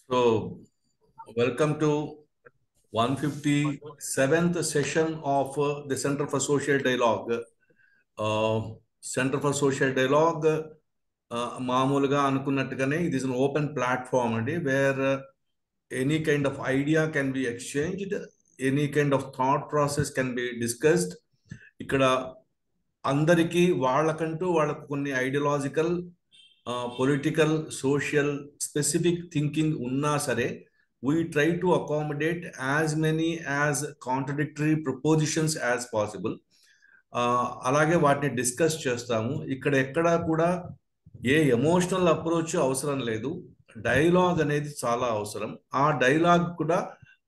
So, welcome to 157th session of the Center for Social Dialogue. Center for Social Dialogue, మామూలుగా అనుకున్నట్టుగానే it is an open platform అండి where any kind of idea can be exchanged, any kind of thought process can be discussed. ఇక్కడ అందరికీ వాళ్ళకంటూ వాళ్ళకు కొన్ని ideological political social specific thinking ఉన్నా సరే we try to accommodate as many as contradictory propositions as possible. అలాగే వాటిని discuss చేస్తాము. ఇక్కడ ఎక్కడా కూడా ఏ ఎమోషనల్ అప్రోచ్ అవసరం లేదు. డైలాగ్ అనేది చాలా అవసరం. ఆ డైలాగ్ కూడా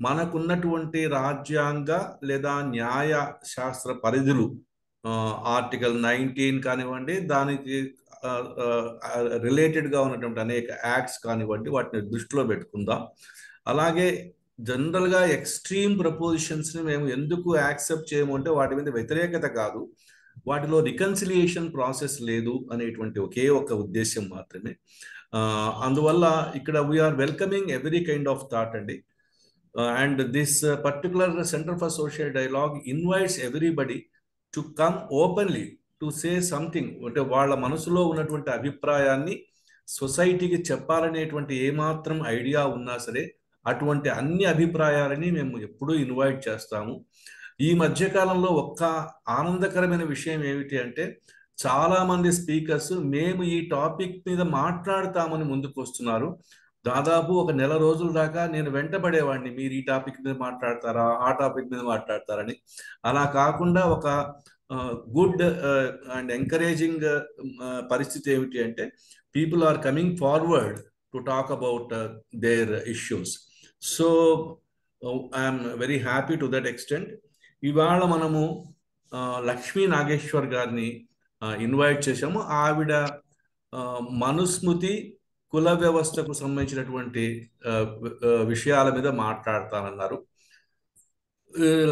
మనకున్నటువంటి రాజ్యాంగ లేదా న్యాయ శాస్త్ర పరిధులు, ఆర్టికల్ 19 కానివ్వండి, దానికి రిలేటెడ్గా ఉన్నటువంటి అనేక యాక్ట్స్ కానివ్వండి, వాటిని దృష్టిలో పెట్టుకుందాం. అలాగే జనరల్గా ఎక్స్ట్రీమ్ ప్రపోజిషన్స్ని మేము ఎందుకు యాక్సెప్ట్ చేయము అంటే వాటి మీద వ్యతిరేకత కాదు, వాటిలో రికన్సిలియేషన్ ప్రాసెస్ లేదు అనేటువంటి ఒకే ఒక ఉద్దేశం మాత్రమే. అందువల్ల ఇక్కడ we are welcoming every kind of thought అండి. And this particular centre for social dialogue invites everybody to come openly to say something. అంటే వాళ్ళ మనసులో ఉన్నటువంటి అభిప్రాయాన్ని సొసైటీకి చెప్పాలనేటువంటి ఏమాత్రం ఐడియా ఉన్నా సరే అటువంటి అన్ని అభిప్రాయాలని మేము ఎప్పుడూ ఇన్వైట్ చేస్తాము. ఈ మధ్యకాలంలో ఒక్క ఆనందకరమైన విషయం ఏమిటి అంటే చాలా మంది స్పీకర్స్ మేము ఈ టాపిక్ మీద మాట్లాడతామని ముందుకు వస్తున్నారు. దాదాపు ఒక నెల రోజుల దాకా నేను వెంటపడేవాడిని, మీరు ఈ టాపిక్ మీద మాట్లాడతారా, ఆ టాపిక్ మీద మాట్లాడతారని. అలా కాకుండా ఒక గుడ్ అండ్ ఎంకరేజింగ్ పరిస్థితి ఏమిటి అంటే people are coming forward to talk about their issues. So I'm very happy to that extent. ఇవాళ మనము లక్ష్మీ నాగేశ్వర్ గారిని ఇన్వైట్ చేశాము. ఆవిడ మనుస్మృతి కుల వ్యవస్థకు సంబంధించినటువంటి విషయాల మీద మాట్లాడతానన్నారు.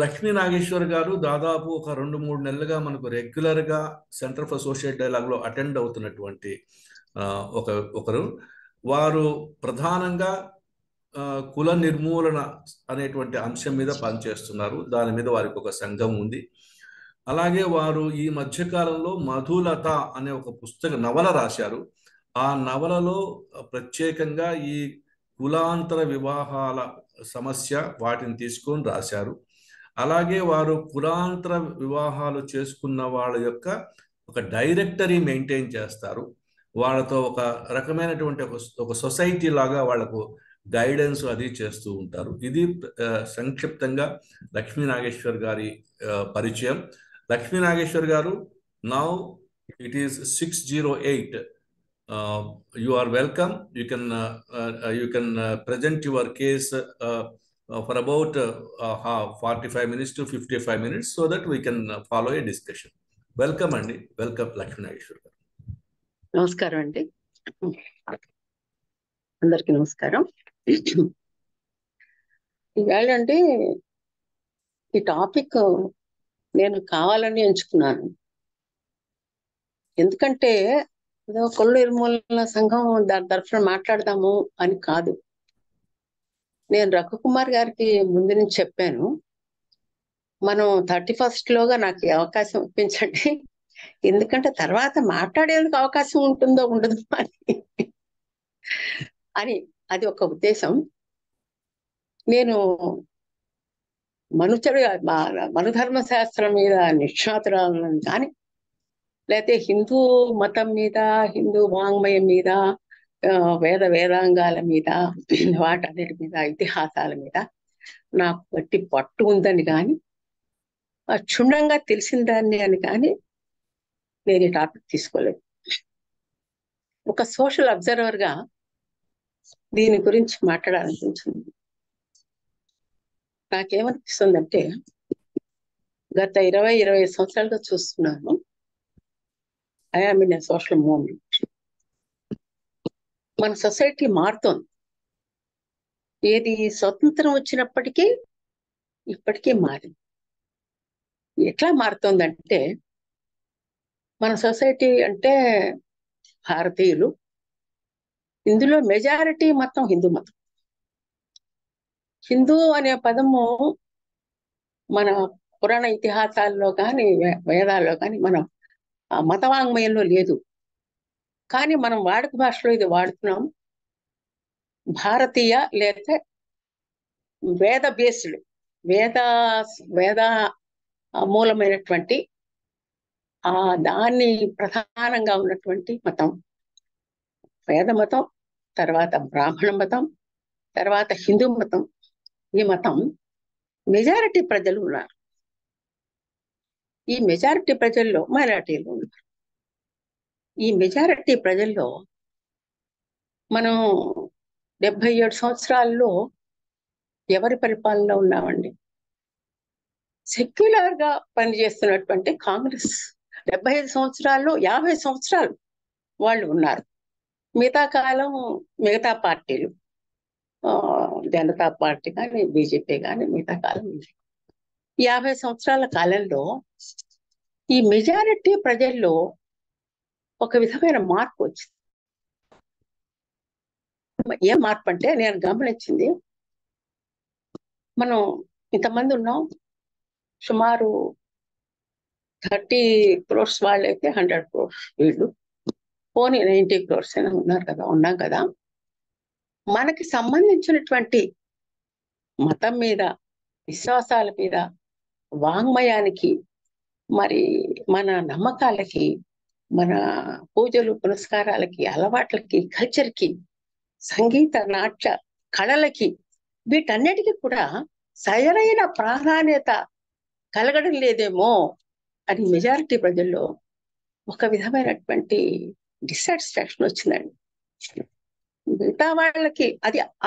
లక్ష్మీ నాగేశ్వర్ గారు దాదాపు ఒక 2-3 నెలలుగా మనకు రెగ్యులర్గా సెంటర్ ఫర్ సోషల్ డైలాగ్లో అటెండ్ అవుతున్నటువంటి ఒకరు. వారు ప్రధానంగా కుల నిర్మూలన అనేటువంటి అంశం మీద పనిచేస్తున్నారు. దాని మీద వారికి ఒక సంఘం ఉంది. అలాగే వారు ఈ మధ్యకాలంలో మధులత అనే ఒక నవల రాశారు. ఆ నవలలో ప్రత్యేకంగా ఈ కులాంతర వివాహాల సమస్య వాటిని తీసుకొని రాశారు. అలాగే వారు కులాంతర వివాహాలు చేసుకున్న వాళ్ళ యొక్క ఒక డైరెక్టరీ మెయింటైన్ చేస్తారు. వాళ్ళతో ఒక రకమైనటువంటి ఒక సొసైటీ లాగా వాళ్లకు గైడెన్స్ అది చేస్తూ ఉంటారు. ఇది సంక్షిప్తంగా లక్ష్మీ నాగేశ్వర్ గారి పరిచయం. లక్ష్మీ నాగేశ్వర్ గారు, now it is 6:08. You are welcome. You can present your case for about 45 minutes to 55 minutes so that we can follow a discussion. Welcome Andy. Welcome Lakshmi Nageshwar garu. నమస్కారం అండి, అందరికి నమస్కారం. ఈవేళ అంటే ఈ టాపిక్ నేను కావాలని ఎంచుకున్నాను. ఎందుకంటే ఏదో కుల నిర్మూలన సంఘం దాని తరఫున మాట్లాడదాము అని కాదు. నేను రఘుకుమార్ గారికి ముందు నుంచి చెప్పాను, మనం 31st లోగా నాకు ఈ అవకాశం ఇప్పించండి, ఎందుకంటే తర్వాత మాట్లాడేందుకు అవకాశం ఉంటుందో ఉండదు అని అది ఒక ఉద్దేశం. నేను మనుధర్మ శాస్త్రం మీద నిష్ణాతురాలను కానీ, లేకపోతే హిందూ మతం మీద, హిందూ వాంగ్మయం మీద, వేదాంగాల మీద, వాటన్నిటి మీద, ఇతిహాసాల మీద నాకు బట్టి పట్టు ఉందని కానీ, క్షుణ్ణంగా తెలిసిన దాన్ని అని కానీ నేను ఈ టాపిక్ తీసుకోలేదు. ఒక సోషల్ అబ్జర్వర్గా దీని గురించి మాట్లాడాలనిపించింది. నాకేమనిపిస్తుందంటే గత 20-25 సంవత్సరాలుగా చూస్తున్నాను, I am in a social movement. మన సొసైటీ మారుతోంది. ఏది స్వతంత్రం వచ్చినప్పటికీ ఇప్పటికీ మారింది. ఎట్లా మారుతోందంటే, మన సొసైటీ అంటే భారతీయులు, ఇందులో మెజారిటీ మతం హిందూ మతం. హిందూ అనే పదము మన పురాణ ఇతిహాసాల్లో కానీ వేదాల్లో కానీ మనం మతవాంగ్మయంలో లేదు. కానీ మనం వాడుక భాషలో ఇది వాడుతున్నాం. భారతీయ లేకపోతే వేద బేస్డ్, వేద వేద మూలమైనటువంటి దాన్ని ప్రధానంగా ఉన్నటువంటి మతం వేద మతం, తర్వాత బ్రాహ్మణ మతం, తర్వాత హిందూ మతం. ఈ మతం మెజారిటీ ప్రజలు ఉన్నారు. ఈ మెజారిటీ ప్రజల్లో మైనారిటీలు ఉన్నారు. ఈ మెజారిటీ ప్రజల్లో మనం 77 సంవత్సరాల్లో ఎవరి పరిపాలనలో ఉన్నామండి? సెక్యులర్ గా పనిచేస్తున్నటువంటి కాంగ్రెస్ 75 సంవత్సరాల్లో 50 సంవత్సరాలు వాళ్ళు ఉన్నారు. మిగతా కాలం మిగతా పార్టీలు, జనతా పార్టీ కానీ బీజేపీ కానీ మిగతా కాలం 50 సంవత్సరాల కాలంలో ఈ మెజారిటీ ప్రజల్లో ఒక విధమైన మార్పు వచ్చింది. ఏం మార్పు అంటే నేను గమనించింది, మనం ఇంతమంది ఉన్నాం, సుమారు 30 crores వాళ్ళైతే 100 crores వీళ్ళు, పోనీ 90 crores అయినా ఉన్నాం కదా. మనకి సంబంధించినటువంటి మతం మీద, విశ్వాసాల మీద, వాంగ్మయానికి, మరి మన నమ్మకాలకి, మన పూజలు పునస్కారాలకి, అలవాట్లకి, కల్చర్కి, సంగీత నాట్య కళలకి, వీటన్నిటికీ కూడా సరైన ప్రాధాన్యత కలగడం లేదేమో అని మెజారిటీ ప్రజల్లో ఒక విధమైనటువంటి డిస్సాటిస్ఫాక్షన్ వచ్చిందండి. మిగతా వాళ్ళకి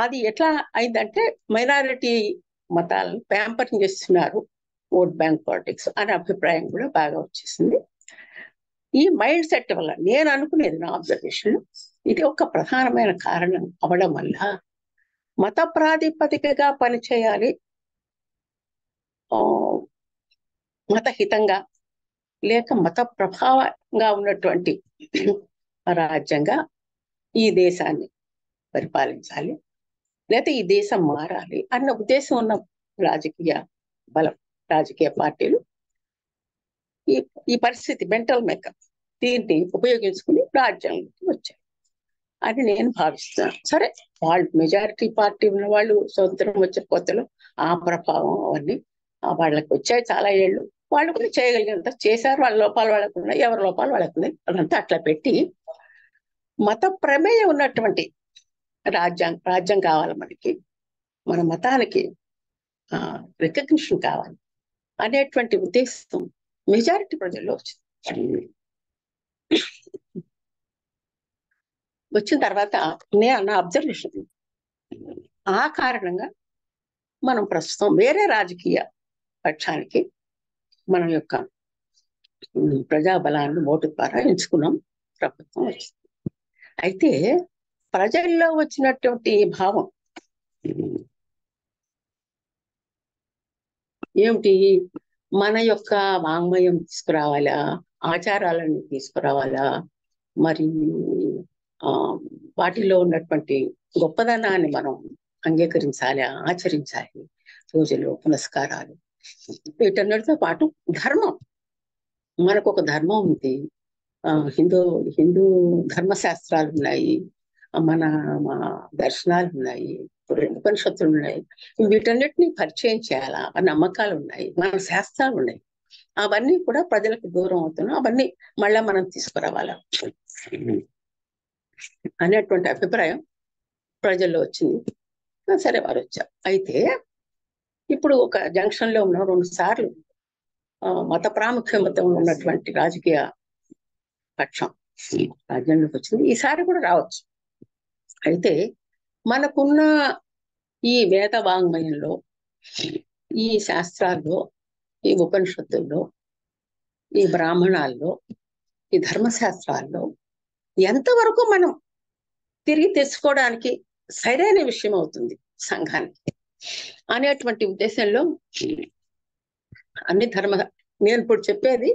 అది ఎట్లా అయిందంటే మైనారిటీ మతాలను ప్యాంపరింగ్ చేస్తున్నారు, ఓట్ బ్యాంక్ పాలిటిక్స్ అనే అభిప్రాయం కూడా బాగా వచ్చేసింది. ఈ మైండ్ సెట్ వల్ల నేను అనుకునేది, నా అబ్జర్వేషన్, ఇది ఒక ప్రధానమైన కారణం అవడం వల్ల మత ప్రాతిపదికగా పనిచేయాలి, మతహితంగా లేక మత ప్రభావంగా ఉన్నటువంటి రాజ్యంగా ఈ దేశాన్ని పరిపాలించాలి, లేకపోతే ఈ దేశం మారాలి అన్న ఉద్దేశం ఉన్న రాజకీయ బలం, రాజకీయ పార్టీలు ఈ పరిస్థితి, మెంటల్ మేకప్, దీన్ని ఉపయోగించుకుని రాజ్యాంగంలోకి వచ్చారు అని నేను భావిస్తున్నాను. సరే, వాళ్ళు మెజారిటీ పార్టీ ఉన్న వాళ్ళు స్వతంత్రం వచ్చే కొత్తలో ఆ ప్రభావం అవన్నీ వాళ్ళకి వచ్చాయి, చాలా ఏళ్ళు. వాళ్ళు కూడా చేయగలిగినంత చేశారు. వాళ్ళ లోపాలు వాళ్ళకు ఉన్నాయి, ఎవరి లోపాలు వాళ్ళకు ఉన్నాయి. అదంతా అట్లా పెట్టి మత ప్రమేయం ఉన్నటువంటి రాజ్యం కావాలి మనకి, మన మతానికి రికగ్నిషన్ కావాలి అనేటువంటి ఉద్దేశం మెజారిటీ ప్రజల్లో వచ్చింది. వచ్చిన తర్వాత నా అబ్జర్వేషన్, ఆ కారణంగా మనం ప్రస్తుతం వేరే రాజకీయ పక్షానికి మన యొక్క ప్రజాబలాన్ని ఓటు ద్వారా ఎంచుకున్నాం, ప్రభుత్వం వచ్చింది. అయితే ప్రజల్లో వచ్చినటువంటి భావం ఏమిటి? మన యొక్క వాంగ్మయం తీసుకురావాలా, ఆచారాలను తీసుకురావాలా, మరి వాటిలో ఉన్నటువంటి గొప్పదనాన్ని మనం అంగీకరించాలి, ఆచరించాలి, పూజలు పునస్కారాలు, వీటన్నిటితో పాటు ధర్మం. మనకు ఒక ధర్మం ఉంది, హిందూ ధర్మశాస్త్రాలు ఉన్నాయి, మన దర్శనాలు ఉన్నాయి, ఉపనిషత్తులు ఉన్నాయి. వీటన్నిటిని పరిచయం చేయాలా, మన నమ్మకాలు ఉన్నాయి, మన శాస్త్రాలు ఉన్నాయి. అవన్నీ కూడా ప్రజలకు దూరం అవుతున్నాం, అవన్నీ మళ్ళా మనం తీసుకురావాలా అనేటువంటి అభిప్రాయం ప్రజల్లో వచ్చింది. సరే, వారు వచ్చారు. అయితే ఇప్పుడు ఒక జంక్షన్ లో ఉన్న 2 సార్లు మత ప్రాముఖ్యత ఉన్నటువంటి రాజకీయ పక్షం రాజ్యంలోకి వచ్చింది. ఈసారి కూడా రావచ్చు. అయితే మనకున్న ఈ వేద వాంగ్మయంలో, ఈ శాస్త్రాల్లో, ఈ ఉపనిషత్తుల్లో, ఈ బ్రాహ్మణాల్లో, ఈ ధర్మశాస్త్రాల్లో ఎంతవరకు మనం తిరిగి తెచ్చుకోవడానికి సరైన విషయం అవుతుంది సంఘానికి అనేటువంటి ఉద్దేశంలో అన్ని నేను ఇప్పుడు చెప్పేది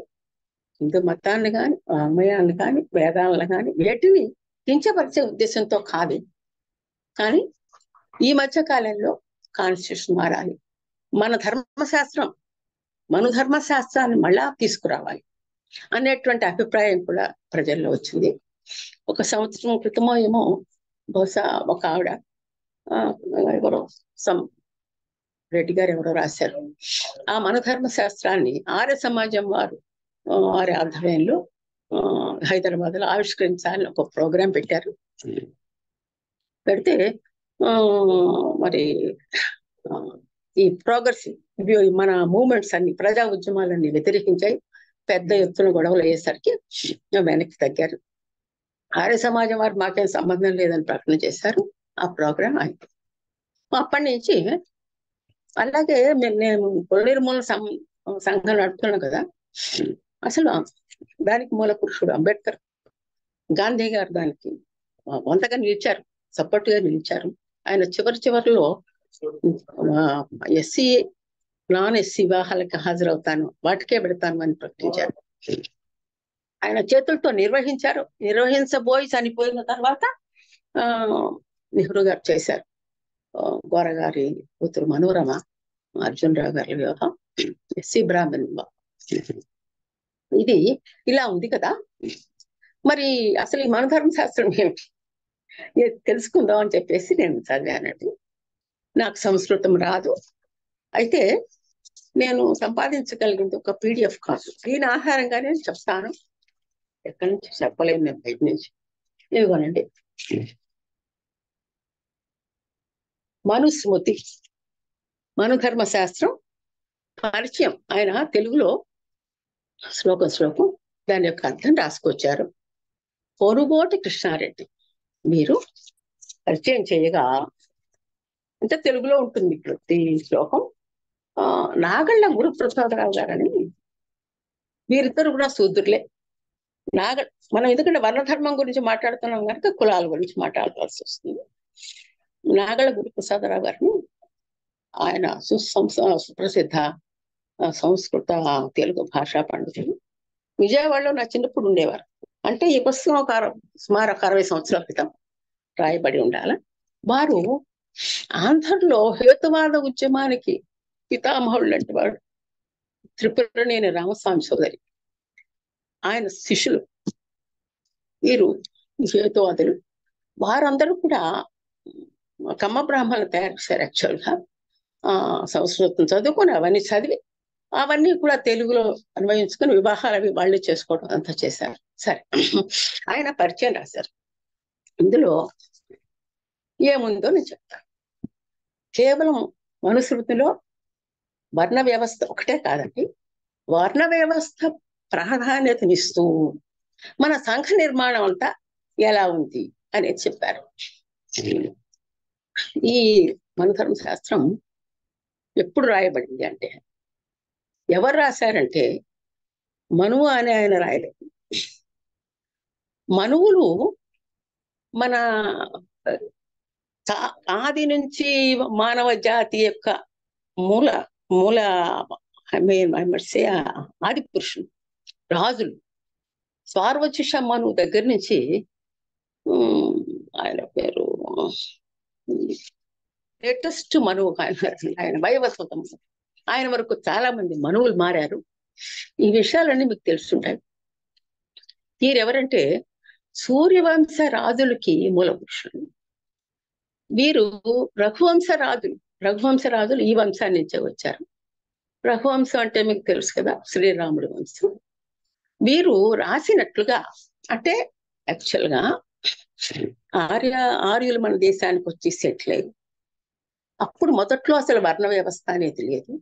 హిందూ మతాన్ని కానీ, వాంగ్మయాన్ని కానీ, వేదాలను కానీ వేటిని కించపరిచే ఉద్దేశంతో కాదు. కానీ ఈ మధ్య కాలంలో కాన్స్టిట్యూషన్ మారాలి, మన ధర్మశాస్త్రం మన ధర్మశాస్త్రాన్ని మళ్ళా తీసుకురావాలి అనేటువంటి అభిప్రాయం కూడా ప్రజల్లో వచ్చింది. ఒక సంవత్సరం క్రితమో ఏమో బహుశా ఒక ఆవిడ ఎవరో రెడ్డి గారు ఎవరో రాశారు, ఆ మన ధర్మశాస్త్రాన్ని ఆర్య సమాజం వారు వారి ఆధ్వర్యంలో హైదరాబాద్ లో ఆవిష్కరించాలని ఒక ప్రోగ్రాం పెట్టారు. పెడితే మరి ఈ ప్రోగ్రెసివ్ మన మూవ్మెంట్స్ అన్ని ప్రజా ఉద్యమాలన్నీ వ్యతిరేకించాయి. పెద్ద ఎత్తున గొడవలు అయ్యేసరికి వెనక్కి తగ్గారు. ఆర్య సమాజం వారు మాకేం సంబంధం లేదని ప్రకటన చేశారు. ఆ ప్రోగ్రాం అయింది. అప్పటి నుంచి అలాగే నేను కుల నిర్మూలన సంఘం నడుపుతున్నాను కదా, అసలు దానికి మూల పురుషుడు అంబేద్కర్, గాంధీ గారు దానికి వంతగా నిలిచారు, సపోర్ట్ గా నిలిచారు. ఆయన చివరిలో ఎస్సీ నాన్ ఎస్సీ వివాహాలకు హాజరవుతాను, వాటికే పెడతాను అని ప్రకటించారు. ఆయన చేతులతో నిర్వహించబోయి చనిపోయిన తర్వాత నెహ్రూ గారు చేశారు. గోర గారి కూతురు మనోరమ అర్జున్ రావు గారి వివాహం ఎస్సీ బ్రాహ్మణ్ వివాహం. ఇది ఇలా ఉంది కదా. మరి అసలు ఈ మన ధర్మశాస్త్రం ఏమిటి తెలుసుకుందాం అని చెప్పేసి నేను చదివానండి. నాకు సంస్కృతం రాదు, అయితే నేను సంపాదించగలిగింది ఒక PDF కాదు. దీని ఆధారంగానే చెప్తాను, ఎక్కడి నుంచి చెప్పలేము నేను బయట నుంచి. ఇదిగోనండి, మనుస్మృతి మను ధర్మశాస్త్రం పరిచయం. ఆయన తెలుగులో శ్లోకం దాని యొక్క అర్థం రాసుకొచ్చారు. పొనుగోటి కృష్ణారెడ్డి మీరు పరిచయం చేయగా, అంటే తెలుగులో ఉంటుంది ప్రతి శ్లోకం. నాగళ్ళ గురుప్రసాదరావు గారని, వీరిద్దరు కూడా శూద్రులే. మనం ఎందుకంటే వర్ణధర్మం గురించి మాట్లాడుతున్నాం కనుక కులాల గురించి మాట్లాడాల్సి వస్తుంది. నాగళ్ళ గురుప్రసాదరావు గారిని, ఆయన సుప్రసిద్ధ సంస్కృత తెలుగు భాషా పండితులు. విజయవాడలో నా చిన్నప్పుడు ఉండేవారు. అంటే ఈ పుస్తకం సుమారు 60 సంవత్సరాల క్రితం రాయబడి ఉండాల. వారు ఆంధ్రలో హేతువాద ఉద్యమానికి పితామహుడు లాంటి వాడు త్రిపురనేని రామస్వామి సోదరి, ఆయన శిష్యులు వీరు హేతువాదులు. వారందరూ కూడా కమ్మ బ్రాహ్మణులు తయారు చేశారు. యాక్చువల్గా సంస్కృతం చదువుకొని అవన్నీ చదివి అవన్నీ కూడా తెలుగులో అన్వయించుకొని వివాహాలు అవి వాళ్ళే చేసుకోవడం అంతా చేశారు. సరే, ఆయన పరిచయం రాశారు. ఇందులో ఏముందో నేను చెప్తాను. కేవలం మనుస్మృతిలో వర్ణ వ్యవస్థ ఒకటే కాదండి, వర్ణ వ్యవస్థ ప్రాధాన్యతనిస్తూ మన సంఘ నిర్మాణం అంతా ఎలా ఉంది అనేది చెప్పారు. ఈ మన ధర్మశాస్త్రం ఎప్పుడు రాయబడింది అంటే, ఎవరు రాశారంటే మనువు అనే ఆయన రాయలేదు. మనువులు మన ఆది నుంచి మానవ జాతి యొక్క మూల ఆది పురుషులు, రాజులు. స్వార్వచిష మనువు దగ్గర నుంచి ఆయన పేరు లేటెస్ట్ మనువు ఆయన వైవస్వతం, ఆయన వరకు చాలా మంది మనువులు మారారు. ఈ విషయాలన్నీ మీకు తెలుసుంటాయి. వీరెవరంటే సూర్యవంశ రాజులకి మూల పురుషులు. వీరు రఘువంశ రాజులు ఈ వంశాన్ని నుంచే వచ్చారు. రఘువంశం అంటే మీకు తెలుసు కదా, శ్రీరాముడి వంశం. వీరు రాసినట్లుగా, అంటే యాక్చువల్గా ఆర్యులు మన దేశానికి వచ్చి సెటిల్ అయ్యి, అప్పుడు మొదట్లో అసలు వర్ణ వ్యవస్థ అనేది లేదు.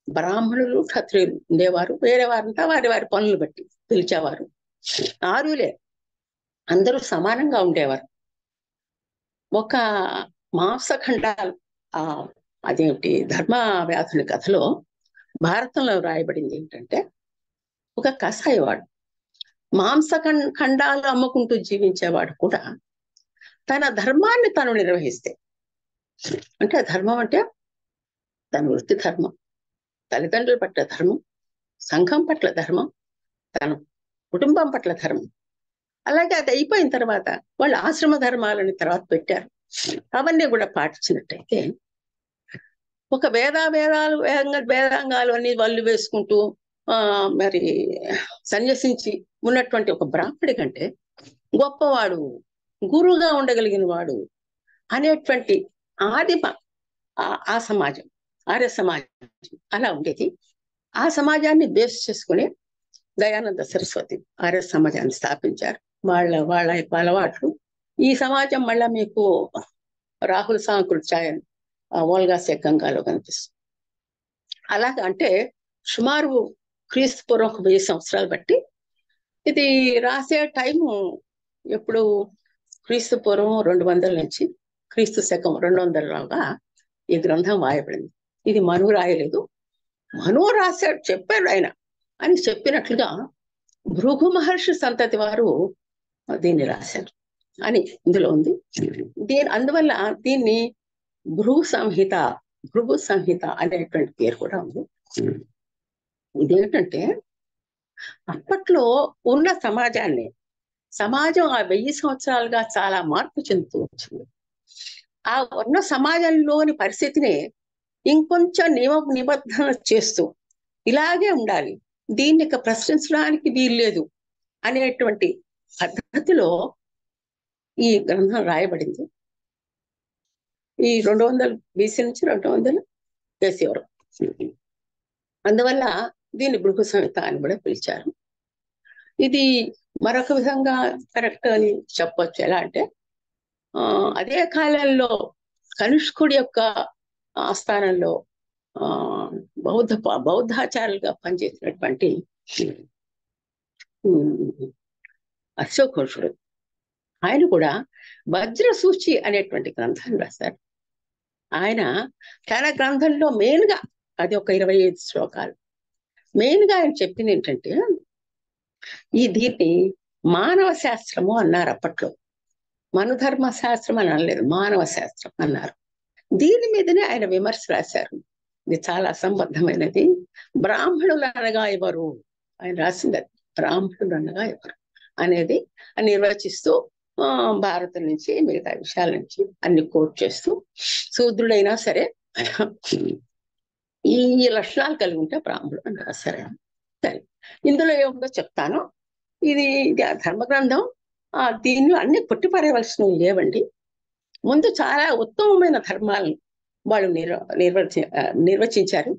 బ్రాహ్మణులు క్షత్రియులు ఉండేవారు, వేరే వారంతా వారి వారి పనులు బట్టి పిలిచేవారు. ఆర్యులే, అందరూ సమానంగా ఉండేవారు. ఒక మాంసఖండాలు, అదేమిటి ధర్మ వ్యాధుని కథలో భారతంలో రాయబడింది ఏంటంటే, ఒక కసాయివాడు ఖండాలు అమ్ముకుంటూ జీవించేవాడు కూడా తన ధర్మాన్ని తను నిర్వహిస్తే, అంటే ధర్మం అంటే తన వృత్తి ధర్మం, తల్లిదండ్రుల పట్ల ధర్మం, సంఘం పట్ల ధర్మం, తన కుటుంబం పట్ల ధర్మం. అలాగే అది అయిపోయిన తర్వాత వాళ్ళు ఆశ్రమ ధర్మాలని తర్వాత పెట్టారు. అవన్నీ కూడా పాటించినట్టయితే ఒక వేదాంగాలు అన్ని వాళ్ళు వేసుకుంటూ మరి సన్యసించి ఉన్నటువంటి ఒక బ్రాహ్మడి కంటే గొప్పవాడు, గురువుగా ఉండగలిగిన వాడు అనేటువంటి ఆదిమ ఆ సమాజం, ఆర్య సమాజం అలా ఉండేది. ఆ సమాజాన్ని బేస్ చేసుకుని దయానంద సరస్వతి ఆర్య సమాజాన్ని స్థాపించారు. వాళ్ళ యొక్క అలవాట్లు ఈ సమాజం మళ్ళా మీకు రాహుల్ సాంకృత్యాయన్ ఓల్గా గంగాలో కనిపిస్తుంది. అలాగా అంటే సుమారు క్రీస్తు పూర్వం 1000 సంవత్సరాలు బట్టి ఇది రాసే టైము ఎప్పుడు క్రీస్తు పూర్వం 200 నుంచి క్రీస్తు శకం 200 ఈ గ్రంథం వాయబడింది. ఇది మనువు రాయలేదు, మనువు రాశాడు, చెప్పాడు ఆయన అని చెప్పినట్లుగా భృగు మహర్షి సంతతి వారు దీన్ని రాశారు అని ఇందులో ఉంది. అందువల్ల దీన్ని భృగు సంహిత అనేటువంటి పేరు కూడా ఉంది. ఇదేంటంటే అప్పట్లో ఉన్న సమాజం ఆ 1000 సంవత్సరాలుగా చాలా మార్పు చెందుతూ వచ్చింది. ఆ ఉన్న సమాజంలోని పరిస్థితిని ఇంకొంచెం నిబద్ధన చేస్తూ ఇలాగే ఉండాలి, దీన్ని ప్రశ్నించడానికి వీల్లేదు అనేటువంటి పద్ధతిలో ఈ గ్రంథం రాయబడింది. ఈ 200 BC నుంచి 200 BC వరకు. అందువల్ల దీన్ని భృగు సంహిత అని కూడా పిలిచారు. ఇది మరొక విధంగా కరెక్ట్ అని చెప్పొచ్చు. ఎలా అంటే అదే కాలంలో కనిష్కుడి యొక్క ఆస్థానంలో బౌద్ధాచారులుగా పనిచేసినటువంటి అశోఘోషుడు ఆయన కూడా వజ్రసూచి అనేటువంటి గ్రంథాన్ని రాశారు. ఆయన తన గ్రంథంలో మెయిన్ గా అది ఒక 25 శ్లోకాలు. మెయిన్ గా ఆయన చెప్పింది ఏంటంటే దీన్ని మానవ శాస్త్రము అన్నారు. అప్పట్లో మనుధర్మ శాస్త్రం అని అనలేదు, మానవ శాస్త్రం అన్నారు. దీని మీదనే ఆయన విమర్శ రాశారు. ఇది చాలా అసంబద్ధమైనది. బ్రాహ్మణులు అనగా ఎవరు ఆయన రాసింది, అది బ్రాహ్మణులు అనగా ఎవరు అనేది నిర్వచిస్తూ భారతం నుంచి మిగతా విషయాల నుంచి అన్ని కోట్ చేస్తూ శూద్రుడైనా సరే ఈ లక్షణాలు కలిగి ఉంటే బ్రాహ్మణుడు అని రాశారు. సరే, ఇందులో ఏముందో చెప్తాను. ఇది ధర్మ గ్రంథం. దీనిలో అన్ని కొట్టిపారేయవలసినవి లేవండి. ముందు చాలా ఉత్తమమైన ధర్మాలను వాళ్ళు నిర్వచించారు.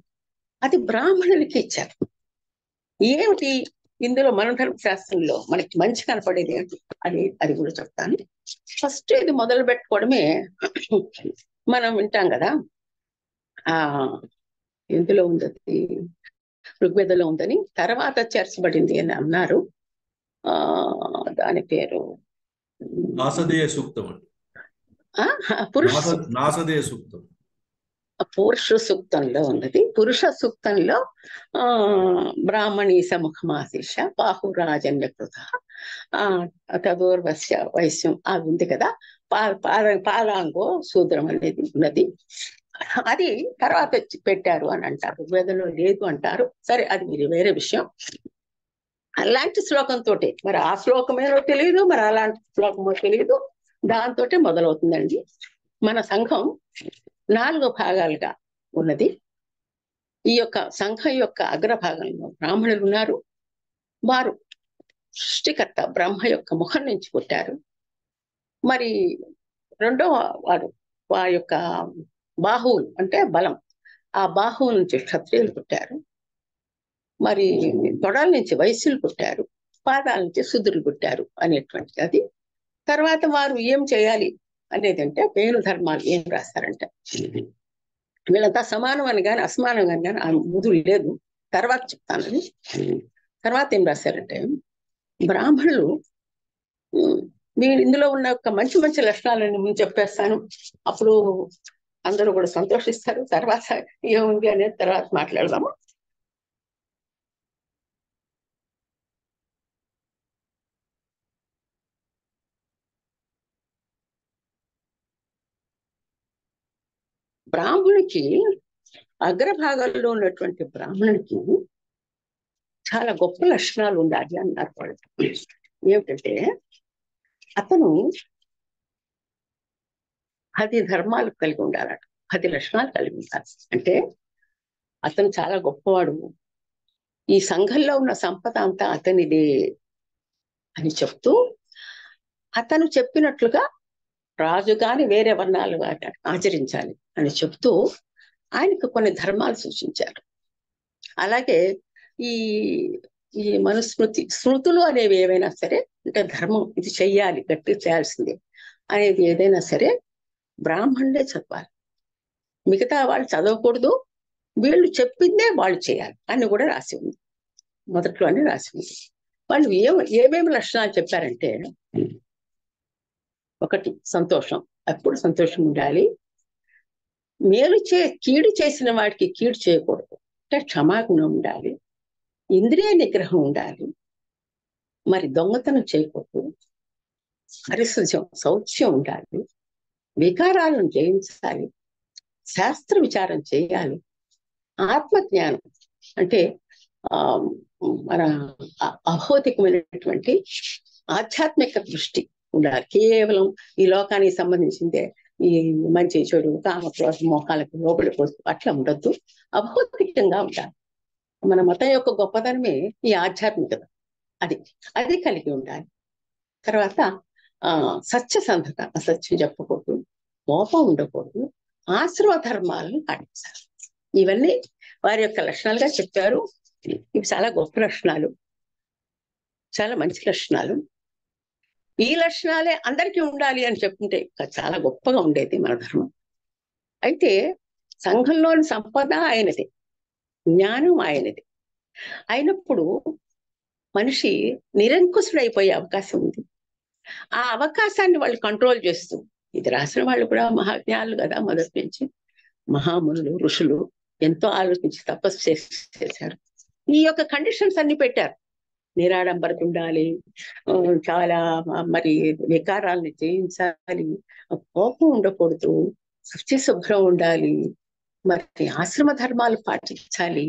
అది బ్రాహ్మణులకి ఇచ్చారు. ఏమిటి ఇందులో మన ధర్మశాస్త్రంలో మనకి మంచి కనపడేది ఏంటి అది కూడా చెప్తాను. ఫస్ట్ ఇది మొదలు పెట్టుకోవడమే మనం వింటాం కదా, ఎందులో ఉంది, ఋగ్వేదంలో ఉందని, తర్వాత చేర్చబడింది అని అన్నారు. దాని పేరు నాసదేయ సూక్తం అండి. నాసదేయ సూక్తం పురుష సూక్తంలో ఉన్నది. పురుష సూక్తంలో బ్రాహ్మణీ సముఖమాశిష బాహురాజన్యకృత తదోర్వస్య వైశ్యం అది ఉంది కదా, పాలాంగో శూద్రం అనేది ఉన్నది. అది తర్వాత పెట్టారు అని అంటారు, ఋగ్వేదంలో లేదు అంటారు. సరే, అది మీరు వేరే విషయం. అలాంటి శ్లోకంతో, మరి ఆ శ్లోకమేనో తెలియదు, మరి అలాంటి శ్లోకమో తెలియదు, దాంతో మొదలవుతుందండి. మన సంఘం 4 భాగాలుగా ఉన్నది. ఈ యొక్క సంఘం యొక్క అగ్రభాగంలో బ్రాహ్మణులు ఉన్నారు. వారు సృష్టికర్త బ్రహ్మ యొక్క ముఖం నుంచి పుట్టారు. మరి రెండవ వారి యొక్క బాహువులు అంటే బలం, ఆ బాహువు నుంచి క్షత్రియులు పుట్టారు. మరి తొడల నుంచి వైశ్యులు పుట్టారు, పాదాల నుంచి శూద్రులు పుట్టారు అనేటువంటిది అది. తర్వాత వారు ఏం చేయాలి అనేది అంటే పేరు ధర్మాలు ఏం రాస్తారంటే, వీళ్ళంతా సమానం అని కానీ అసమానం అని కానీ ఆ ముదులు లేదు, తర్వాత చెప్తాను. అది తర్వాత ఏం రాశారంటే, బ్రాహ్మణులు నేను ఇందులో ఉన్న ఒక మంచి మంచి లక్షణాలను ముందు చెప్పేస్తాను, అప్పుడు అందరూ కూడా సంతోషిస్తారు. తర్వాత ఏముంది అనేది తర్వాత మాట్లాడదాము. బ్రాహ్మణునికి అగ్రభాగంలో ఉన్నటువంటి బ్రాహ్మణునికి చాలా గొప్ప లక్షణాలు ఉండాలి అన్నారు వాళ్ళు. ఏమిటంటే అతను 10 ధర్మాలు కలిగి ఉండాలట. 10 లక్షణాలు కలిగి ఉంటారు. అంటే అతను చాలా గొప్పవాడు, ఈ సంఘంలో ఉన్న సంపద అంతా అతనిదే అని చెప్తూ, అతను చెప్పినట్లుగా రాజు గాని వేరే వర్ణాలు గాని ఆచరించాలి అని చెప్తూ ఆయనకు కొన్ని ధర్మాలు సూచించారు. అలాగే ఈ ఈ స్మృతులు అనేవి ఏవైనా సరే, అంటే ధర్మం ఇది చెయ్యాలి, గట్టి చేయాల్సిందే అనేది ఏదైనా సరే బ్రాహ్మణుడే చదవాలి, మిగతా వాళ్ళు చదవకూడదు, వీళ్ళు చెప్పిందే వాళ్ళు చేయాలి అని కూడా రాసి ఉంది, మొదట్లోనే రాసి ఉంది. వాళ్ళు ఏమేమి లక్షణాలు చెప్పారంటే, ఒకటి సంతోషం, ఎప్పుడు సంతోషం ఉండాలి, కీడు చేసిన వాడికి కీడు చేయకూడదు, అంటే క్షమాగుణం ఉండాలి, ఇంద్రియ నిగ్రహం ఉండాలి, మరి దొంగతనం చేయకూడదు, శౌచ్యం ఉండాలి, వికారాలను జయించాలి, శాస్త్ర విచారం చేయాలి, ఆత్మజ్ఞానం అంటే మన అభౌతికమైనటువంటి ఆధ్యాత్మిక దృష్టి ఉండాలి, కేవలం ఈ లోకానికి సంబంధించిందే ఈ మంచి చెడు కామక్రోధ మోహాలకు లోపలిపోతూ అట్లా ఉండొద్దు, అభౌతికంగా ఉండాలి. మన మతం యొక్క గొప్పతనమే ఈ ఆధ్యాత్మికత, అది కలిగి ఉండాలి. తర్వాత సత్యసంధత, అసత్యం చెప్పకూడదు, కోపం ఉండకూడదు, ఆశ్రమ ధర్మాలను పాటించాలి. ఇవన్నీ వారి యొక్క లక్షణాలుగా చెప్పారు. ఇవి చాలా గొప్ప లక్షణాలు, చాలా మంచి లక్షణాలు. ఈ లక్షణాలే అందరికీ ఉండాలి అని చెప్పుకుంటే చాలా గొప్పగా ఉండేది మన ధర్మం. అయితే సంఘంలోని సంపద ఆయనది, జ్ఞానం ఆయనది అయినప్పుడు మనిషి నిరంకుశుడైపోయే అవకాశం ఉంది. ఆ అవకాశాన్ని వాళ్ళు కంట్రోల్ చేస్తూ, ఇది రాసిన వాళ్ళు కూడా మహాజ్ఞానులు కదా, మొదటి నుంచి మహామునులు ఋషులు ఎంతో ఆలోచించి తపస్సు చేశారు, ఈ యొక్క కండిషన్స్ అన్ని పెట్టారు. నిరాడంబరత ఉండాలి, చాలా మరి వికారాలను జయించాలి, కోపం ఉండకూడదు, శుభ్రం ఉండాలి, మరి ఆశ్రమ ధర్మాలు పాటించాలి,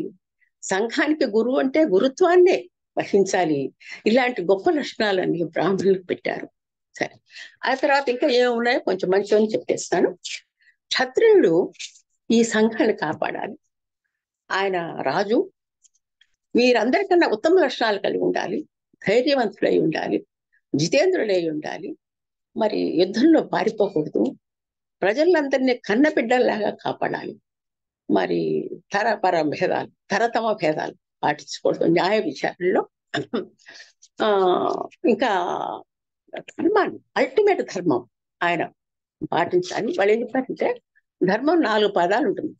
సంఘానికి గురువు అంటే గురుత్వాన్నే వహించాలి. ఇలాంటి గొప్ప లక్షణాలన్నీ బ్రాహ్మణులకు పెట్టారు. సరే, ఆ తర్వాత ఇంకా ఏమున్నాయో కొంచెం మంచిగా చెప్పేస్తాను. క్షత్రియుడు ఈ సంఘాన్ని కాపాడాలి, ఆయన రాజు, వీరందరికన్నా ఉత్తమ లక్షణాలు కలిగి ఉండాలి, ధైర్యవంతులై ఉండాలి, జితేంద్రులై ఉండాలి, మరి యుద్ధంలో పారిపోకూడదు, ప్రజలందరినీ కన్నబిడ్డల్లాగా కాపాడాలి, మరి తరతమ భేదాలు పాటించకూడదు, న్యాయ విచారణలో ఇంకా ధర్మాన్ని, అల్టిమేట్ ధర్మం ఆయన పాటించాలి. వాళ్ళు ఏం చెప్పారంటే, ధర్మం 4 పదాలు ఉంటుంది.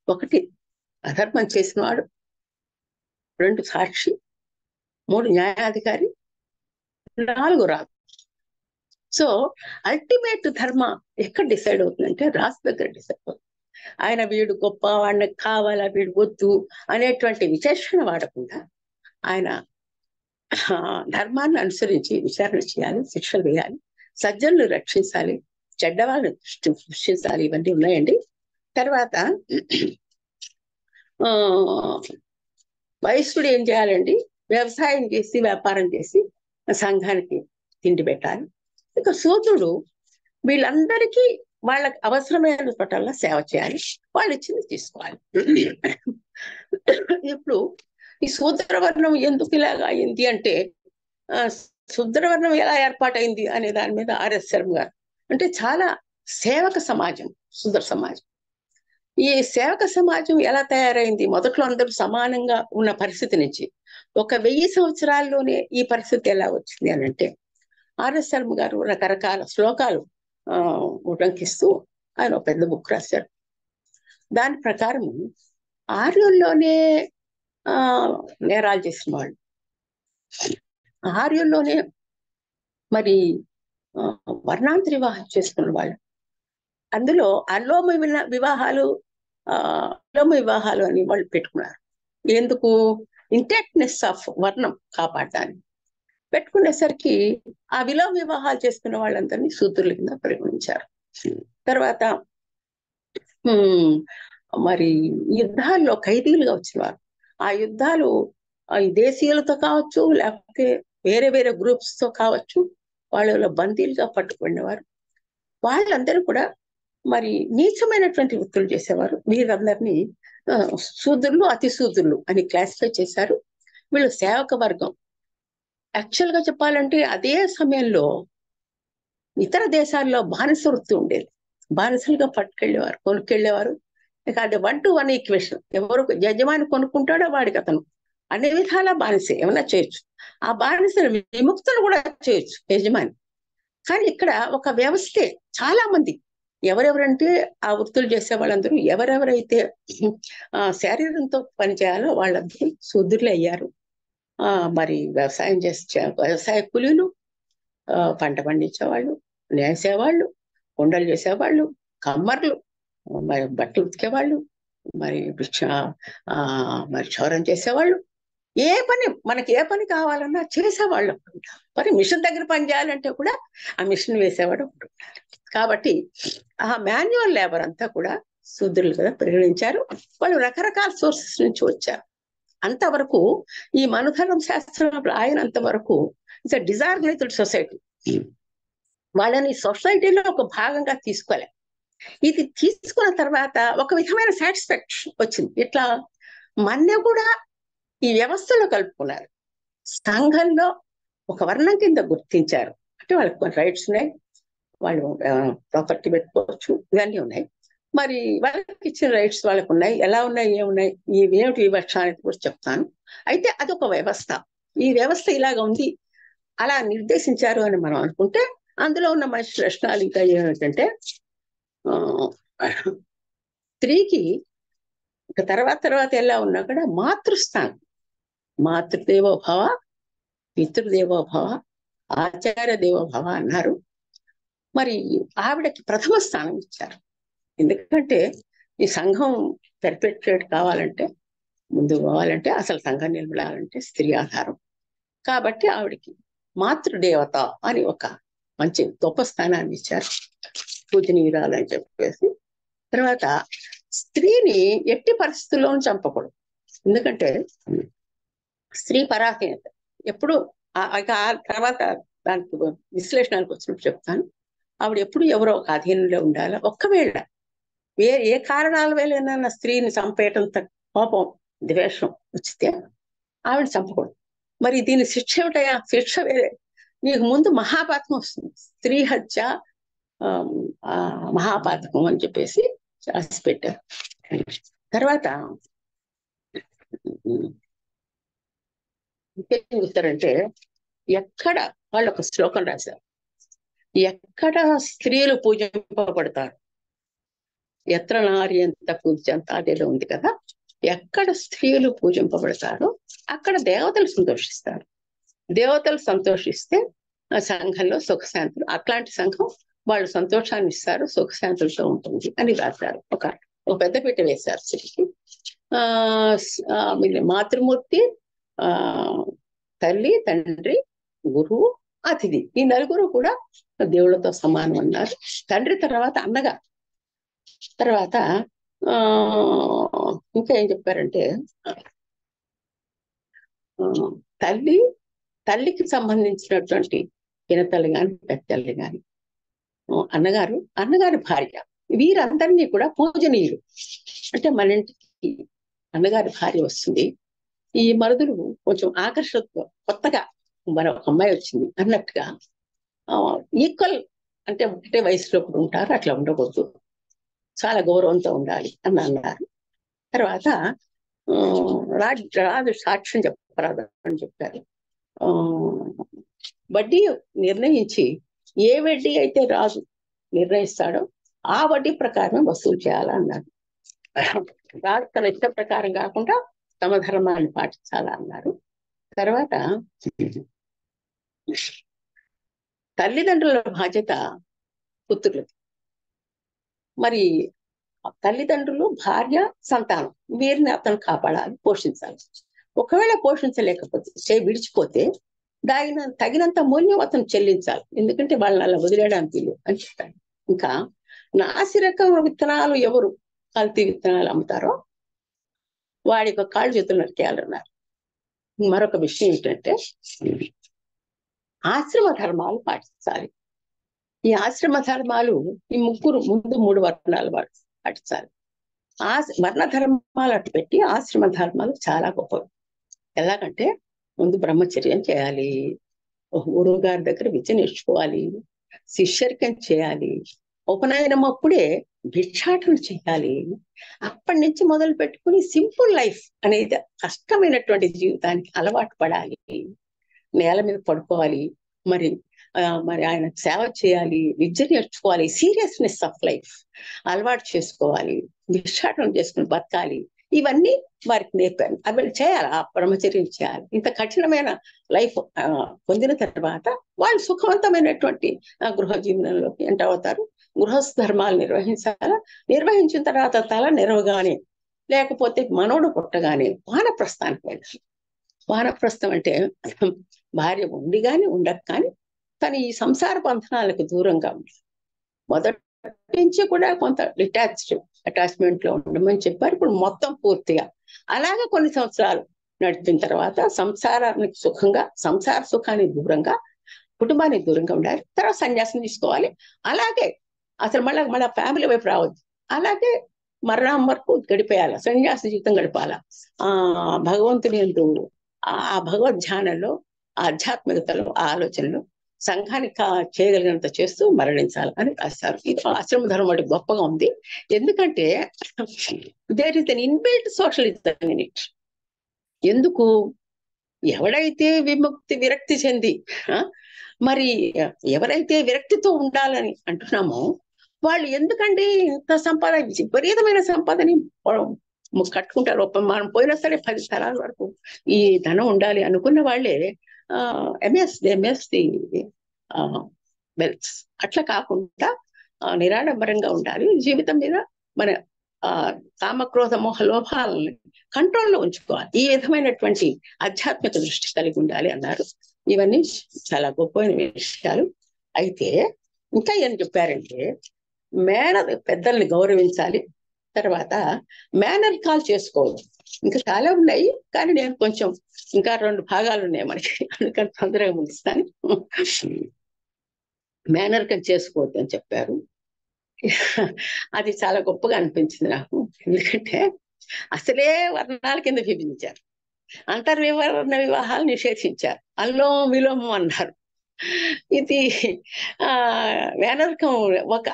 1 అధర్మం చేసిన వాడు, 2 సాక్షి, 3 న్యాయాధికారి, 4 రాజు. సో అల్టిమేట్ ధర్మ ఎక్కడ డిసైడ్ అవుతుందంటే రాజు దగ్గర డిసైడ్ అవుతుంది. ఆయన వీడు గొప్ప, వాడిని కావాలా, వీడు వద్దు అనేటువంటి విచక్షణ వాడకుండా ఆయన ధర్మాన్ని అనుసరించి విచారణ చేయాలి, శిక్షలు వేయాలి, సజ్జనులు రక్షించాలి, చెడ్డవాళ్ళని సృష్టించాలి, ఇవన్నీ ఉన్నాయండి. తర్వాత వైశ్యుడు ఏం చేయాలండి, వ్యవసాయం చేసి వ్యాపారం చేసి సంఘానికి తిండి పెట్టాలి. ఇక శూద్రుడు వీళ్ళందరికీ వాళ్ళకి అవసరమైన పట్ల సేవ చేయాలి, వాళ్ళు ఇచ్చింది తీసుకోవాలి. ఇప్పుడు ఈ శూద్రవర్ణం ఎందుకు ఇలాగా అయింది అంటే, శూద్రవర్ణం ఎలా ఏర్పాటైంది అనే దాని మీద ఆర్ఎస్ శర్మ గారు అంటే, చాలా సేవక సమాజం శూద్ర సమాజం. ఈ సేవక సమాజం ఎలా తయారైంది, మొదట్లో అందరూ సమానంగా ఉన్న పరిస్థితి నుంచి 1000 సంవత్సరాల్లోనే ఈ పరిస్థితి ఎలా వచ్చింది అని అంటే, ఆర్ఎస్ శర్మ గారు రకరకాల శ్లోకాలు ఉటంకిస్తూ ఆయన ఒక పెద్ద బుక్ రాశారు. దాని ప్రకారం ఆర్యుల్లోనే నేరాలు చేసిన వాళ్ళు, ఆర్యుల్లోనే మరి వర్ణాంతర వివాహం చేసుకున్న వాళ్ళు, అందులో అలోమ వివాహాలు అని వాళ్ళు పెట్టుకున్నారు. ఎందుకు, ఇంటాక్ట్నెస్ ఆఫ్ వర్ణం కాపాడడానికి పెట్టుకునేసరికి ఆ విలోమ వివాహాలు చేసుకున్న వాళ్ళందరినీ శూద్రుల కింద పరిగణించారు. తర్వాత మరి యుద్ధాల్లో ఖైదీలుగా వచ్చినవారు, ఆ యుద్ధాలు దేశీయులతో కావచ్చు, లేకపోతే వేరే వేరే గ్రూప్స్ తో కావచ్చు, వాళ్ళలో బందీలుగా పట్టుకునేవారు. వాళ్ళందరూ కూడా మరి నీచమైనటువంటి వృత్తులు చేసేవారు. వీరందరినీ శూద్రులు, అతి శూద్రులు అని క్లాసిఫై చేశారు. వీళ్ళు సేవక వర్గం. యాక్చువల్ గా చెప్పాలంటే అదే సమయంలో ఇతర దేశాల్లో బానిస వృత్తి ఉండేది. బానిసలుగా పట్టుకెళ్ళేవారు, కొనుక్కెళ్ళేవారు. ఇక అది 1-to-1 ఈక్వేషన్. ఎవరు యజమాని కొనుక్కుంటాడో వాడికి అతను అన్ని విధాలా బానిసే, ఏమైనా చేయొచ్చు. ఆ బానిసను విముక్తులు కూడా చేయొచ్చు యజమాని. కానీ ఇక్కడ ఒక వ్యవస్థే. చాలా మంది ఎవరెవరంటే ఆ వృత్తులు చేసే వాళ్ళందరూ ఎవరెవరైతే శరీరంతో పనిచేయాలో వాళ్ళందరూ శూద్రులే అయ్యారు. మరి వ్యవసాయం చేసే వ్యవసాయ కూలీలు, పంట పండించేవాళ్ళు, నేసేవాళ్ళు, కొండలు చేసేవాళ్ళు, కమ్మర్లు, మరి బట్టలు ఉతికేవాళ్ళు, మరి మరి క్షౌరం చేసేవాళ్ళు. మనకి ఏ పని కావాలన్నా చేసేవాళ్ళు. మరి మిషన్ దగ్గర పని చేయాలంటే కూడా ఆ మిషన్ వేసేవాడు ఉంటున్నారు. కాబట్టి ఆ మాన్యువల్ లేబర్ అంతా కూడా శూద్రులు కదా పరిగణించారు. వాళ్ళు రకరకాల సోర్సెస్ నుంచి వచ్చారు. అంతవరకు ఈ మనుధర్మ శాస్త్రం రాయనంత వరకు ఇట్స్ డిజార్గనైజ్డ్ సొసైటీ. వాళ్ళని సొసైటీలో ఒక భాగంగా తీసుకోలే. ఇది తీసుకున్న తర్వాత ఒక విధమైన సాటిస్ఫాక్షన్ వచ్చింది. ఇట్లా మన్య కూడా ఈ వ్యవస్థలో కలుపుకున్నారు. సంఘంలో ఒక వర్ణం కింద గుర్తించారు. అంటే వాళ్ళకి కొన్ని రైట్స్ ఉన్నాయి, వాళ్ళు ప్రాపర్టీ పెట్టుకోవచ్చు, ఇవన్నీ ఉన్నాయి. మరి వాళ్ళకి ఇచ్చిన రైట్స్ వాళ్ళకు ఉన్నాయి. ఎలా ఉన్నాయి, ఏమున్నాయి, ఏమిటి వివక్ష అనేది కూడా చెప్తాను. అయితే అదొక వ్యవస్థ. ఈ వ్యవస్థ ఇలాగ ఉంది, అలా నిర్దేశించారు అని మనం అనుకుంటే అందులో ఉన్న మంచి లక్షణాలు ఇంకా ఏమిటంటే స్త్రీకి తర్వాత ఎలా ఉన్నా కూడా మాతృస్థానం, మాతృదేవోభవ, పితృదేవోభవ, ఆచార్య దేవోభవ అన్నారు. మరి ఆవిడకి ప్రథమ స్థానం ఇచ్చారు. ఎందుకంటే ఈ సంఘం పెర్పెట్రేట్ కావాలంటే, ముందుకు పోవాలంటే, అసలు సంఘం నిలబడాలంటే స్త్రీ ఆధారం. కాబట్టి ఆవిడకి మాతృదేవత అని ఒక మంచి గొప్ప స్థానాన్ని ఇచ్చారు, పూజనీయురాలని చెప్పేసి. తర్వాత స్త్రీని ఎట్టి పరిస్థితుల్లోనూ చంపకూడదు. ఎందుకంటే స్త్రీ పరాహీనత ఎప్పుడు తర్వాత దానికి విశ్లేషణకు వచ్చినప్పుడు చెప్తాను. ఆవిడ ఎప్పుడు ఎవరో ఒక అధీనంలో ఉండాలి. ఒక్కవేళ ఏ కారణాల వల్ల స్త్రీని చంపేయటంత కోపం, ద్వేషం వచ్చితే ఆవిడ చంపకూడదు. మరి దీని శిక్ష ఏమిటయా? శిక్ష వేరే. నీకు ముందు మహాపాతకం వస్తుంది, స్త్రీ హత్య మహాపాతకం అని చెప్పేసి రాసి పెట్టారు. తర్వాత ఇంకేం చెప్తారంటే, ఎక్కడ వాళ్ళు ఒక శ్లోకం రాశారు, ఎక్కడ స్త్రీలు పూజింపబడతారు, ఎత్ర నారి ఎంత పూజ్యంత, అదేదో ఉంది కదా. ఎక్కడ స్త్రీలు పూజింపబడతారో అక్కడ దేవతలు సంతోషిస్తారు. దేవతలు సంతోషిస్తే ఆ సంఘంలో సుఖశాంతులు, అట్లాంటి సంఘం వాళ్ళు సంతోషాన్ని ఇస్తారు, సుఖశాంతులతో ఉంటుంది అని రాశారు. ఒక పెద్దపీట వేశారు స్త్రీకి. మాతృమూర్తి, తల్లి, తండ్రి, గురువు, అతిథి, ఈ నలుగురు కూడా దేవుళ్ళతో సమానం అన్నారు. తండ్రి తర్వాత అన్నగారు. తర్వాత ఇంకా ఏం చెప్పారంటే, తల్లికి సంబంధించినటువంటి పినతల్లి కానీ పెద్దల్లి కానీ, అన్నగారి భార్య, వీరందరినీ కూడా పూజనీయులు. అంటే మన ఇంటికి అన్నగారి భార్య వస్తుంది, ఈ మరుదులు కొంచెం ఆకర్షణతో కొత్తగా మరొక అమ్మాయి వచ్చింది అన్నట్టుగా ఈక్వల్, అంటే ఒకటే వయసులో కూడా ఉంటారు, అట్లా ఉండకూడదు, చాలా గౌరవంతో ఉండాలి అని అన్నారు. తర్వాత రాజు సాక్ష్యం చెప్పరాదు అని చెప్పారు. వడ్డీ నిర్ణయించి ఏ వడ్డీ అయితే రాజు నిర్ణయిస్తాడో ఆ వడ్డీ ప్రకారం వసూలు చేయాలన్నారు. రాజు తన ఇష్ట ప్రకారం కాకుండా తమ ధర్మాన్ని పాటించాలా అన్నారు. తర్వాత తల్లిదండ్రుల బాధ్యత పుత్రులకి. మరి తల్లిదండ్రులు, భార్య, సంతానం, వీరిని అతను కాపాడాలి, పోషించాలి. ఒకవేళ పోషించలేకపోతే, విడిచిపోతే తగినంత మూల్యం అతను చెల్లించాలి. ఎందుకంటే వాళ్ళని అలా వదిలేయడానికి లేదు అని చెప్పాడు. ఇంకా నాసిరకం విత్తనాలు ఎవరు కల్తీ విత్తనాలు అమ్ముతారో వాడి యొక్క కాళ్ళు చేతులు నరికేయాలన్నారు. మరొక విషయం ఏంటంటే, ఆశ్రమ ధర్మాలు పాటించాలి. ఈ ఆశ్రమ ధర్మాలు ఈ ముగ్గురు ముందు మూడు వర్ణాలు పాటించాలి. ఆ వర్ణ ధర్మాలు అటు పెట్టి ఆశ్రమ ధర్మాలు చాలా గొప్పవి. ఎలాగంటే ముందు బ్రహ్మచర్యం చేయాలి, గురువు గారి దగ్గర విద్య నేర్చుకోవాలి, శిష్యరికం చేయాలి, ఉపనయనం అప్పుడే భిక్షాటన చేయాలి. అప్పటి నుంచి మొదలు పెట్టుకుని సింపుల్ లైఫ్ అనేది కష్టమైనటువంటి జీవితానికి అలవాటు పడాలి. నేల మీద పడుకోవాలి, మరి మరి ఆయన సేవ చేయాలి, విద్య నేర్చుకోవాలి, సీరియస్నెస్ ఆఫ్ లైఫ్ అలవాటు చేసుకోవాలి, భిక్షాటన చేసుకుని బతకాలి. ఇవన్నీ వారికి నేర్పాను. అవి చేయాలి, ఆ బ్రహ్మచర్యం చేయాలి. ఇంత కఠినమైన లైఫ్ పొందిన తర్వాత వాళ్ళు సుఖవంతమైనటువంటి గృహ జీవనంలోకి ఎంటర్ అవుతారు. గృహస్థ ధర్మాలు నిర్వహించాలా, నిర్వహించిన తర్వాత తల నెరవగానే లేకపోతే మనోడు పుట్టగానే వానప్రస్థానికి వెళ్ళాలి. వానప్రస్థం అంటే భార్య ఉండి కానీ ఉండక కానీ తను ఈ సంసార బంధనాలకు దూరంగా ఉండాలి. మొదటి నుంచి కూడా కొంత అటాచ్మెంట్ లో ఉండమని చెప్పారు. ఇప్పుడు మొత్తం పూర్తిగా అలాగే కొన్ని సంవత్సరాలు నడిపిన తర్వాత సంసారానికి సంసార సుఖానికి దూరంగా, కుటుంబానికి దూరంగా ఉండాలి. తర్వాత సన్యాసం తీసుకోవాలి. అలాగే అసలు మళ్ళా ఫ్యామిలీ వైపు రావద్దు. అలాగే మరణం వరకు గడిపేయాలి, సన్యాస జీవితం గడపాల. భగవంతుని యందు ఆ భగవద్ ధ్యానంలో, ఆధ్యాత్మికతలో, ఆలోచనలో సంఘానికి చేయగలిగినంత చేస్తూ మరణించాలి అని రాస్తారు. ఇది ఆశ్రమ ధర్మం అంటే గొప్పగా ఉంది. ఎందుకంటే there is an inbuilt socialism in it. ఎందుకు? ఎవడైతే విరక్తి చెంది మరి ఎవరైతే విరక్తితో ఉండాలని అంటున్నామో వాళ్ళు ఎందుకండి ఇంత సంపద, విపరీతమైన సంపదని కట్టుకుంటారు. మనం పోయినా సరే 10 తరాల వరకు ఈ ధనం ఉండాలి అనుకున్న వాళ్ళే వెల్త్. అట్లా కాకుండా నిరాడంబరంగా ఉండాలి. జీవితం మీద మన కామక్రోధ మోహ లోభాలని కంట్రోల్లో ఉంచుకోవాలి. ఈ విధమైనటువంటి ఆధ్యాత్మిక దృష్టి కలిగి ఉండాలి అన్నారు. ఇవన్నీ చాలా గొప్పైన విషయాలు. అయితే ఇంకా ఏం చెప్పారంటే పెద్దల్ని గౌరవించాలి, తర్వాత మేనర్ కాల్ చేసుకోవడం. ఇంకా చాలా ఉన్నాయి కానీ నేను కొంచెం ఇంకా 2 భాగాలు ఉన్నాయి మనకి, అందుకని తొందరగా ముగిస్తాను. మేనర్ కాల్ చేసుకోవద్దు అని చెప్పారు. అది చాలా గొప్పగా అనిపించింది నాకు. ఎందుకంటే అసలే వర్ణాల కింద విభజించారు, అంతర్వివర్ణ వివాహాలు నిషేధించారు, అల్లోం విలోమం అన్నారు. ఇది వేనర్కం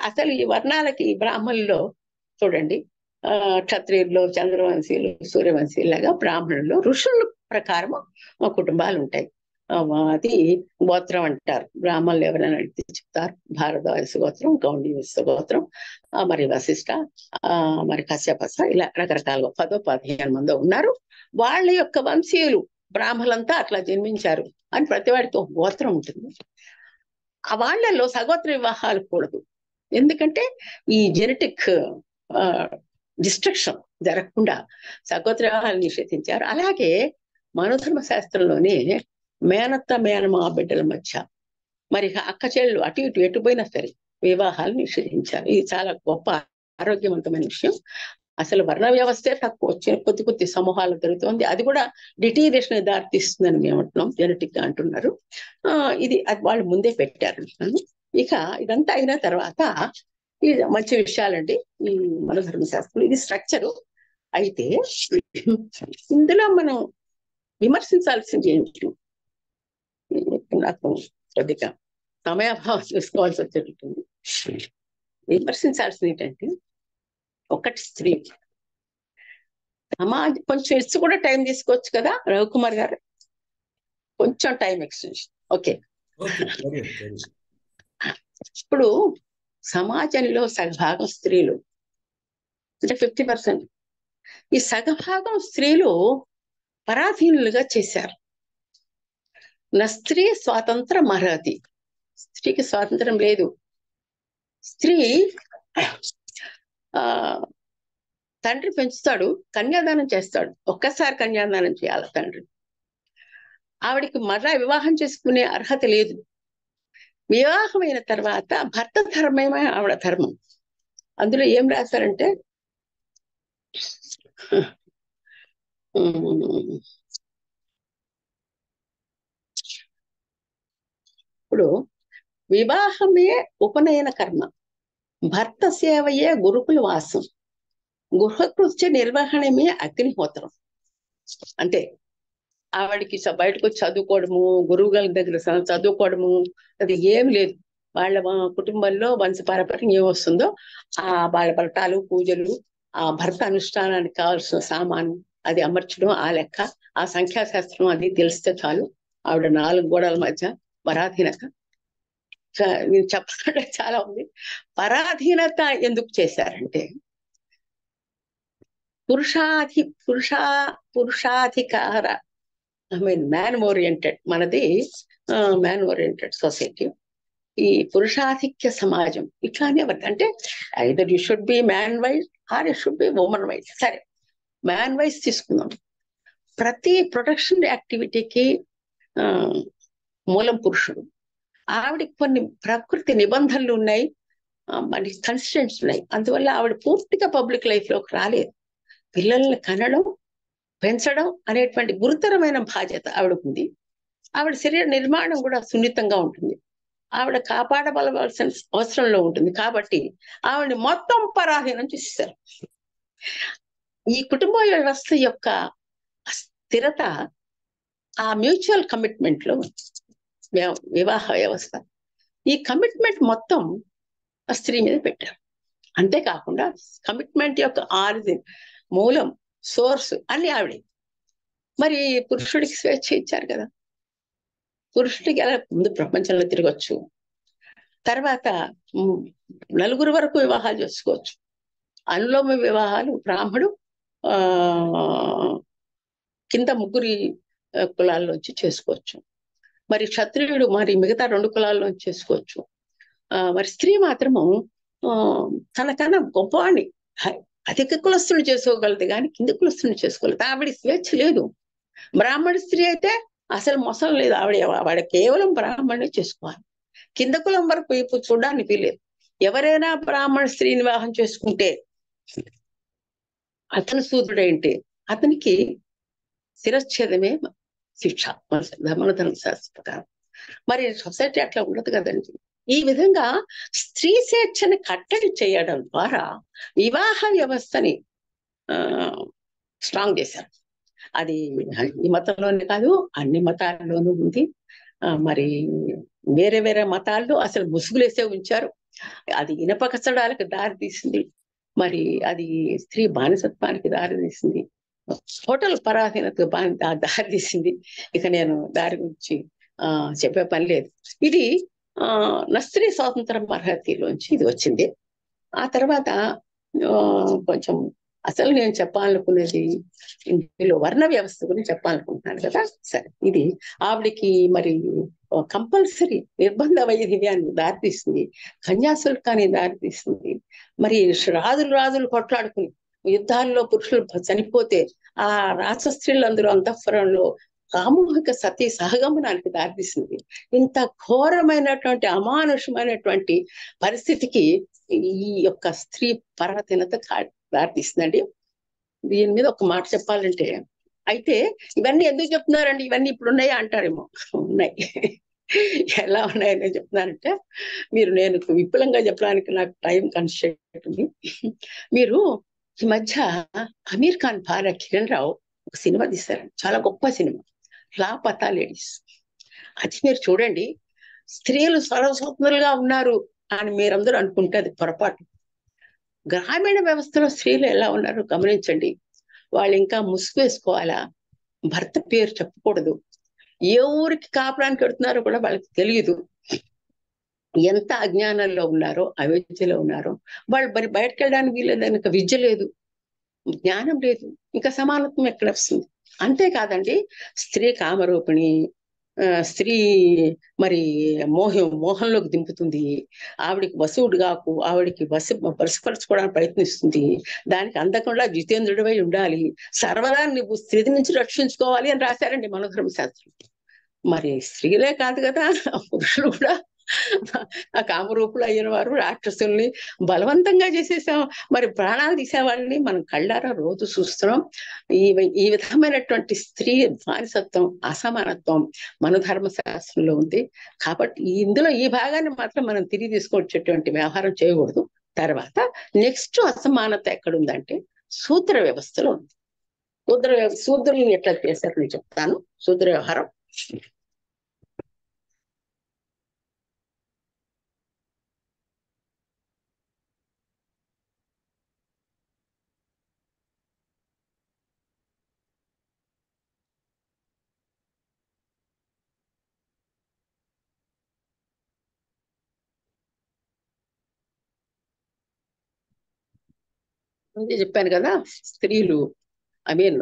అసలు ఈ వర్ణాలకి బ్రాహ్మణుల్లో చూడండి, క్షత్రియుల్లో చంద్రవంశీయులు, సూర్యవంశీయులాగా బ్రాహ్మణుల్లో ఋషుల ప్రకారం కుటుంబాలు ఉంటాయి. అది గోత్రం అంటారు. బ్రాహ్మణులు ఎవరైనా అడిగితే చెప్తారు. భారద్వాజ గోత్రం, గౌండీయ గోత్రం, మరి వశిష్ఠ, మరి కశ్యపస, ఇలా రకరకాలుగా 10-15 మంది ఉన్నారు. వాళ్ళ యొక్క వంశీయులు బ్రాహ్మణులంతా అట్లా జన్మించారు అని ప్రతివాడితో గోత్రం ఉంటుంది. ఆ వాళ్ళల్లో సగోత్ర వివాహాలు కూడదు. ఎందుకంటే ఈ జెనెటిక్ డిస్ట్రక్షన్ జరగకుండా సగోత్ర వివాహాలు నిషేధించారు. అలాగే మనుధర్మ శాస్త్రంలోనే మేనత్త మేనమా బిడ్డల మధ్య మరి అక్క చెల్లెలు అటు ఇటు ఎటుపోయినా సరే వివాహాలు నిషేధించారు. ఇది చాలా గొప్ప ఆరోగ్యవంతమైన విషయం. అసలు వర్ణ వ్యవస్థే తక్కువ, వచ్చిన కొద్ది సమూహాలు జరుగుతుంది. అది కూడా డిటీరియషన్ దారితీస్తుందని మేము అంటున్నాం, జెనెటిక్ గా అంటున్నారు. ఇది వాళ్ళు ముందే పెట్టారు. ఇక ఇదంతా అయిన తర్వాత ఇది మంచి విషయాలండి ఈ మన ధర్మశాస్త్రం, ఇది స్ట్రక్చరు. అయితే ఇందులో మనం విమర్శించాల్సింది ఏంటి? నాకు కొద్దిగా సమయాభావం చూసుకోవాల్సి వచ్చేటట్టుంది. విమర్శించాల్సింది ఏంటంటే, ఒకటి స్త్రీ సమాజం కొంచెం ఇచ్చి కూడా టైం తీసుకోవచ్చు కదా రవికుమార్ గారు, కొంచెం టైం ఎక్స్టెన్షన్. ఓకే, ఇప్పుడు సమాజంలో సగభాగం స్త్రీలు అంటే 50%. ఈ సగభాగం స్త్రీలు పరాధీనులుగా చేశారు. నా స్త్రీ స్వాతంత్రం అర్హతి, స్త్రీకి స్వాతంత్రం లేదు. స్త్రీ తండ్రి పెంచుతాడు, కన్యాదానం చేస్తాడు. ఒక్కసారి కన్యాదానం చేయాలి తండ్రి. ఆవిడికి మరలా వివాహం చేసుకునే అర్హత లేదు. వివాహమైన తర్వాత భర్త ధర్మమే ఆవిడ ధర్మం. అందులో ఏం రాశారంటే, ఇప్పుడు వివాహమే ఉపనయన కర్మ, భర్త సేవయే గురుకుల వాసం, గృహకృత్య నిర్వహణమే అగ్నిహోత్రం. అంటే ఆవిడకి బయటకు వచ్చి చదువుకోవడము, గురువు గారి దగ్గర చదువుకోవడము అది ఏం లేదు. వాళ్ళ కుటుంబంలో వంశపారపర్యం ఏమొస్తుందో వాళ్ళ వ్రతాలు, పూజలు, ఆ భర్త అనుష్ఠానానికి కావాల్సిన సామాను అది అమర్చడం, ఆ లెక్క, ఆ సంఖ్యాశాస్త్రం అది తెలిస్తే చాలు. ఆవిడ 4 గోడల మధ్య పరాధీనత. నేను చెప్పాలంటే చాలా ఉంది. పరాధీనత ఎందుకు చేశారంటే పురుషాధికార, మ్యాన్ ఓరియంటెడ్, మనది మ్యాన్ ఓరియంటెడ్ సొసైటీ. ఈ పురుషాధిక్య సమాజం ఇట్లానే అంటే either you should be man wise or you should be women wise. సరే, మ్యాన్ వైజ్ తీసుకుందాం. ప్రతి ప్రొడక్షన్ యాక్టివిటీకి మూలం పురుషుడు. ఆవిడకి కొన్ని ప్రకృతి నిబంధనలు ఉన్నాయి, మనకి కన్స్టెంట్స్ ఉన్నాయి. అందువల్ల ఆవిడ పూర్తిగా పబ్లిక్ లైఫ్ లోకి రాలేదు. పిల్లల్ని కనడం, పెంచడం అనేటువంటి గురుతరమైన బాధ్యత ఆవిడకు ఉంది. ఆవిడ శరీర నిర్మాణం కూడా సున్నితంగా ఉంటుంది. ఆవిడ కాపాడబలవలసిన అవసరంలో ఉంటుంది. కాబట్టి ఆవిడని మొత్తం పరాధీనం చేసేసారు. ఈ కుటుంబ వ్యవస్థ యొక్క స్థిరత ఆ మ్యూచువల్ కమిట్మెంట్ లో, వివాహ వ్యవస్థ, ఈ కమిట్మెంట్ మొత్తం స్త్రీ మీద పెట్టారు. అంతేకాకుండా కమిట్మెంట్ యొక్క ఆరిజిన్, మూలం, సోర్స్ అన్ని ఆవిడే. మరి పురుషుడికి స్వేచ్ఛ ఇచ్చారు కదా. పురుషుడికి ఎలా ముందు ప్రపంచంలో తిరగచ్చు, తర్వాత 4 వరకు వివాహాలు చేసుకోవచ్చు. అనులోమ వివాహాలు బ్రాహ్మడు కింద 3 కులాల్లోంచి చేసుకోవచ్చు. మరి క్షత్రియుడు మరి మిగతా 2 కులాల్లోంచి చేసుకోవచ్చు. మరి స్త్రీ మాత్రము తనకన్నా గొప్పవాణ్ణి అధిక కులస్తుని చేసుకోగలదు కానీ కింద కులస్తుని చేసుకోగలదు. ఆవిడ స్వేచ్ఛ లేదు. బ్రాహ్మణ స్త్రీ అయితే అసలు మొసం లేదు. ఆవిడ కేవలం బ్రాహ్మణ్ణి చేసుకోవాలి. కింద కులం వరకు ఇప్పుడు చూడడానికి వీలేదు. ఎవరైనా బ్రాహ్మణ స్త్రీని వివాహం చేసుకుంటే అతను శూద్రుడేంటి, అతనికి శిరచ్ఛేదమే శిక్ష మన ధర్మశాస్త్ర ప్రకారం. మరి సొసైటీ అట్లా ఉండదు కదండి. ఈ విధంగా స్త్రీ స్వేచ్ఛని కట్టడి చేయడం ద్వారా వివాహ వ్యవస్థని స్ట్రాంగ్ చేశారు. అది ఈ మతంలోనే కాదు, అన్ని మతాల్లోనూ ఉంది. మరి వేరే వేరే మతాల్లో అసలు ముసుగులేసే ఉంచారు. అది ఇనప కచ్చడాలకు దారి తీసింది. మరి అది స్త్రీ బానిసత్వానికి దారి తీసింది. టోటల్ పరాధీనతకు దారి తీసింది. ఇక నేను దారి గురించి చెప్పే పని లేదు. ఇది స్త్రీ స్వాతంత్ర అర్హతలోంచి ఇది వచ్చింది. ఆ తర్వాత కొంచెం అసలు నేను చెప్పాలనుకునేది ఇందులో వర్ణ వ్యవస్థ గురించి చెప్పాలనుకుంటున్నాను కదా. సరే, ఇది ఆవిడికి మరి కంపల్సరీ నిర్బంధ వైద్యాన్ని దారితీస్తుంది, కన్యాశుల్కాన్ని దారితీస్తుంది. మరి రాజులు కొట్లాడుకుని యుద్ధాల్లో పురుషులు చనిపోతే ఆ రాజస్త్రీలందరూ అంతఃపురంలో సామూహిక సతీ సహగమనానికి దారితీసింది. ఇంత ఘోరమైనటువంటి అమానుషమైనటువంటి పరిస్థితికి ఈ యొక్క స్త్రీ పరాధీనత దారితీస్తుందండి. దీని మీద ఒక మాట చెప్పాలంటే, అయితే ఇవన్నీ ఎందుకు చెప్తున్నారండి, ఇవన్నీ ఇప్పుడు ఉన్నాయా అంటారేమో. ఉన్నాయి. ఎలా ఉన్నాయని చెప్తున్నానంటే, నేను విపులంగా చెప్పడానికి నాకు టైం కన్స్ట్రెయింట్ ఉంది. మీరు ఈ మధ్య అమీర్ ఖాన్ భార్య కిరణ్ రావు ఒక సినిమా తీశారు, చాలా గొప్ప సినిమా, లాపతా లేడీస్. అది మీరు చూడండి. స్త్రీలు సర్వస్వతంత్రులుగా ఉన్నారు అని మీరందరూ అనుకుంటే అది పొరపాటు. గ్రామీణ వ్యవస్థలో స్త్రీలు ఎలా ఉన్నారు గమనించండి. వాళ్ళు ఇంకా ముసుగు వేసుకోవాలా, భర్త పేరు చెప్పకూడదు, ఏ ఊరికి కాపురానికి పెడుతున్నారో కూడా వాళ్ళకి తెలియదు. ఎంత అజ్ఞానంలో ఉన్నారో, అవిద్యలో ఉన్నారో. వాళ్ళు మరి బయటకు వెళ్ళడానికి వీలేదు, ఇంకా విద్య లేదు, జ్ఞానం లేదు, ఇంకా సమానత్వం ఎక్కడ వస్తుంది? అంతేకాదండి, స్త్రీ కామరూపిణి, స్త్రీ మరి మోహంలోకి దింపుతుంది. ఆవిడికి ఆవిడికి వశపరచుకోవడానికి ప్రయత్నిస్తుంది. దానికి అందకుండా జితేంద్రుడివై ఉండాలి, సర్వదా నువ్వు స్త్రీ నుంచి రక్షించుకోవాలి అని రాశారండి మన ధర్మశాస్త్రం. మరి స్త్రీలే కాదు కదా, పురుషులు కూడా ఆ కామరూపులు అయిన వారు రాక్షసుల్ని బలవంతంగా చేసేసాం. మరి ప్రాణాలు తీసేవాళ్ళని మనం కళ్ళారా రోజు చూస్తున్నాం. ఈ ఈ విధమైనటువంటి స్త్రీ బానిసత్వం, అసమానత్వం మన ధర్మశాస్త్రంలో ఉంది. కాబట్టి ఇందులో ఈ భాగాన్ని మాత్రం మనం తిరిగి తీసుకొచ్చేటువంటి వ్యవహారం చేయకూడదు. తర్వాత నెక్స్ట్ అసమానత ఎక్కడుందంటే శూద్ర వ్యవస్థలో ఉంది. శూద్రులను ఎట్లా చేశారు నేను చెప్తాను. శూద్ర వ్యవహారం ముందే చెప్పాను కదా, స్త్రీలు ఐ మీన్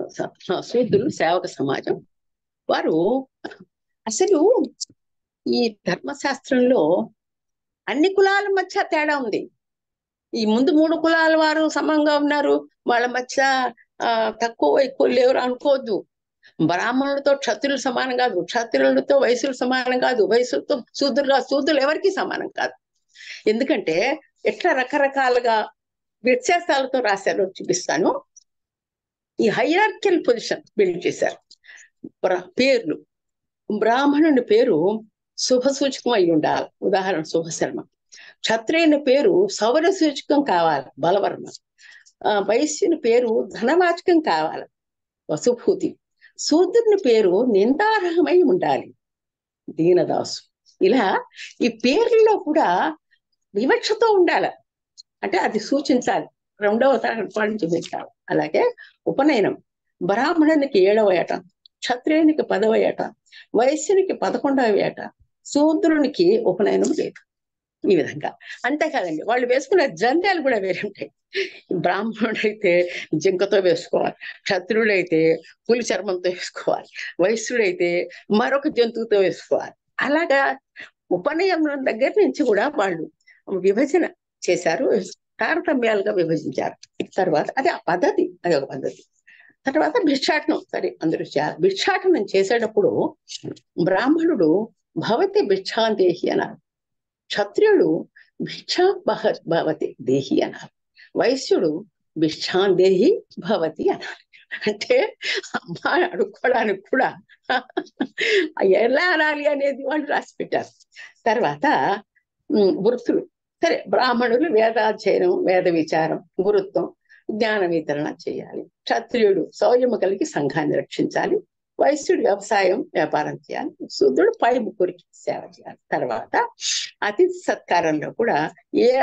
శూద్రులు సేవక సమాజం వారు. అసలు ఈ ధర్మశాస్త్రంలో అన్ని కులాల మధ్య తేడా ఉంది. ఈ ముందు 3 కులాల వారు సమంగా ఉన్నారు, వాళ్ళ మధ్య తక్కువ ఎక్కువ లేరు అనుకోవద్దు. బ్రాహ్మణులతో క్షత్రులు సమానం కాదు, క్షత్రులతో వైశ్యులు సమానం కాదు, వైశ్యులతో శూద్రులు కాదు, శూద్రులు ఎవరికి సమానం కాదు. ఎందుకంటే ఎట్లా రకరకాలుగా వ్యత్యాసాలతో రాశారో చూపిస్తాను. ఈ హైరార్కియల్ పొజిషన్ బిల్డ్ చేశారు. పేర్లు, బ్రాహ్మణుని పేరు శుభ సూచకం అయి ఉండాలి, ఉదాహరణ శుభశర్మ. క్షత్రియుని పేరు సౌర సూచకం కావాలి, బలవర్మ. వైశ్యుని పేరు ధనవాచకం కావాలి, వసుభూతి. శూద్రుని పేరు నిందార్హమై ఉండాలి, దీనదాసు. ఇలా ఈ పేర్లలో కూడా వివక్షతో ఉండాలి, అంటే అది సూచించాలి, రెండవ తరగతి చూపించాలి. అలాగే ఉపనయనం బ్రాహ్మణునికి 7వ ఏట, క్షత్రియునికి 10వ ఏట, వైశ్యునికి 11వ ఏట, శూద్రునికి ఉపనయనం లేదు. ఈ విధంగా. అంతేకాదండి, వాళ్ళు వేసుకునే జంధ్యాలు కూడా వేరే ఉంటాయి. బ్రాహ్మణుడైతే జింకతో వేసుకోవాలి, క్షత్రుడైతే పులి చర్మంతో వేసుకోవాలి, వైశ్యుడైతే మరొక జంతువుతో వేసుకోవాలి. అలాగా ఉపనయనం దగ్గర నుంచి కూడా వాళ్ళు విభజన చేశారు, తారతమ్యాలుగా విభజించారు. తర్వాత అది ఆ పద్ధతి, అది ఒక పద్ధతి. తర్వాత భిక్షాటనం, సరే అందరూ భిక్షాటనం చేసేటప్పుడు బ్రాహ్మణుడు భవతి భిక్షాందేహి అన్నారు, క్షత్రియుడు భిక్షా భవతి దేహి అన్నారు, వైశ్యుడు భిక్షాందేహి భవతి అన్నారు. అంటే అమ్మాయి అడుక్కోవడానికి కూడా ఎలా అనాలి అనేది వాళ్ళు రాసి పెట్టారు. తర్వాత వృత్తులు, సరే బ్రాహ్మణులు వేదాధ్యయనం, వేద విచారం, గురుత్వం, జ్ఞాన వితరణ చేయాలి. క్షత్రియుడు శౌర్యము కలిగి సంఘాన్ని రక్షించాలి, వైశ్యుడు వ్యవసాయం వ్యాపారం చేయాలి, శూద్రుడు పై ముగ్గురికి సేవ చేయాలి. తర్వాత అతిథి సత్కారంలో కూడా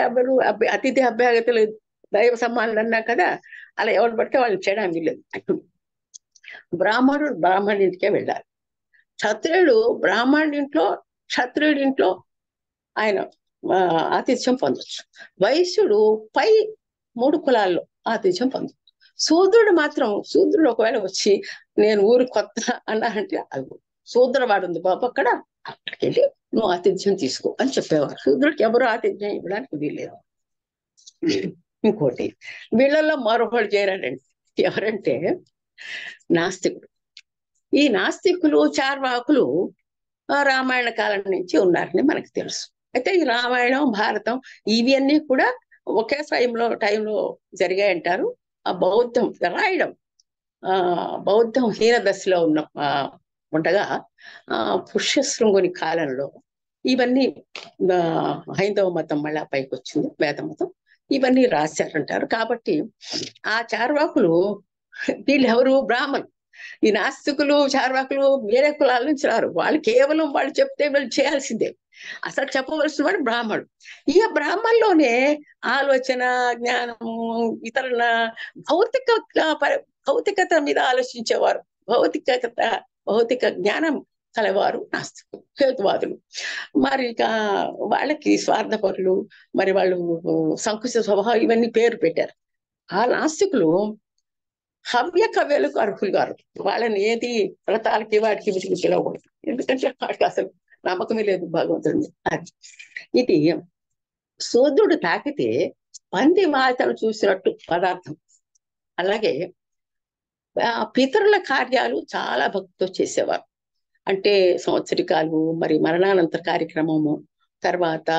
ఎవరు అతిథి అభ్యాగతులు దైవ సమ్మానులు అన్నా కదా, అలా ఎవరు పడితే వాళ్ళు చేయడం వీల్లేదు. బ్రాహ్మణుడు బ్రాహ్మణుడింటికే వెళ్ళాలి, క్షత్రియుడు బ్రాహ్మణుడింట్లో క్షత్రియుడింట్లో ఆయన ఆతిథ్యం పొందొచ్చు, వైశ్యుడు పై 3 కులాల్లో ఆతిథ్యం పొందొచ్చు. శూద్రుడు మాత్రం, శూద్రుడు ఒకవేళ వచ్చి నేను ఊరు కొత్త అన్నారంటే అది శూద్రవాడు ఉంది బాబు అక్కడ, అక్కడికి వెళ్ళి నువ్వు ఆతిథ్యం తీసుకో అని చెప్పేవారు. శూద్రుడికి ఎవరు ఆతిథ్యం ఇవ్వడానికి వీల్లేదు. ఇంకోటి వీళ్ళల్లో మరొకటి చేరాడండి, ఎవరంటే నాస్తికుడు. ఈ నాస్తికులు చార్వాకులు రామాయణ కాలం నుంచి ఉన్నారని మనకు తెలుసు. అయితే ఈ రామాయణం, భారతం ఇవన్నీ కూడా ఒకే టైంలో జరిగాయంటారు. ఆ బౌద్ధం రాయడం, బౌద్ధం హీన దశలో ఉండగా పుష్యశృంగుని కాలంలో ఇవన్నీ హైందవ మతం మళ్ళా పైకి వచ్చింది, వేద మతం, ఇవన్నీ రాశారంటారు. కాబట్టి ఆ చార్వాకులు వీళ్ళెవరు బ్రాహ్మణులు. ఈ నాస్తికులు చార్వాకులు వేరే కులాల నుంచి రారు, వాళ్ళు కేవలం వాళ్ళు చెప్తే వీళ్ళు చేయాల్సిందే. అసలు చెప్పవలసిన వాడు బ్రాహ్మణుడు. ఈ బ్రాహ్మణులోనే ఆలోచన, జ్ఞానము, వితరణ, భౌతికత మీద ఆలోచించేవారు, భౌతిక జ్ఞానం కలవారు నాస్తికులు, హేతువాదులు. మరి ఇక వాళ్ళకి స్వార్థపరులు, మరి వాళ్ళు సంకుచ స్వభావం, ఇవన్నీ పేరు పెట్టారు. ఆ నాస్తికులు హవ్య కవ్యాలకు అర్హులు గారు. వాళ్ళని ఏది వ్రతాలకి వాటికి వీటికి పిలవకూడదు, ఎందుకంటే వాటికి అసలు నమ్మకమే లేదు భగవంతుడిని. అది ఇది శూద్రుడు తాకితే పంది వాతను చూసినట్టు పదార్థం. అలాగే పితరుల కార్యాలు చాలా భక్తితో చేసేవారు. అంటే సంవత్సరికాలు, మరి మరణానంతర కార్యక్రమము, తర్వాత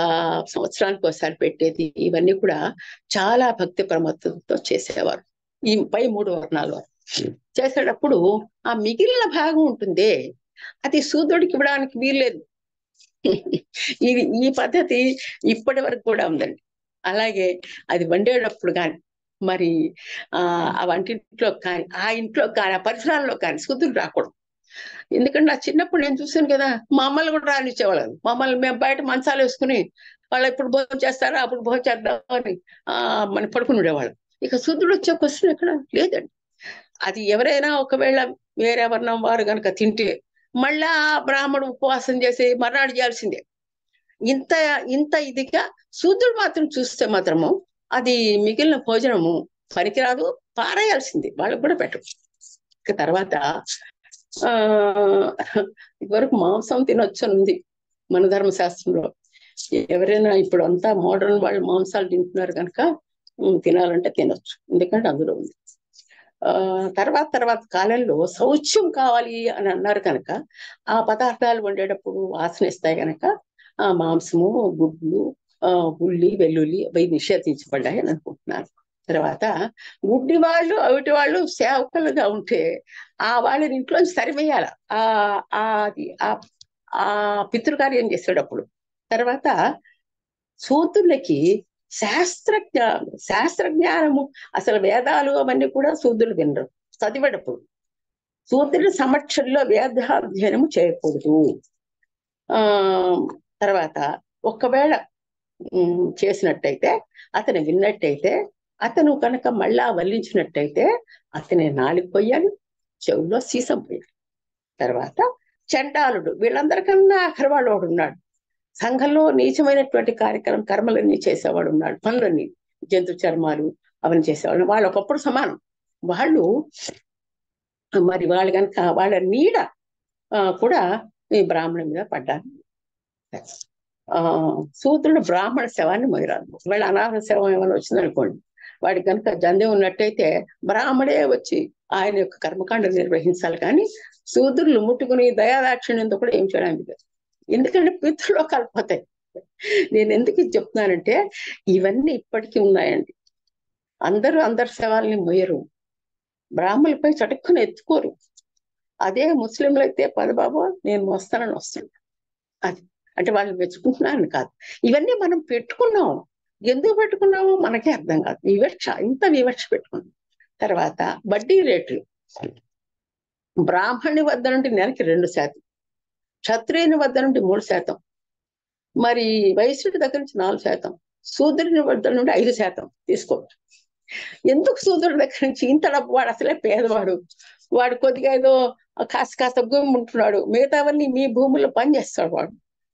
సంవత్సరానికి ఒకసారి పెట్టేది, ఇవన్నీ కూడా చాలా భక్తి ప్రమత్తంతో చేసేవారు ఈ పై 3 వర్ణాల వారు. చేసేటప్పుడు ఆ మిగిలిన భాగం ఉంటుందే, అది శూద్రుడికి ఇవ్వడానికి వీల్లేదు. ఇది ఈ పద్ధతి ఇప్పటి వరకు కూడా ఉందండి. అలాగే అది వండేటప్పుడు కానీ, మరి ఆ వంటింట్లో కానీ, ఆ ఇంట్లో కానీ, ఆ పరిసరాల్లో కానీ శూద్రుడు రాకూడదు. ఎందుకంటే నా చిన్నప్పుడు నేను చూసాను కదా, మా అమ్మల్ని కూడా రానిచ్చేవాళ్ళం. మమ్మల్ని మేము బయట మంచాలు వేసుకుని వాళ్ళు ఎప్పుడు భోజనం చేస్తారా అప్పుడు భోజనం చేద్దాం అని మనం పడుకుని ఉండేవాళ్ళం. ఇక శూద్రుడు వచ్చే క్వశ్చన్ ఎక్కడ లేదండి. అది ఎవరైనా ఒకవేళ వేరే వర్ణం వారు కనుక తింటే మళ్ళా బ్రాహ్మడు ఉపవాసం చేసి మర్నాడు చేయాల్సిందే. ఇంత ఇంత ఇదిగా శూద్రుడు మాత్రం చూస్తే మాత్రము అది మిగిలిన భోజనము పనికిరాదు, పారేయాల్సింది, వాళ్ళకు కూడా పెట్టు. ఇక తర్వాత ఆ ఇదివరకు మాంసం తినొచ్చు అని ఉంది మన ధర్మశాస్త్రంలో. ఎవరైనా ఇప్పుడు అంతా మోడర్న్ వాళ్ళు మాంసాలు తింటున్నారు కనుక తినాలంటే తినొచ్చు, ఎందుకంటే అందులో ఉంది. తర్వాత కాలంలో శౌచ్యం కావాలి అని అన్నారు కనుక ఆ పదార్థాలు వండేటప్పుడు వాసన ఇస్తాయి కనుక ఆ మాంసము, గుడ్లు, ఉల్లి, వెల్లుల్లి అవి నిషేధించబడ్డాయి అని అనుకుంటున్నారు. తర్వాత గుడ్డి వాళ్ళు అవిటి వాళ్ళు సేవకులుగా ఉంటే ఆ వాళ్ళని ఇంట్లోంచి తరిమేయాల ఆ పితృకార్యం చేసేటప్పుడు. తర్వాత శూద్రులకి శాస్త్రజ్ఞానము, అసలు వేదాలు అవన్నీ కూడా శూద్రులు వినరు. చదివేటప్పుడు శూద్రుడి సమక్షంలో వేదాధ్యయనము చేయకూడదు. తర్వాత ఒకవేళ చేసినట్టయితే, అతను విన్నట్టయితే, అతను కనుక మళ్ళా వల్లించినట్టయితే అతని నాలుగు పోయాలి, చెవులో సీసం పోయాలి. తర్వాత చండాలుడు, వీళ్ళందరికన్నా ఆఖరి వాడు ఒకడు ఉన్నాడు. సంఘంలో నీచమైనటువంటి కర్మలన్నీ చేసేవాడు ఉన్నాడు. పనులన్నీ, జంతు చర్మాలు అవన్నీ చేసేవాడు. వాళ్ళు ఒకప్పుడు సమానం. వాళ్ళు మరి వాళ్ళు కనుక వాళ్ళ నీడ కూడా ఈ బ్రాహ్మణ మీద పడ్డారు. శూద్రుడు బ్రాహ్మణ శవాన్ని మొయ్యరాదు. ఒకవేళ అనాథ శవం ఏమైనా వచ్చిందనుకోండి, వాడికి కనుక జంధ్యం ఉన్నట్టయితే బ్రాహ్మడే వచ్చి ఆయన యొక్క కర్మకాండ నిర్వహించాలి. కానీ శూద్రులు ముట్టుకుని దయాదాక్షిణ్యంతో కూడా ఏం చేయడానికి లేదు. ఎందుకంటే పితృలో కలిపోతాయి. నేను ఎందుకు చెప్తున్నానంటే ఇవన్నీ ఇప్పటికీ ఉన్నాయండి. అందరి శవాల్ని మొయ్యరు, బ్రాహ్మణులపై చటుక్కుని ఎత్తుకోరు. అదే ముస్లింలు అయితే బాబు నేను వస్తానని వస్తాను, అది అంటే వాళ్ళు మెచ్చుకుంటున్నాను కాదు. ఇవన్నీ మనం పెట్టుకున్నాం, ఎందుకు పెట్టుకున్నామో మనకే అర్థం కాదు. ఇంత వివక్ష పెట్టుకున్నాం. తర్వాత వడ్డీ రేట్లు, బ్రాహ్మణి వద్ద నుండి నెలకి 2%, క్షత్రియుని వద్ద నుండి 3%, మరి వైశ్యుడి దగ్గర నుంచి 4%, శూద్రుని వద్ద నుండి 5% తీసుకోవచ్చు. ఎందుకు శూద్రుడి దగ్గర నుంచి ఇంత డబ్బు? వాడు అసలే పేదవాడు, వాడు కొద్దిగా ఏదో కాస్త భూమి ఉంటున్నాడు, మిగతావన్నీ మీ భూముల్లో పని చేస్తాడు.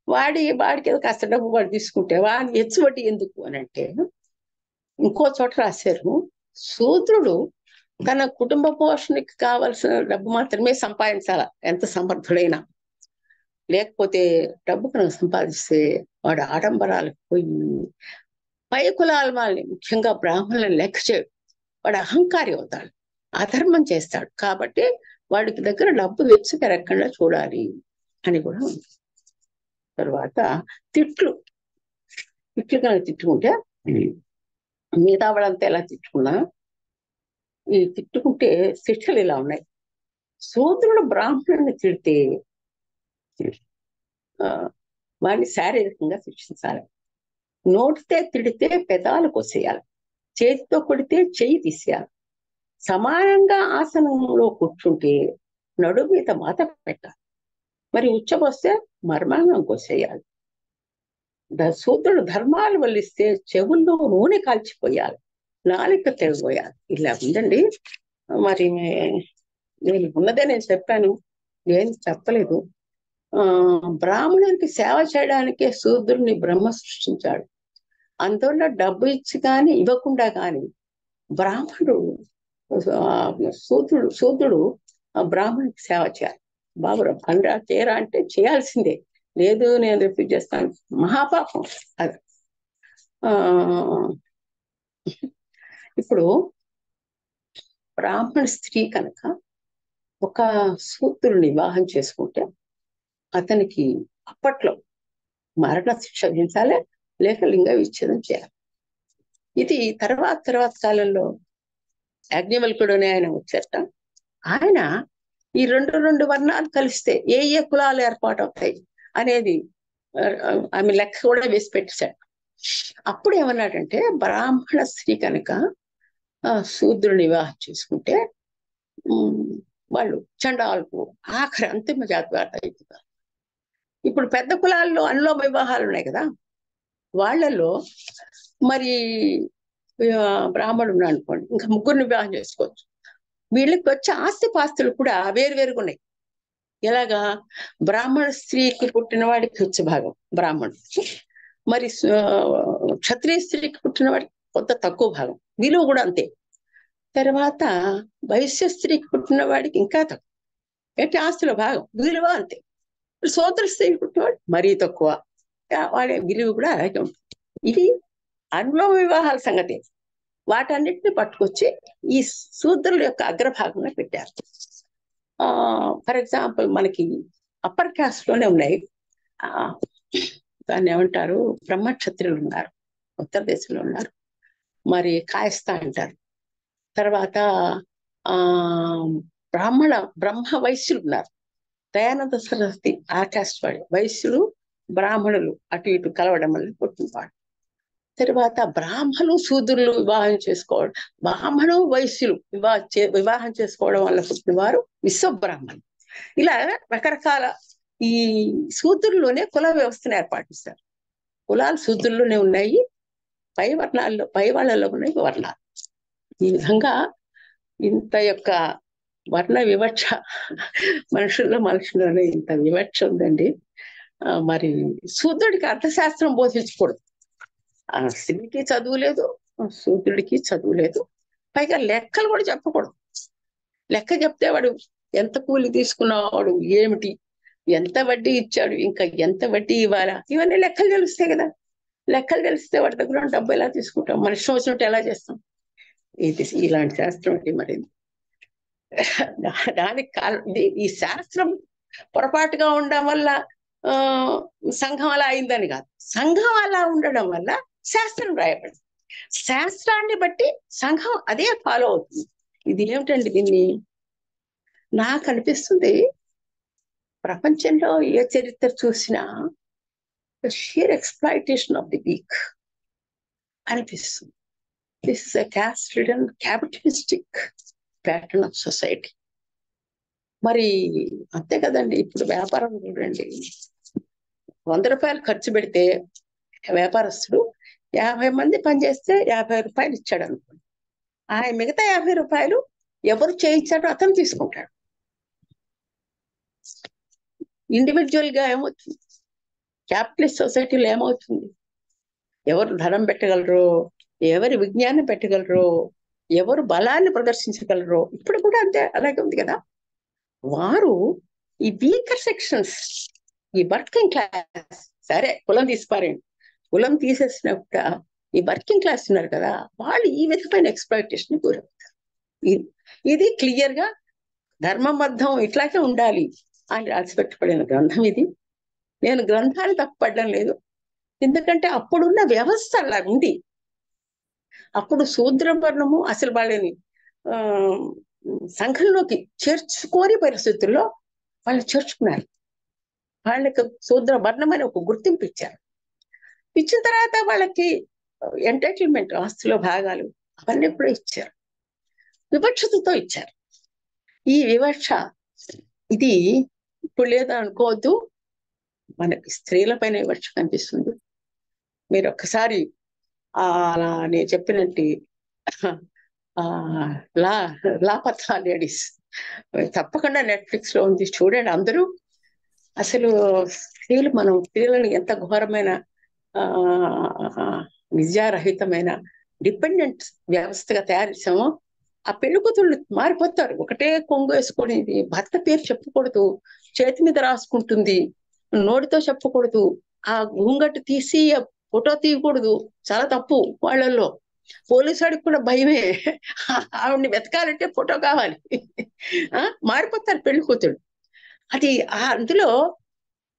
వాడికి ఏదో కాస్త డబ్బు వాడు తీసుకుంటే వాడిని హెచ్చుబట్టి ఎందుకు అని అంటే, ఇంకో చోట రాశారు, శూద్రుడు తన కుటుంబ పోషణకి కావలసిన డబ్బు మాత్రమే సంపాదించాల, ఎంత సమర్థుడైనా. లేకపోతే డబ్బు కనుక సంపాదిస్తే వాడు ఆడంబరాలకు పోయి పై కులాల వాళ్ళని, ముఖ్యంగా బ్రాహ్మణులను లెక్క చేయడు. వాడు అహంకారి అవుతాడు, అధర్మం చేస్తాడు. కాబట్టి వాడికి దగ్గర డబ్బు వెచ్చు పెరగకుండా చూడాలి అని కూడా ఉంది. తర్వాత తిట్లు కనుక తిట్టుకుంటే, మిగతా వాళ్ళంతా ఎలా తిట్టుకున్నా ఈ తిట్టుకుంటే శిక్షలు ఇలా ఉన్నాయి. శూద్రుడు బ్రాహ్మణుని తిడితే వాడిని శారీరకంగా శిక్షించాలి. నోటితే తిడితే పెదాలు కొసేయాలి, చేతితో కొడితే చెయ్యి తీసేయాలి, సమానంగా ఆసనంలో కూర్చుంటే నడుము మీద మాత పెట్టాలి, మరి ఉచ్చబోస్తే మర్మాంగం కొసేయాలి. శూద్రుడు ధర్మాలు వల్లిస్తే చెవుల్లో నూనె కాల్చిపోయాలి, నాలిక తెగిపోయాలి. ఇలా ఉందండి. మరి నేను ఉన్నదే నేను చెప్పాను, నేను చెప్పలేదు. బ్రాహ్మణునికి సేవ చేయడానికే శూద్రుడిని బ్రహ్మ సృష్టించాడు. అందువల్ల డబ్బు ఇచ్చి కానీ ఇవ్వకుండా కానీ బ్రాహ్మణుడు శూద్రుడు బ్రాహ్మణునికి సేవ చేయాలి. బాబు పండ్రా చేయరా అంటే చేయాల్సిందే, లేదు నేను రిపీట్ చేస్తాను, మహాపాపం అది. ఇప్పుడు బ్రాహ్మణ స్త్రీ కనుక ఒక శూద్రుని వివాహం చేసుకుంటే అతనికి అప్పట్లో మరణ శిక్ష విధించాలి, లేక లింగ విచ్ఛేదం చేయాలి. ఇది తర్వాత కాలంలో యాజ్ఞవల్కుడు అనే ఆయన వచ్చారట. ఆయన ఈ రెండు వర్ణాలు కలిస్తే ఏ కులాలు ఏర్పాటు అవుతాయి అనేది ఆమె లెక్క కూడా వేసి పెట్టాడు. అప్పుడు ఏమన్నాడంటే, బ్రాహ్మణ స్త్రీ కనుక శూద్రుని వివాహం చేసుకుంటే వాళ్ళు చండాలకు ఆఖరి అంతిమ జాతి అవుతుంది. ఇప్పుడు పెద్ద కులాల్లో అనులోమ వివాహాలు ఉన్నాయి కదా, వాళ్ళల్లో మరి బ్రాహ్మణుడు ఉన్నాడు అనుకోండి, ఇంకా ముగ్గురిని వివాహం చేసుకోవచ్చు. వీళ్ళకి వచ్చే ఆస్తిపాస్తులు కూడా వేరువేరుగా ఉన్నాయి. ఎలాగా, బ్రాహ్మణ స్త్రీకి పుట్టిన వాడికి వచ్చే భాగం బ్రాహ్మణుడికి, మరి క్షత్రియ స్త్రీకి పుట్టిన వాడికి కొంత తక్కువ భాగం, విలువ కూడా అంతే. తర్వాత వైశ్య స్త్రీకి పుట్టిన వాడికి ఇంకా తక్కువ, అంటే ఆస్తుల భాగం విలువ అంతే. సోదర స్త్రీకి పుట్టినవాడు మరీ తక్కువ, వాడి విలువ కూడా అలాగే ఉంటుంది. ఇది అనులోమ వివాహాల సంగతి. వాటన్నిటిని పట్టుకొచ్చి ఈ శూద్రుల యొక్క అగ్రభాగంలో పెట్టారు. ఫర్ ఎగ్జాంపుల్ మనకి అప్పర్ క్యాస్ట్ లోనే ఉన్నాయి. దాన్ని ఏమంటారు, బ్రహ్మక్షత్రులు ఉన్నారు, ఉత్తర దేశంలో ఉన్నారు. మరి కాయస్థ అంటారు. తర్వాత బ్రహ్మ వైశ్యులు ఉన్నారు. దయానంద సరస్వతి ఆ క్యాస్ట్ వాడు. వైశ్యులు బ్రాహ్మణులు అటు ఇటు కలవడం వల్ల పుట్టినవాడు. తర్వాత బ్రాహ్మణులు శూద్రులు వివాహం చేసుకోవడం, బ్రాహ్మణు వైశ్యులు వివాహం చేసుకోవడం వల్ల పుట్టినవారు విశ్వబ్రాహ్మణులు. ఇలా రకరకాల ఈ శూద్రుల్లోనే కుల వ్యవస్థను ఏర్పాటిస్తారు. కులాలు శూద్రుల్లోనే ఉన్నాయి, పై వాళ్ళలో ఉన్నాయి వర్ణాలు. ఈ విధంగా ఇంత యొక్క వర్ణ వివక్ష మనుషుల్లోనే ఇంత వివక్ష ఉందండి. మరి శూద్రుడికి అర్థశాస్త్రం బోధించకూడదు. స్త్రీకి చదువు లేదు, శూద్రుడికి చదువు లేదు, పైగా లెక్కలు కూడా చెప్పకూడదు. లెక్క చెప్తే వాడు ఎంత కూలి తీసుకున్నవాడు, ఏమిటి, ఎంత వడ్డీ ఇచ్చాడు, ఇంకా ఎంత వడ్డీ ఇవ్వాలా, ఇవన్నీ లెక్కలు తెలుస్తాయి కదా. లెక్కలు తెలిస్తే వాడి దగ్గర డబ్బు ఎలా తీసుకుంటాం, మన ఇష్టం వచ్చినట్టు ఎలా చేస్తాం. ఇది ఇలాంటి శాస్త్రం అంటే మరి దానికి ఈ శాస్త్రం పొరపాటుగా ఉండడం వల్ల సంఘం అలా అయిందని కాదు, సంఘం అలా ఉండడం వల్ల శాస్త్రం రాయబడింది. శాస్త్రాన్ని బట్టి సంఘం అదే ఫాలో అవుతుంది. ఇది ఏమిటండి, దీన్ని నాకు అనిపిస్తుంది, ప్రపంచంలో ఏ చరిత్ర చూసినా sheer exploitation of the weak అనిపిస్తుంది. This is a caste ridden capitalistic pattern of society. మరి అంతే కదండి. ఇప్పుడు వ్యాపారం చూడండి, 100 రూపాయలు ఖర్చు పెడితే వ్యాపారస్తుడు 50 మంది పనిచేస్తే 50 రూపాయలు ఇచ్చాడు అనుకోండి, ఆయన మిగతా 50 రూపాయలు ఎవరు చేయించాడో అతను తీసుకుంటాడు. ఇండివిజువల్ గా ఏమవుతుంది, క్యాపిటలిస్ట్ సొసైటీలో ఏమవుతుంది, ఎవరు ధనం పెట్టగలరో, ఎవరి విజ్ఞానం పెట్టగలరో, ఎవరు బలాన్ని ప్రదర్శించగలరో, ఇప్పుడు కూడా అంతే అలాగే ఉంది కదా. వారు ఈ వీకర్ సెక్షన్స్, ఈ వర్కింగ్ క్లాస్, సరే కులం తీసిపారండి, కులం తీసేసినప్పుడు ఈ వర్కింగ్ క్లాస్ ఉన్నారు కదా, వాళ్ళు ఈ విధమైన ఎక్స్‌ప్లాయిటేషన్ గురవుతారు. ఇది క్లియర్ గా ధర్మబద్ధం ఇట్లాగే ఉండాలి అని రాసిపెట్టబడిన గ్రంథం ఇది. నేను గ్రంథాన్ని తప్పుపడడం లేదు, ఎందుకంటే అప్పుడున్న వ్యవస్థ అలా ఉంది. అప్పుడు శూద్రవర్ణము అసలు వాళ్ళని సంఘంలోకి చేర్చుకోని పరిస్థితుల్లో వాళ్ళు చేర్చుకున్నారు. వాళ్ళకి శూద్ర వర్ణం అని ఒక గుర్తింపు ఇచ్చారు. ఇచ్చిన తర్వాత వాళ్ళకి ఎంటైటిల్మెంట్, ఆస్తిలో భాగాలు అవన్నీ కూడా ఇచ్చారు, వివక్షతతో ఇచ్చారు. ఈ వివక్ష ఇది ఇప్పుడు లేదా అనుకోవద్దు, మనకి స్త్రీల పైన వివక్ష కనిపిస్తుంది. మీరు ఒక్కసారి అలా నేను చెప్పినట్టు లాపతా లేడీస్ తప్పకుండా నెట్ఫ్లిక్స్ లో ఉంది, చూడండి అందరూ. అసలు మనం స్త్రీలను ఎంత ఘోరమైన విద్యారహితమైన డిపెండెంట్ వ్యవస్థగా తయారు చేసామో. ఆ పెళ్లి కూతుళ్ళు మారిపోతారు, ఒకటే కొంగు వేసుకొని భర్త పేరు చెప్పకూడదు, చేతి మీద రాసుకుంటుంది, నోటితో చెప్పకూడదు, ఆ గుంగట్టు తీసి ఫోటో తీయకూడదు, చాలా తప్పు వాళ్ళల్లో. పోలీసు వాడికి కూడా భయమే, ఆవిడ్ని వెతకాలంటే ఫోటో కావాలి. మారిపోతారు పెళ్లి కూతురు. అది అందులో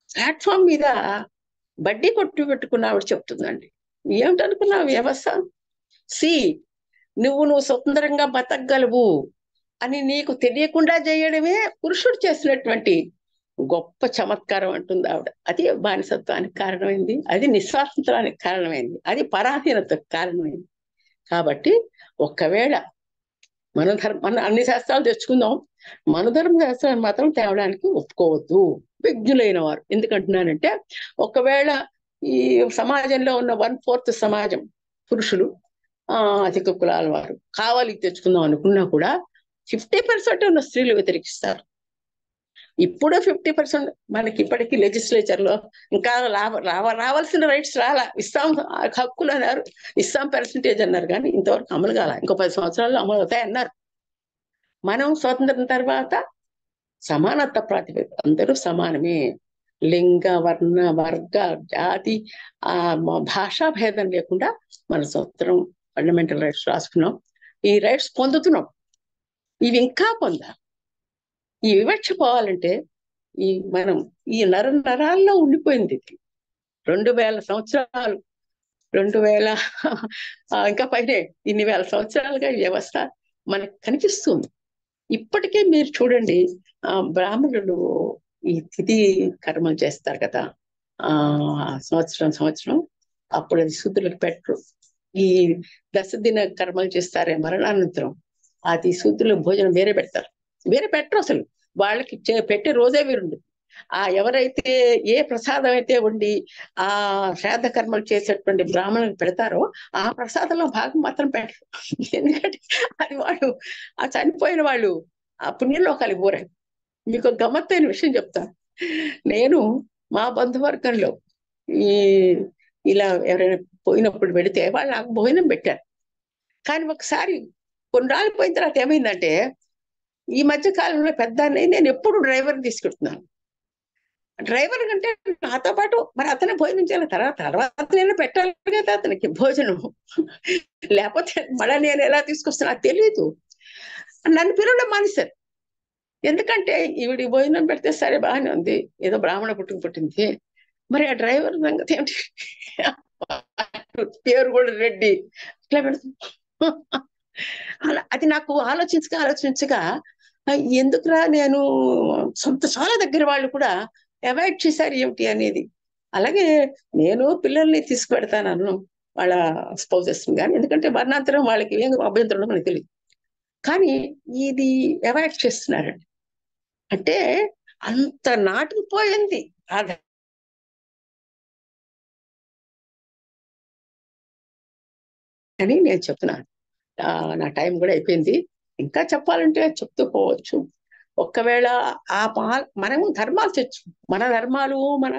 ప్లాట్ఫామ్ మీద బడ్డీ కొట్టు పెట్టుకున్న ఆవిడ చెప్తుందండి. ఏమిటనుకున్నా వ్యవస్థ? సి నువ్వు స్వతంత్రంగా బతకగలవు అని నీకు తెలియకుండా చేయడమే పురుషుడు చేసినటువంటి గొప్ప చమత్కారం అంటుంది ఆవిడ. అది బానిసత్వానికి కారణమైంది, అది నిస్వాతంత్రానికి కారణమైంది, అది పరాధీనతకు కారణమైంది. కాబట్టి ఒకవేళ మన అన్ని శాస్త్రాలు తెచ్చుకుందాం, మన ధర్మ శాస్త్రాన్ని మాత్రం తేవడానికి ఒప్పుకోవద్దు విజ్ఞులైన వారు. ఎందుకంటున్నానంటే ఒకవేళ ఈ సమాజంలో ఉన్న 1/4 సమాజం పురుషులు, అధిక కులాల వారు కావాలి తెచ్చుకుందాం అనుకున్నా కూడా 50% ఉన్న స్త్రీలు వ్యతిరేకిస్తారు. ఇప్పుడు 50% మనకి ఇప్పటికీ లెజిస్లేచర్ లో ఇంకా రావాల్సిన రైట్స్ ఇస్తాం హక్కులు అన్నారు, ఇస్తాం పర్సంటేజ్ అన్నారు, కానీ ఇంతవరకు అమలు కాల. ఇంకో 10 సంవత్సరాల్లో అమలు అవుతాయి అన్నారు. మనం స్వాతంత్రం తర్వాత సమానత్వ ప్రాతిపదిక అందరూ సమానమే, లింగ వర్ణ వర్గ జాతి భాషా భేదం లేకుండా మన స్వతంత్రం ఫండమెంటల్ రైట్స్ రాసుకున్నాం. ఈ రైట్స్ పొందుతున్నాం, ఇవి ఇంకా పొందాలి. ఈ వివక్ష పోవాలంటే మనం ఈ నరాల్లో ఉండిపోయింది. 2000 సంవత్సరాలు, 2000 ఇంకా పైనే ఇన్ని వేల సంవత్సరాలుగా ఈ వ్యవస్థ మనకు కనిపిస్తుంది. ఇప్పటికే మీరు చూడండి, బ్రాహ్మణులు ఈ తిథి కర్మలు చేస్తారు కదా, సంవత్సరం అప్పుడు అది శూద్రులకు పెట్టరు. ఈ 10 దిన కర్మలు చేస్తారే మరణానంతరం, అది శూద్రులకు భోజనం వేరే పెట్టరు అసలు. వాళ్ళకి పెట్టే రోజే వీరుండు. ఎవరైతే ఏ ప్రసాదం అయితే ఉండి ఆ శ్రాద్ధ కర్మలు చేసేటువంటి బ్రాహ్మణులకు పెడతారో ఆ ప్రసాదంలో భాగం మాత్రం పెట్టరు. ఎందుకంటే అది వాళ్ళు ఆ చనిపోయిన వాళ్ళు ఆ పుణ్యలోకాలు పోరాడు. మీకు గమ్మత్తైన విషయం చెప్తాను. నేను మా బంధువర్గంలో ఇలా ఎవరైనా పోయినప్పుడు పెడితే వాళ్ళు నాకు భోజనం పెట్టారు. కానీ ఒకసారి కొన్ని రాళ్ళు పోయిన తర్వాత ఏమైందంటే, ఈ మధ్య కాలంలో పెద్ద నేను ఎప్పుడు డ్రైవర్ని తీసుకెళ్తున్నాను. డ్రైవర్ కంటే నాతో పాటు మరి అతనే భోజనం చేయాలి, తర్వాత నేను పెట్టాలి కదా అతనికి భోజనం. లేకపోతే మళ్ళీ నేను ఎలా తీసుకొస్తున్నా తెలియదు. నన్ను పిలవడం మానేశారు. ఎందుకంటే ఈవిడి భోజనం పెడితే సరే బాగానే ఉంది, ఏదో బ్రాహ్మణ పుట్టింది, మరి ఆ డ్రైవర్ సంగతి ఏమిటి? పేరు కూడా రెడ్డి, ఇట్లా పెడుతుంది. అలా అది నాకు ఆలోచించగా ఎందుకురా నేను చాలా దగ్గర వాళ్ళు కూడా అవాయిడ్ చేశారు ఏమిటి అనేది. అలాగే నేను పిల్లల్ని తీసుకుపెడతాను వాళ్ళ స్పౌజెస్ కానీ, ఎందుకంటే వర్ణాంతరం వాళ్ళకి ఏం అభ్యంతరం మనకు తెలియదు. కానీ ఇది అవాయిడ్ చేస్తున్నారండి. అంటే అంత నాటుకుపోయింది అని నేను చెప్తున్నాను. నా టైం కూడా అయిపోయింది. ఇంకా చెప్పాలంటే చెప్తూ పోవచ్చు. ఒక్కవేళ మనము ధర్మాలు మన ధర్మాలు, మన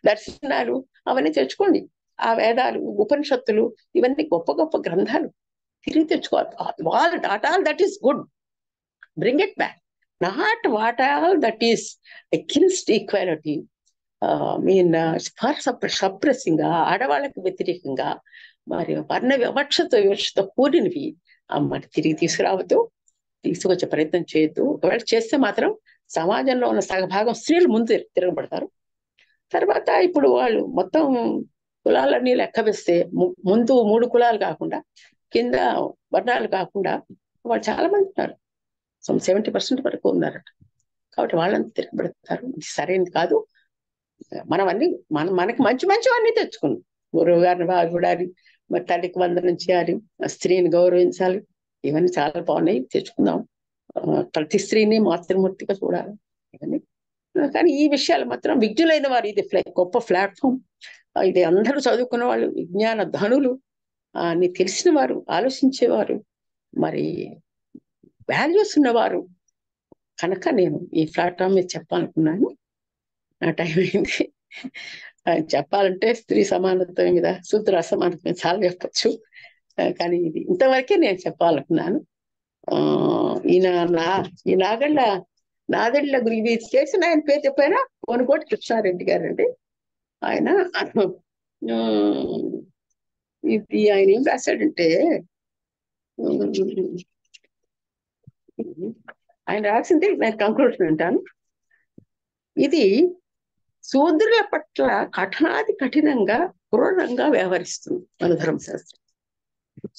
దర్శనాలు అవన్నీ తెచ్చుకోండి. ఆ వేదాలు, ఉపనిషత్తులు ఇవన్నీ గొప్ప గొప్ప గ్రంథాలు తిరిగి తెచ్చుకోవాలి. Not all that is good, bring it back. Not what all that is against equality, suppressing గా, ఆడవాళ్ళకి వ్యతిరేకంగా, మరి వర్ణ వివక్షతో కూడినవి మరి తిరిగి తీసుకొచ్చే ప్రయత్నం చేయొద్దు. ఒకవేళ చేస్తే మాత్రం సమాజంలో ఉన్న సగభాగం స్త్రీలు ముందు తిరగబడతారు. తర్వాత ఇప్పుడు వాళ్ళు మొత్తం కులాలన్నీ లెక్క వేస్తే ముందు 3 కులాలు కాకుండా, కింద వర్ణాలు కాకుండా వాళ్ళు చాలా మంది ఉన్నారు. 70% వరకు ఉన్నారట. కాబట్టి వాళ్ళంతా తిరగబడతారు. సరైనది కాదు. మనకి మంచివన్నీ తెచ్చుకున్నాం. గురువు గారిని బాగా చూడాలి, మరి తల్లికి వందనం చేయాలి, స్త్రీని గౌరవించాలి, ఇవన్నీ చాలా బాగున్నాయి, తెచ్చుకుందాం. ప్రతి స్త్రీని మాతృమూర్తిగా చూడాలి ఇవన్నీ. కానీ ఈ విషయాలు మాత్రం విజ్ఞులైన వారు, ఇది గొప్ప ప్లాట్ఫామ్. ఇది అందరూ చదువుకున్న వాళ్ళు, విజ్ఞాన ధనులు, అని తెలిసిన వారు, ఆలోచించేవారు, మరి వాల్యూస్ ఉన్నవారు కనుక నేను ఈ ప్లాట్ఫామ్ మీద చెప్పాలనుకున్నాను. నా టైం అయింది. చెప్పాలంటే స్త్రీ సమానత్వం మీద, శూద్ర అసమానత్వం మీద చాలా చెప్పచ్చు, కానీ ఇది ఇంతవరకే నేను చెప్పాలనుకున్నాను. ఈ నాదెళ్ల ఇది చేసిన ఆయన పేరు చెప్పారా, కొనుగోటి కృష్ణారెడ్డి గారండి. ఆయన ఇది ఆయన ఏం రాశాడంటే, ఆయన రాసింది నేను కంక్లూషన్ అంటాను. ఇది శూద్రుల పట్ల కఠినాది కఠినంగా క్రూరంగా వ్యవహరిస్తుంది మన ధర్మశాస్త్రం.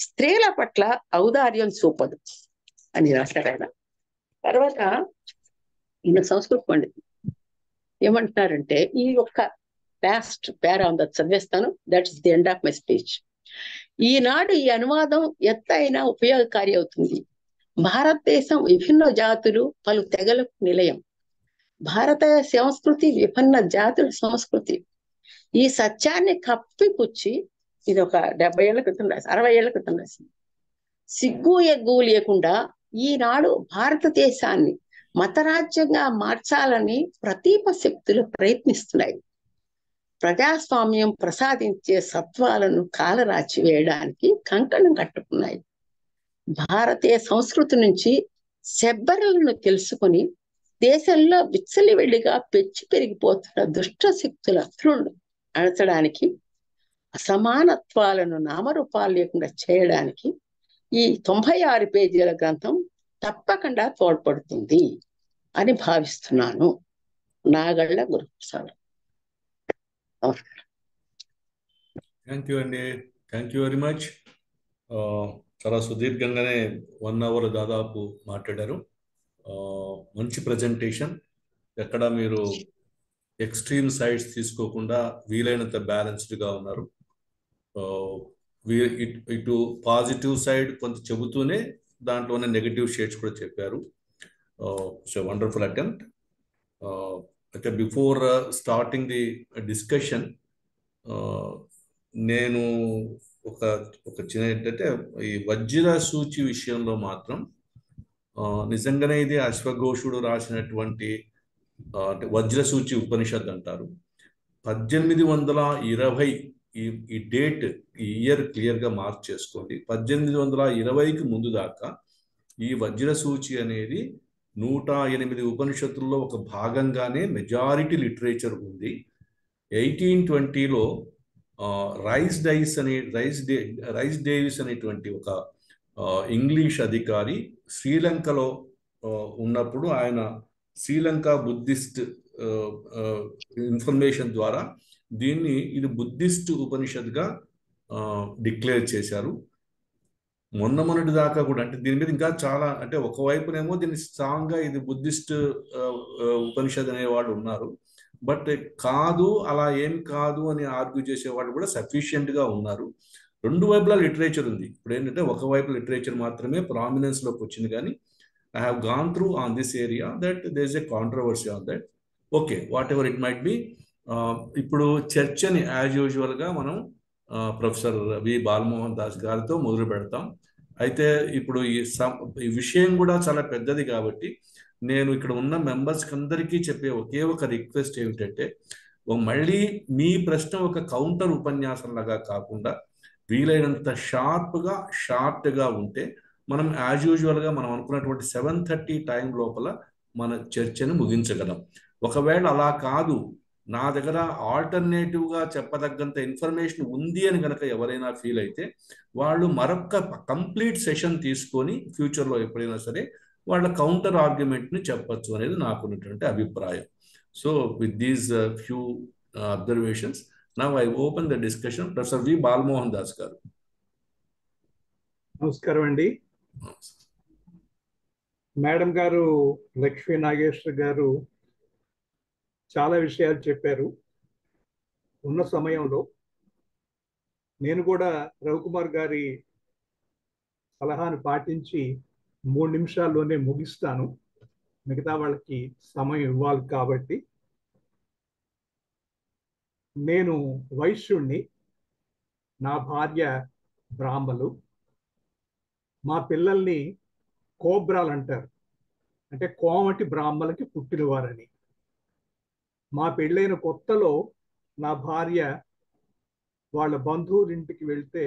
స్త్రీల పట్ల ఔదార్యం చూపదు అని రాశారు ఆయన. తర్వాత ఈయన సంస్కృత పండితుడు ఏమంటున్నారంటే, ఈ యొక్క లాస్ట్ పేరా ఉందా చదివేస్తాను, that is the end of my speech. ఈనాడు ఈ అనువాదం ఎత్తైన ఉపయోగకారి అవుతుంది. భారతదేశం విభిన్న జాతులు పలు తెగలకు నిలయం. భారతీయ సంస్కృతి విభిన్న జాతుల సంస్కృతి. ఈ సత్యాన్ని కప్పిపుచ్చి, ఇది ఒక 70 ఏళ్ల క్రితం రాసి 60 ఏళ్ల క్రితం రాసింది. సిగ్గు ఎగ్గు లేకుండా ఈనాడు భారతదేశాన్ని మతరాజ్యంగా మార్చాలని ప్రతీప శక్తులు ప్రయత్నిస్తున్నాయి. ప్రజాస్వామ్యం ప్రసాదించే సత్వాలను కాలరాచి వేయడానికి కంకణం కట్టుకున్నాయి. భారతీయ సంస్కృతి నుంచి శబ్బరలను తెలుసుకొని దేశంలో విచ్చలివెళ్లిగా పెంచి పెరిగిపోతున్న దుష్ట శక్తుల అణచడానికి, అసమానత్వాలను నామరూపాలు లేకుండా చేయడానికి ఈ 96 పేజీల గ్రంథం తప్పకుండా తోడ్పడుతుంది అని భావిస్తున్నాను. నాగళ్ళ గురుప్రసాద్. థ్యాంక్ యూ అండి, థ్యాంక్ యూ వెరీ మచ్. చాలా సుదీర్ఘంగానే 1 అవర్ దాదాపు మాట్లాడారు. మంచి ప్రజెంటేషన్. ఎక్కడ మీరు ఎక్స్ట్రీమ్ సైడ్స్ తీసుకోకుండా వీలైనంత బ్యాలెన్స్డ్గా ఉన్నారు. ఇటు పాజిటివ్ సైడ్ కొంత చెబుతూనే దాంట్లోనే నెగటివ్ షేడ్స్ కూడా చెప్పారు. So wonderful attempt. అయితే బిఫోర్ స్టార్టింగ్ ది డిస్కషన్ నేను ఒక చిన్న ఏంటంటే, ఈ వజ్ర సూచి విషయంలో మాత్రం నిజంగానే ఇది అశ్వఘోషుడు రాసినటువంటి అంటే వజ్రసూచి ఉపనిషత్ అంటారు. 1820 ఈ డేట్, ఈ ఇయర్ క్లియర్గా మార్క్ చేసుకోండి. 1820కి ముందు దాకా ఈ వజ్రసూచి అనేది 108 ఉపనిషత్తుల్లో ఒక భాగంగానే మెజారిటీ లిటరేచర్ ఉంది. 1820లో రైస్ డేవిస్ అనేటువంటి ఒక ఇంగ్లీష్ అధికారి శ్రీలంకలో ఉన్నప్పుడు ఆయన శ్రీలంక బుద్ధిస్ట్ ఇన్ఫర్మేషన్ ద్వారా ఇది బుద్ధిస్ట్ ఉపనిషత్గా డిక్లేర్ చేశారు. మొన్నటి దాకా కూడా, అంటే దీని మీద ఇంకా చాలా, అంటే ఒకవైపునేమో దీన్ని స్ట్రాంగ్గా ఇది బుద్ధిస్ట్ ఉపనిషత్ అనేవాళ్ళు ఉన్నారు, బట్ కాదు, అలా ఏం కాదు అని ఆర్గ్యూ చేసేవాళ్ళు కూడా సఫిషియెంట్గా ఉన్నారు. రెండు వైపులా లిటరేచర్ ఉంది. ఇప్పుడు ఏంటంటే ఒకవైపు లిటరేచర్ మాత్రమే ప్రామినెన్స్లోకి వచ్చింది, కానీ I have gone through on this area that there is a controversy on that. Okay, whatever it might be. ఇప్పుడు చర్చని యాజ్ యూజువల్గా మనం ప్రొఫెసర్ వి బాలమోహన్ దాస్ గారితో మొదలు పెడతాం. అయితే ఇప్పుడు ఈ విషయం కూడా చాలా పెద్దది కాబట్టి నేను ఇక్కడ ఉన్న మెంబర్స్కి అందరికీ చెప్పే ఒకే ఒక రిక్వెస్ట్ ఏమిటంటే, మళ్ళీ మీ ప్రశ్న ఒక కౌంటర్ ఉపన్యాసంలాగా కాకుండా వీలైనంత షార్ట్గా ఉంటే మనం యాజ్ యూజువల్గా మనం అనుకున్నటువంటి 7:30 టైం లోపల మన చర్చను ముగించగలం. ఒకవేళ అలా కాదు, నా దగ్గర ఆల్టర్నేటివ్గా చెప్పదగ్గంత ఇన్ఫర్మేషన్ ఉంది అని కనుక ఎవరైనా ఫీల్ అయితే వాళ్ళు మరొక కంప్లీట్ సెషన్ తీసుకొని ఫ్యూచర్లో ఎప్పుడైనా సరే వాళ్ళ కౌంటర్ ఆర్గ్యుమెంట్ని చెప్పచ్చు అనేది నాకున్నటువంటి అభిప్రాయం. So with these few observations now I open the discussion. Professor V Balamohan Das గారు. నమస్కారం అండి. మేడం గారు, లక్ష్మీ నాగేశ్వర్ గారు చాలా విషయాలు చెప్పారు. ఉన్న సమయంలో నేను కూడా రవికుమార్ గారి సలహాను పాటించి 3 నిమిషాల్లోనే ముగిస్తాను. మిగతా వాళ్ళకి సమయం ఇవ్వాలి కాబట్టి. నేను వైశ్యుణ్ణి, నా భార్య బ్రాహ్మలు. మా పిల్లల్ని కోబ్రాలు అంటారు, అంటే కోమటి బ్రాహ్మలకి పుట్టినవారని. మా పెళ్ళైన కొత్తలో నా భార్య వాళ్ళ బంధువులింటికి వెళ్తే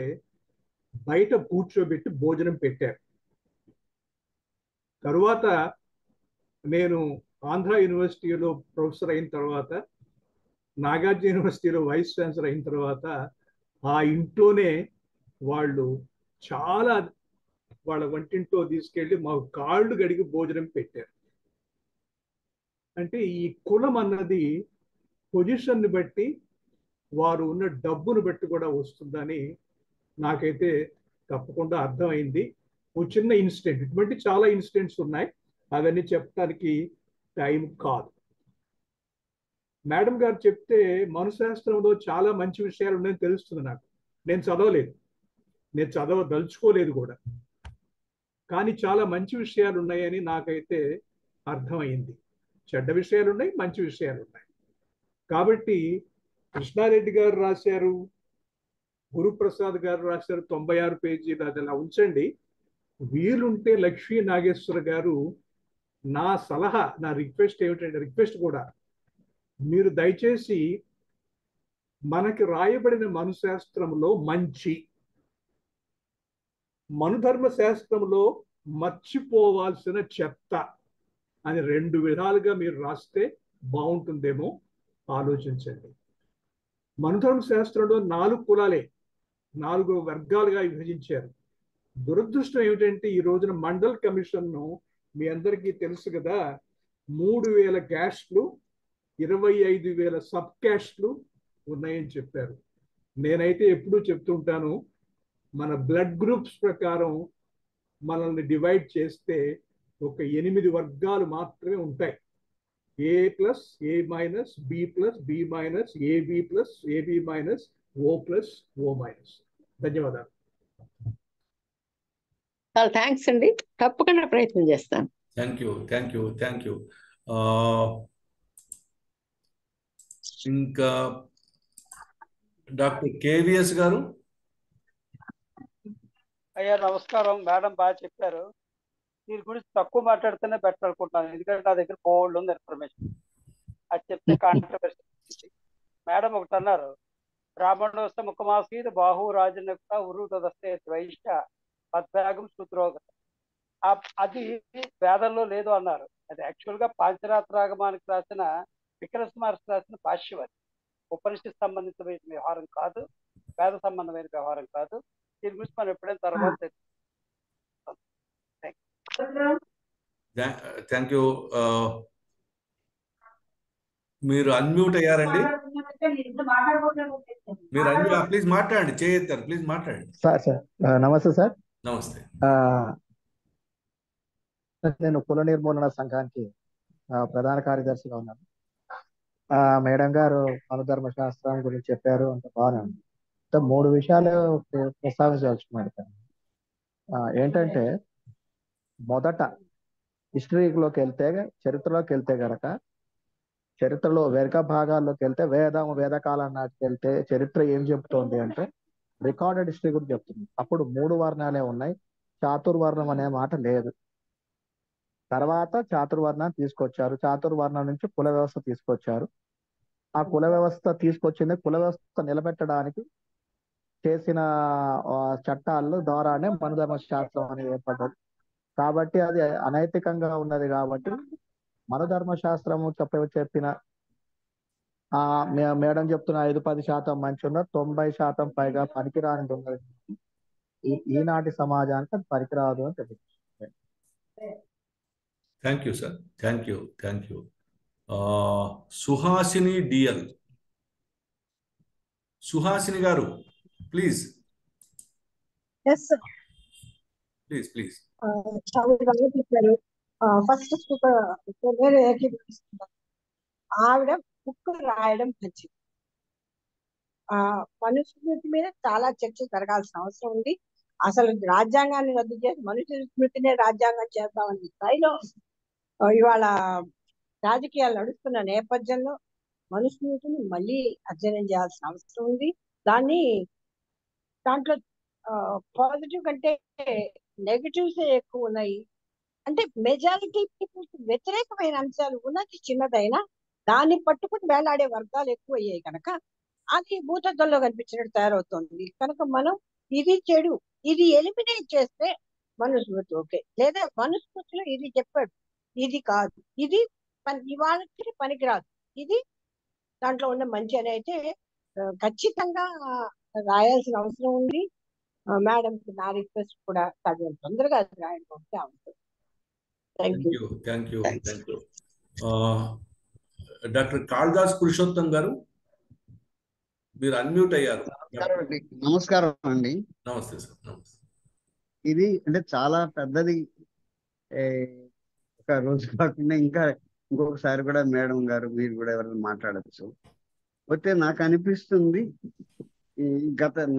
బయట కూర్చోబెట్టి భోజనం పెట్టారు. తరువాత నేను ఆంధ్ర యూనివర్సిటీలో ప్రొఫెసర్ అయిన తర్వాత, నాగార్జున యూనివర్సిటీలో వైస్ ఛాన్సలర్ అయిన తర్వాత ఆ ఇంట్లోనే వాళ్ళు చాలా వాళ్ళ వంటింట్లో తీసుకెళ్ళి మాకు కాళ్ళు గడిగి భోజనం పెట్టారు. అంటే ఈ కులం అన్నది పొజిషన్ని బట్టి వారు ఉన్న డబ్బును బట్టి కూడా వస్తుందని నాకైతే తప్పకుండా అర్థమైంది. ఓ చిన్న ఇన్సిడెంట్, ఇటువంటి చాలా ఇన్సిడెంట్స్ ఉన్నాయి, అవన్నీ చెప్పడానికి టైం కాదు. మేడం గారు చెప్తే మనశాస్త్రంలో చాలా మంచి విషయాలు ఉన్నాయని తెలుస్తుంది నాకు. నేను చదవలేదు, నేను చదవదలుచుకోలేదు కూడా, కానీ చాలా మంచి విషయాలు ఉన్నాయని నాకైతే అర్థమైంది. చెడ్డ విషయాలు ఉన్నాయి, మంచి విషయాలు ఉన్నాయి. కాబట్టి కృష్ణారెడ్డి గారు రాశారు, గురుప్రసాద్ గారు రాశారు 96 పేజీలు, అది అలా ఉంచండి. వీలుంటే లక్ష్మీ నాగేశ్వర గారు, నా సలహా, నా రిక్వెస్ట్ ఏమిటంటే, రిక్వెస్ట్ కూడా, మీరు దయచేసి మనకి రాయబడిన మనుశాస్త్రంలో మంచి, మనుధర్మ శాస్త్రంలో మర్చిపోవాల్సిన చెత్త అని 2 విధాలుగా మీరు రాస్తే బాగుంటుందేమో ఆలోచించండి. మనుధర్మ శాస్త్రంలో 4 కులాలే, 4 వర్గాలుగా విభజించారు. దురదృష్టం ఏమిటంటే ఈ రోజున మండల్ కమిషన్ను మీ అందరికీ తెలుసు కదా, 3000 క్యాస్ట్లు, 25,000 సబ్ క్యాస్ట్లు ఉన్నాయని చెప్పారు. నేనైతే ఎప్పుడూ చెప్తుంటాను, మన బ్లడ్ గ్రూప్స్ ప్రకారం మనల్ని డివైడ్ చేస్తే ఒక 8 వర్గాలు మాత్రమే ఉంటాయి. A plus A minus, B plus B minus, AB plus AB minus, O plus O minus. ధన్యవాదాలు. చాలా థ్యాంక్స్ అండి, తప్పకుండా ప్రయత్నం చేస్తాను. Thank you. ఇంకా డాక్టర్ KVS గారు. అయ్యా నమస్కారం. మేడం బాగా చెప్పారు. దీని గురించి తక్కువ మాట్లాడితేనే బెటర్ అనుకుంటున్నాను, ఎందుకంటే నా దగ్గర బోల్డ్ ఉంది ఇన్ఫర్మేషన్. అది చెప్తే కాంట్రవర్సీ. మేడం ఒకటి అన్నారు, బ్రాహ్మణోస్త ముఖమాసీద్ బాహు రాజనక్త ఉరుదస్తే ద్వైష్ట పద్భాగం శుద్రోగత. అది వేదంలో లేదు అన్నారు. అది యాక్చువల్గా పాంచరాత్రాగమానికి రాసిన విక్రస్ మహర్షి రాసిన భాష్యం. అది ఉపనిషత్ సంబంధితమైన వ్యవహారం కాదు, వేద సంబంధమైన వ్యవహారం కాదు. దీని గురించి మనం ఎప్పుడైనా తర్వాత థ్యాంక్ యూ. మీరు అన్మ్యూట్ అయ్యారండి, మీరు ప్లీజ్ మాట్లాడండి, చేయొత్తారు, ప్లీజ్ మాట్లాడండి. సార్ నమస్తే సార్. నమస్తే. నేను కుల నిర్మూలన సంఘానికి ప్రధాన కార్యదర్శిగా ఉన్నాను. మేడం గారు మనుధర్మ శాస్త్రం గురించి చెప్పారు, అంత బాగానే ఉంది. 3 విషయాలు ప్రస్తావించవలసి. ఏంటంటే, మొదట హిస్టరీలోకి వెళ్తే, చరిత్రలోకి వెళ్తే గనక, చరిత్రలో వెనక భాగాల్లోకి వెళ్తే, వేదకాలం నాటికి వెళ్తే చరిత్ర ఏం చెప్తోంది అంటే, రికార్డెడ్ హిస్టరీ గురించి చెప్తుంది. అప్పుడు 3 వర్ణాలే ఉన్నాయి, చాతుర్వర్ణం అనే మాట లేదు. తర్వాత చాతుర్వర్ణాన్ని తీసుకొచ్చారు, చాతుర్వర్ణం నుంచి కుల వ్యవస్థ తీసుకొచ్చారు. ఆ కుల వ్యవస్థ తీసుకొచ్చింది, కుల వ్యవస్థ నిలబెట్టడానికి చేసిన చట్టాల ద్వారానే మనుధర్మ శాస్త్రం అనేది ఏర్పడ్డది. కాబట్టి అది అనైతికంగా ఉన్నది. కాబట్టి మనుధర్మ శాస్త్రము చెప్పిన మేడం చెప్తున్న 5-10% మంచి ఉన్నది, 90% పైగా పనికిరానిది ఉన్నది. ఈనాటి సమాజానికి అది పనికిరాదు అని తెలియదు. Thank you sir, thank you. Suhasini DL. Suhasini గారు, ప్లీజ్. ప్లీజ్. ఫస్ట్ నేను ఏకీభవిస్తున్నాను. ఆవిడ బుక్ రాయడం మంచిది. మనుస్మృతి మీద చాలా చర్చ జరగాల్సిన అవసరం ఉంది. అసలు రాజ్యాంగాన్ని రద్దు చేసి మనుస్మృతినే రాజ్యాంగం చేద్దామని స్థాయిలో ఇవాళ రాజకీయాలు నడుస్తున్న నేపథ్యంలో మనుస్మృతిని మళ్ళీ అధ్యయనం చేయాల్సిన అవసరం ఉంది. దాంట్లో పాజిటివ్ కంటే నెగటివ్స్ ఎక్కువ ఉన్నాయి. అంటే మెజారిటీ పీపుల్స్ వ్యతిరేకమైన అంశాలు ఉన్నది చిన్నదైనా దాన్ని పట్టుకుని వేలాడే వర్గాలు ఎక్కువ అయ్యాయి కనుక అది భూతద్దంలో కనిపించినట్టు తయారవుతుంది. కనుక మనం ఇది చెడు, ఇది ఎలిమినేట్ చేస్తే మనుస్మృతి ఓకే, లేదా మనుస్మృతిలో ఇది చెప్పాడు, ఇది కాదు, ఇది ఇవాళకి పనికిరాదు, ఇది దాంట్లో ఉన్న మంచి అని అయితే ఖచ్చితంగా రాయాల్సిన అవసరం ఉంది. మేడం నా రిక్వెస్ట్ కూడా తొందరగా రాయడం అవసరం. Thank you. Doctor Kalidas Purushottam గారు, మీరు అన్మ్యూట్ అయ్యారు. నమస్కారం అండి. నమస్తే సార్. నమస్తే. ఇది అంటే చాలా పెద్దది. ఒక రోజు కాకుండా ఇంకా ఇంకొకసారి కూడా మేడం గారు మీరు కూడా ఎవరైనా మాట్లాడచ్చు. అయితే నాకు అనిపిస్తుంది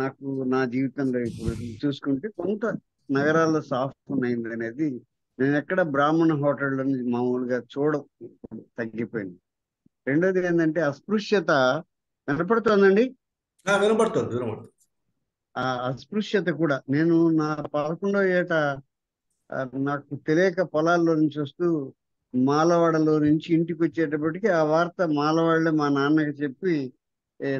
నాకు నా జీవితంలో ఇప్పుడు చూసుకుంటే కొంత నగరాల్లో సాఫ్ట్ అయింది అనేది. నేను ఎక్కడ బ్రాహ్మణ హోటల్లో మామూలుగా తగ్గిపోయింది. రెండోది ఏంటంటే అస్పృశ్యత వినపడుతోందండి. వినపడుతుంది. ఆ అస్పృశ్యత కూడా నేను నా 11వ ఏట నాకు తెలియక పొలాల్లో నుంచి వస్తూ మాలవాడలో నుంచి ఇంటికి వచ్చేటప్పటికి ఆ వార్త మాలవాడలే మా నాన్నకి చెప్పి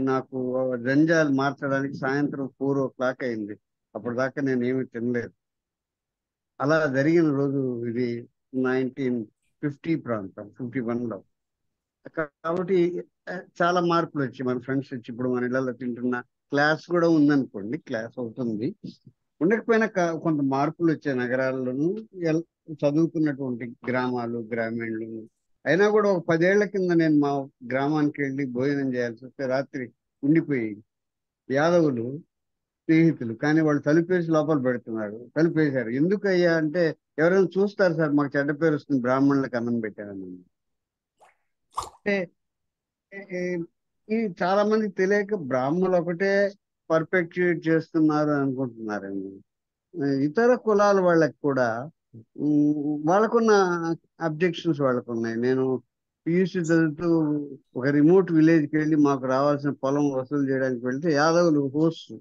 నాకు జంజాలు మార్చడానికి సాయంత్రం 4 o'clock అయింది. అప్పటిదాకా నేను ఏమి తినలేదు. అలా జరిగిన రోజు ఇది 1950 ప్రాంతం, 51లో. కాబట్టి చాలా మార్పులు వచ్చాయి. మన ఫ్రెండ్స్ వచ్చి ఇప్పుడు మన ఇళ్లలో తింటున్న క్లాస్ కూడా ఉందనుకోండి, క్లాస్ అవుతుంది. ఉండకపోయినా కొంత మార్పులు వచ్చాయి నగరాల్లోనూ, చదువుకున్నటువంటి గ్రామాలు, గ్రామీణులు. అయినా కూడా ఒక 10 ఏళ్ల కింద నేను మా గ్రామానికి వెళ్ళి భోజనం చేయాల్సి వస్తే రాత్రి ఉండిపోయి యాదవులు స్నేహితులు, కానీ వాళ్ళు తలుపేసి లోపల పెడుతున్నారు. తలుపేశారు. ఎందుకు అయ్యా అంటే ఎవరైనా చూస్తారు సార్, మాకు చెడ్డ పేరు వస్తుంది, బ్రాహ్మణులకు అన్నం పెట్టారని. అంటే ఇది చాలా మందికి తెలియక బ్రాహ్మణులు ఒకటే పర్ఫెక్చుయేట్ చేస్తున్నారు అనుకుంటున్నారండి. ఇతర కులాల వాళ్ళకి కూడా వాళ్ళకున్న అబ్జెక్షన్స్ వాళ్ళకు ఉన్నాయి. నేను పియూసీ చదువుతూ ఒక రిమోట్ విలేజ్కి వెళ్ళి మాకు రావాల్సిన పొలం వసూలు చేయడానికి వెళ్తే యాదవులు హోస్ట్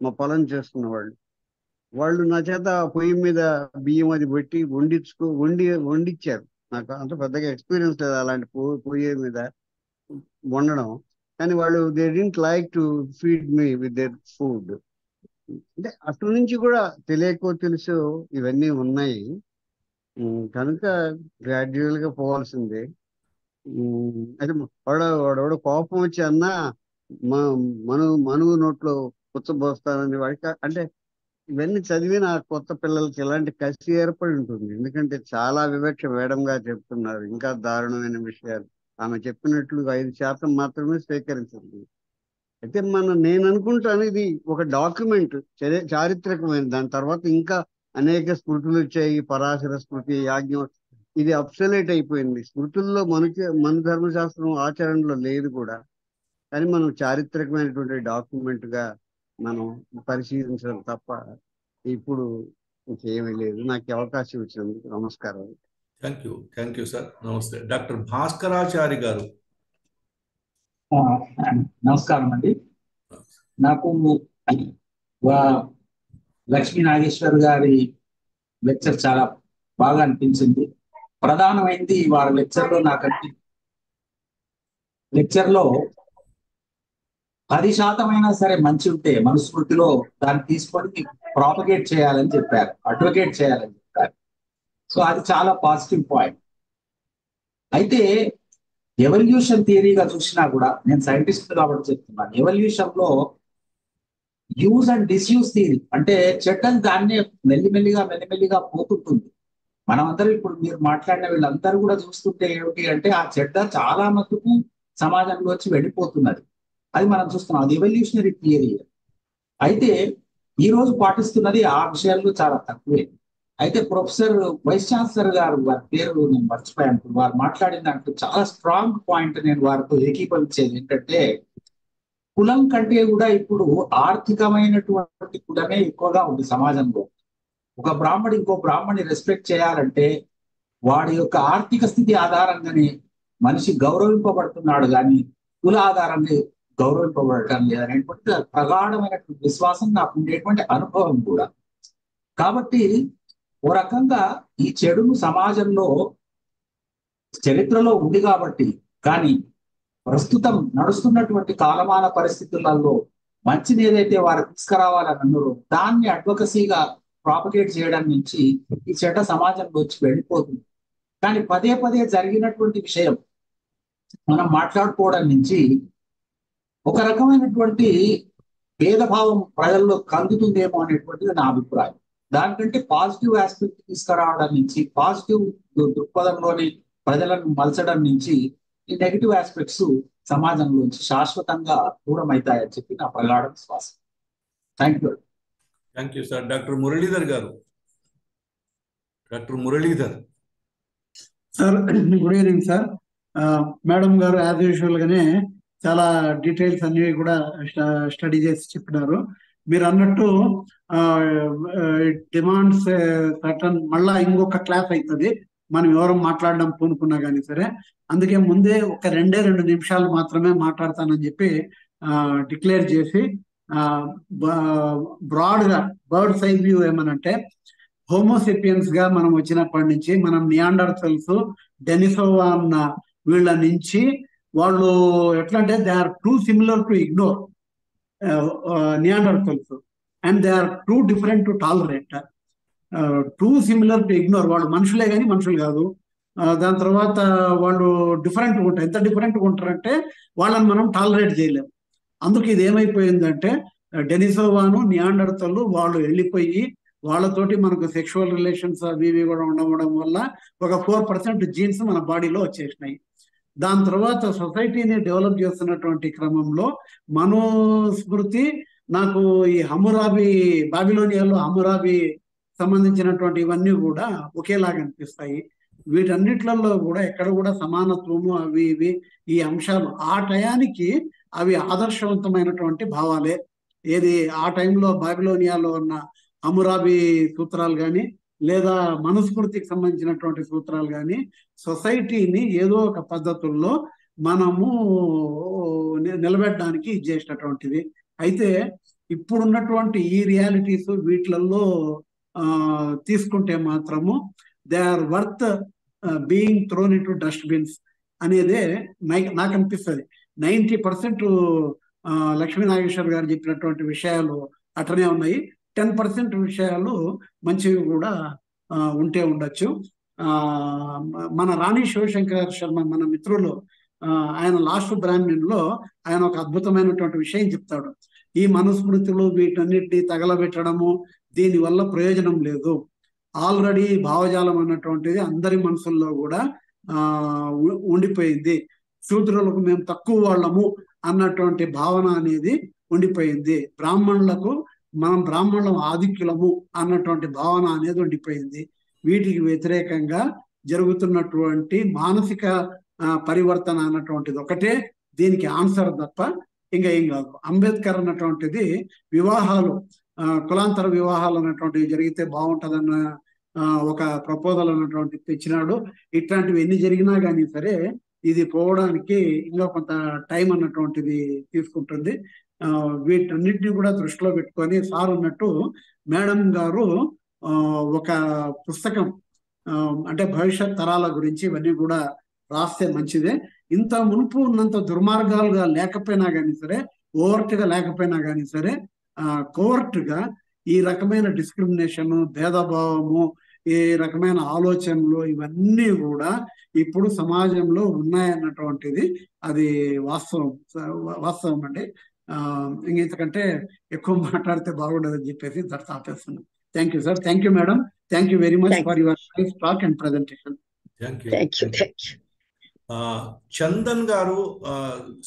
మా పొలం చేసుకున్న వాళ్ళు నా చేత పొయ్యి మీద బియ్యం అది పెట్టి వండిచ్చారు. నాకు అంత పెద్దగా ఎక్స్పీరియన్స్ లేదు అలాంటి పొయ్యి మీద వండడం. కానీ వాళ్ళు they didn't like to feed me with their food. అంటే అటు నుంచి కూడా తెలియకో తెలుసు ఇవన్నీ ఉన్నాయి. కనుక గ్రాడ్యువల్ గా పోవాల్సిందే. అయితే వాడు కోపం వచ్చి అన్నా మనువు నోట్లో పుచ్చబోస్తానని వాడికి. అంటే ఇవన్నీ చదివిన కొత్త పిల్లలకి ఇలాంటి కసి ఏర్పడి ఉంటుంది. ఎందుకంటే చాలా వివక్ష మేడం గారు చెప్తున్నారు, ఇంకా దారుణమైన విషయాలు. ఆమె చెప్పినట్లు 5% మాత్రమే స్వీకరించింది. అయితే నేను అనుకుంటాను ఇది ఒక డాక్యుమెంట్, చారిత్రకమైన. దాని తర్వాత ఇంకా అనేక స్మృతులు వచ్చాయి, పరాశర స్మృతి, యాజ్ఞ. ఇది అబ్సొల్యూట్ అయిపోయింది. స్మృతుల్లో మన ధర్మశాస్త్రం ఆచరణలో లేదు కూడా. కానీ మనం చారిత్రకమైనటువంటి డాక్యుమెంట్ గా మనం పరిశీలించడం తప్ప ఇప్పుడు ఇంకేమీ లేదు. నాకు అవకాశం ఇచ్చినందుకు నమస్కారం. Thank you sir. నమస్తే. డాక్టర్ భాస్కరాచారి గారు. నమస్కారం అండి. నాకు లక్ష్మీ నాగేశ్వర్ గారి లెక్చర్ చాలా బాగా అనిపించింది. ప్రధానమైంది వారి లెక్చర్లో 10% అయినా సరే మంచి ఉంటే మనుస్మృతిలో దాన్ని తీసుకొని ప్రాపగేట్ చేయాలని చెప్పారు, అడ్వకేట్ చేయాలని చెప్పారు. సో అది చాలా పాజిటివ్ పాయింట్. అయితే ఎవల్యూషన్ థియరీగా చూసినా కూడా, నేను సైంటిస్ట్ కాబట్టి చెప్తున్నాను, ఎవల్యూషన్ లో యూజ్ అండ్ డిస్యూజ్ థియరీ అంటే చెడ్డలు దాన్నే మెల్లిమెల్లిగా పోతుంటుంది. మనమందరం ఇప్పుడు మీరు మాట్లాడిన వీళ్ళందరూ కూడా చూస్తుంటే ఏమిటి అంటే ఆ చెడ్డ చాలా మటుకు సమాజంలోంచి వెళ్ళిపోతున్నది. అది మనం చూస్తున్నాం. అది ఎవల్యూషనరీ థియరీ. అయితే ఈ రోజు పాటిస్తున్నది ఆ విషయాల్లో చాలా తక్కువే. అయితే ప్రొఫెసర్ వైస్ ఛాన్సలర్ గారు, వారి పేరు నేను మర్చిపోయాను, వారు మాట్లాడిన దాంట్లో చాలా స్ట్రాంగ్ పాయింట్ నేను వారితో ఏకీభవించేది ఏంటంటే, కులం కంటే కూడా ఇప్పుడు ఆర్థికమైనటువంటి కులమే ఎక్కువగా ఉంది సమాజంలో. ఒక బ్రాహ్మడు ఇంకో బ్రాహ్మణ్ణి రెస్పెక్ట్ చేయాలంటే వాడి యొక్క ఆర్థిక స్థితి ఆధారంగానే మనిషి గౌరవింపబడుతున్నాడు, కానీ కుల ఆధారంగా గౌరవింపబడటం లేదనేటువంటి ప్రగాఢమైనటువంటి విశ్వాసం నాకు ఉండేటువంటి అనుభవం కూడా. కాబట్టి ఓ రకంగా ఈ చెడును సమాజంలో చరిత్రలో ఉంది కాబట్టి, కానీ ప్రస్తుతం నడుస్తున్నటువంటి కాలమాన పరిస్థితులలో మంచిని ఏదైతే వారు తీసుకురావాలని అన్నారో దాన్ని అడ్వకసీగా ప్రాపగేట్ చేయడం నుంచి ఈ చెడ్డ సమాజంలో వచ్చి వెళ్ళిపోతుంది. కానీ పదే జరిగినటువంటి విషయం మనం మాట్లాడుకోవడం నుంచి ఒక రకమైనటువంటి భేదభావం ప్రజల్లో కలుగుతుందేమో అనేటువంటిది నా అభిప్రాయం. దానికంటే పాజిటివ్ ఆస్పెక్ట్ తీసుకురావడం నుంచి, పాజిటివ్ దృక్పథంలోని ప్రజలను మలచడం నుంచి ఈ నెగిటివ్ ఆస్పెక్ట్స్ సమాజంలోంచి శాశ్వతంగా దూరం అవుతాయని చెప్పి నా ప్రగాఢ విశ్వాసం. Thank you. Thank you sir. Doctor Muralidhar గారు. Doctor Muralidhar sir, good evening sir. Madam గారు యాజ్ యూజువల్ గానే చాలా డీటెయిల్స్ అన్ని కూడా స్టడీ చేసి చెప్పినారు. మీరు అన్నట్టు డిమాండ్స్ సర్టన్ మళ్ళా ఇంకొక క్లాస్ అవుతుంది మనం ఎవరు మాట్లాడడం పూనుకున్నా కానీ సరే. అందుకే ముందే ఒక 2 నిమిషాలు మాత్రమే మాట్లాడతానని చెప్పి డిక్లేర్ చేసి బ్రాడ్ గా బర్డ్ సైజ్ వ్యూ ఏమనంటే, హోమోసెపియన్స్ గా మనం వచ్చినప్పటి నుంచి మనం నియాండర్తల్స్, డెనిసోవాన్ వీళ్ళ నుంచి వాళ్ళు ఎట్లా అంటే they are too similar to ignore Neanderthals and they are too different to tolerate. Too similar to ignore, వాళ్ళు మనుషులే కానీ మనుషులు కాదు. దాని తర్వాత వాళ్ళు డిఫరెంట్గా ఉంటారు. ఎంత డిఫరెంట్గా ఉంటారంటే వాళ్ళని మనం టాలరేట్ చేయలేము. అందుకు ఇది ఏమైపోయిందంటే డెనిసోవాను, నియాండర్తలు వాళ్ళు వెళ్ళిపోయి వాళ్ళతోటి మనకు సెక్షువల్ రిలేషన్స్ అవి కూడా ఉండడం వల్ల ఒక 4% జీన్స్ మన బాడీలో వచ్చేసినాయి. దాని తర్వాత సొసైటీని డెవలప్ చేస్తున్నటువంటి క్రమంలో మనుస్మృతి నాకు ఈ హమ్మురాబి, బాబిలోనియాలో హమ్మురాబి సంబంధించినటువంటి ఇవన్నీ కూడా ఒకేలాగా అనిపిస్తాయి. వీటన్నిట్లలో కూడా ఎక్కడ కూడా సమానత్వము అవి ఇవి ఈ అంశాలు ఆ టయానికి అవి ఆదర్శవంతమైనటువంటి భావాలే. ఏది ఆ టైంలో బాబిలోనియాలో ఉన్న హమ్మురాబి సూత్రాలు కానీ లేదా మనుస్మృతికి సంబంధించినటువంటి సూత్రాలు కానీ సొసైటీని ఏదో ఒక పద్ధతుల్లో మనము నిలబెట్టడానికి చేసినటువంటిది. అయితే ఇప్పుడున్నటువంటి ఈ రియాలిటీస్ వీటిలలో తీసుకుంటే మాత్రము they are worth being thrown into dustbins అనేదే నాకు అనిపిస్తుంది. 90% లక్ష్మీ నాగేశ్వర్ గారు చెప్పినటువంటి విషయాలు అట్లనే ఉన్నాయి. 10% విషయాలు మంచివి కూడా ఉంటే ఉండొచ్చు. మన రాణి శివశంకర్ శర్మ మన మిత్రులు ఆయన లాస్ట్ బ్రాహ్మణ్లో ఆయన ఒక అద్భుతమైనటువంటి విషయం చెప్తాడు. ఈ మనుస్మృతులు వీటన్నిటిని తగలబెట్టడము దీనివల్ల ప్రయోజనం లేదు. ఆల్రెడీ భావజాలం అన్నటువంటిది అందరి మనసుల్లో కూడా ఉండిపోయింది. శూద్రులకు మేము తక్కువ వాళ్ళము అన్నటువంటి భావన అనేది ఉండిపోయింది. బ్రాహ్మణులకు మనం బ్రాహ్మణులం ఆధిక్యులము అన్నటువంటి భావన అనేది ఉండిపోయింది. వీటికి వ్యతిరేకంగా జరుగుతున్నటువంటి మానసిక పరివర్తన అన్నటువంటిది ఒకటే దీనికి ఆన్సర్ తప్ప ఇంకా ఏం కాదు. అంబేద్కర్ అన్నటువంటిది వివాహాలు కులాంతర వివాహాలు అన్నటువంటివి జరిగితే బాగుంటుందన్న ఒక ప్రపోజల్ అన్నటువంటిది తెచ్చినాడు. ఇట్లాంటివి ఎన్ని జరిగినా కానీ సరే ఇది పోవడానికి ఇంకా కొంత టైం అన్నటువంటిది తీసుకుంటుంది. వీటన్నిటిని కూడా దృష్టిలో పెట్టుకొని సార్ అన్నట్టు మేడం గారు ఒక పుస్తకం అంటే భవిష్యత్ తరాల గురించి ఇవన్నీ కూడా రాస్తే మంచిదే. ఇంత మునుపు ఉన్నంత దుర్మార్గాలుగా లేకపోయినా కానీ సరే, ఓవర్ట్గా లేకపోయినా కానీ సరే, కోవర్ట్గా ఈ రకమైన డిస్క్రిమినేషన్, భేదభావము, ఈ రకమైన ఆలోచనలు ఇవన్నీ కూడా ఇప్పుడు సమాజంలో ఉన్నాయన్నటువంటిది అది వాస్తవం అండి. ఇంతకంటే ఎక్కువ మాట్లాడితే బాగుండదని చెప్పేసి దట్ ఆపేస్తున్నాం. Thank you sir. Thank you madam. Thank you very much for your nice talk and presentation. Chandan గారు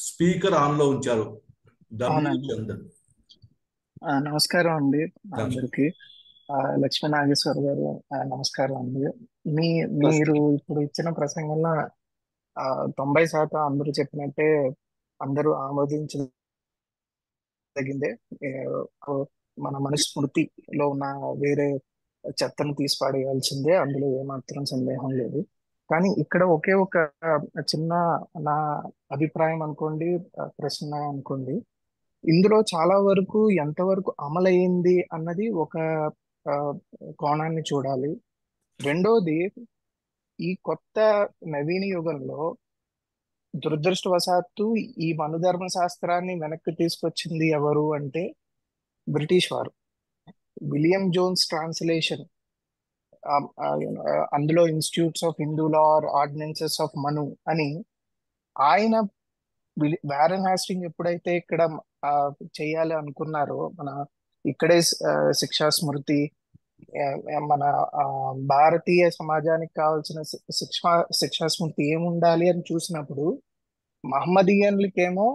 స్పీకర్ ఆన్ లో ఉంచారు. చందన్, నమస్కారం అండి అందరికి. లక్ష్మీ నాగేశ్వర్ గారు నమస్కారం అండి. మీరు ఇప్పుడు ఇచ్చిన ప్రసంగంలో 90% అందరూ చెప్పినట్టే అందరూ ఆమోదించదగిందే. మన మనుస్మృతిలో ఉన్న వేరే చెత్తను తీసి పాడేయాల్సిందే, అందులో ఏమాత్రం సందేహం లేదు. కానీ ఇక్కడ ఒకే ఒక చిన్న నా అభిప్రాయం అనుకోండి, ప్రశ్న అనుకోండి, ఇందులో చాలా వరకు ఎంతవరకు అమలయ్యింది అన్నది ఒక కోణాన్ని చూడాలి. రెండోది, ఈ కొత్త నవీన యుగంలో దురదృష్టవశాత్తు ఈ మనుధర్మ శాస్త్రాన్ని వెనక్కి తీసుకొచ్చింది ఎవరు అంటే బ్రిటిష్ వారు. విలియం జోన్స్ ట్రాన్స్లేషన్, అందులో institutes of Hindu law or ordinances of Manu అని ఆయన వారెన్ హాస్టింగ్ ఎప్పుడైతే ఇక్కడ చేయాలి అనుకున్నారో, మన ఇక్కడే శిక్షా స్మృతి, మన భారతీయ సమాజానికి కావాల్సిన శిక్షా స్మృతి ఏముండాలి అని చూసినప్పుడు మహమ్మదీయులకేమో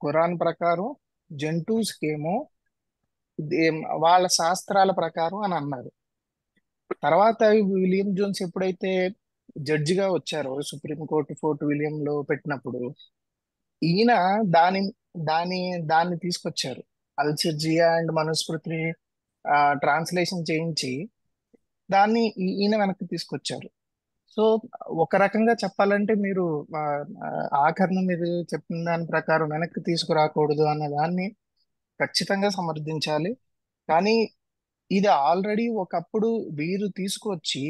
ఖురాన్ ప్రకారం, జంటూస్కేమో వాళ్ళ శాస్త్రాల ప్రకారం అని అన్నారు. తర్వాత విలియం జోన్స్ ఎప్పుడైతే జడ్జిగా వచ్చారో సుప్రీంకోర్టు ఫోర్ట్ విలియంలో పెట్టినప్పుడు ఈయన దాని దాని దాన్ని తీసుకొచ్చారు. అల్సిర్జియా అండ్ మనుస్మృతిని ట్రాన్స్లేషన్ చేయించి దాన్ని ఈయన వెనక్కి తీసుకొచ్చారు. సో ఒక రకంగా చెప్పాలంటే మీరు ఆఖరణ మీరు చెప్పిన దాని ప్రకారం వెనక్కి తీసుకురాకూడదు అన్న దాన్ని ఖచ్చితంగా సమర్థించాలి. కానీ ఇది ఆల్రెడీ ఒకప్పుడు వీరు తీసుకొచ్చి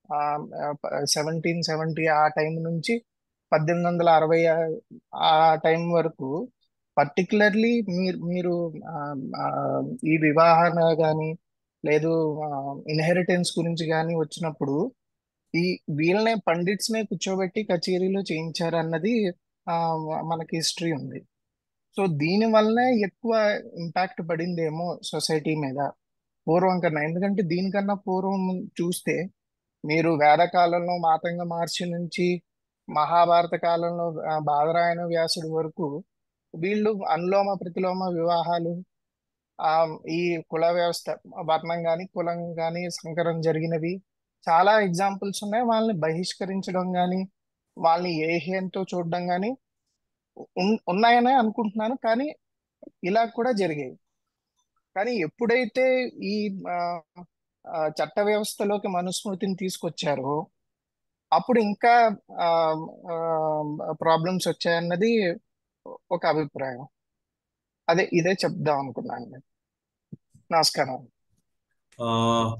1770 ఆ టైం నుంచి 1860 ఆ టైం వరకు పర్టికులర్లీ మీరు ఈ వివాహన కానీ లేదు ఇన్హెరిటెన్స్ గురించి కానీ వచ్చినప్పుడు ఈ వీళ్ళనే పండిట్స్నే కూర్చోబెట్టి కచేరీలో చేయించారు అన్నది మనకి హిస్టరీ ఉంది. సో దీని వల్లనే ఎక్కువ ఇంపాక్ట్ పడిందేమో సొసైటీ మీద పూర్వం కన్నా. ఎందుకంటే దీనికన్నా పూర్వం చూస్తే మీరు వేద కాలంలో మాతంగ మహర్షి నుంచి మహాభారత కాలంలో బాదరాయణ వ్యాసుడి వరకు వీళ్ళు అనులోమ ప్రతిలోమ వివాహాలు, ఈ కుల వ్యవస్థ వర్ణం కానీ కులం కానీ సంకరం జరిగినవి చాలా ఎగ్జాంపుల్స్ ఉన్నాయి. వాళ్ళని బహిష్కరించడం కానీ వాళ్ళని ఏహ్యంతో చూడడం కానీ ఉన్నాయనే అనుకుంటున్నాను. కానీ ఇలా కూడా జరిగాయి. కానీ ఎప్పుడైతే ఈ చట్ట వ్యవస్థలోకి మనుస్మృతిని తీసుకొచ్చారో అప్పుడు ఇంకా ప్రాబ్లమ్స్ వచ్చాయన్నది ఒక అభిప్రాయం. ఇదే చెప్దాం అనుకున్నాను. నమస్కారం.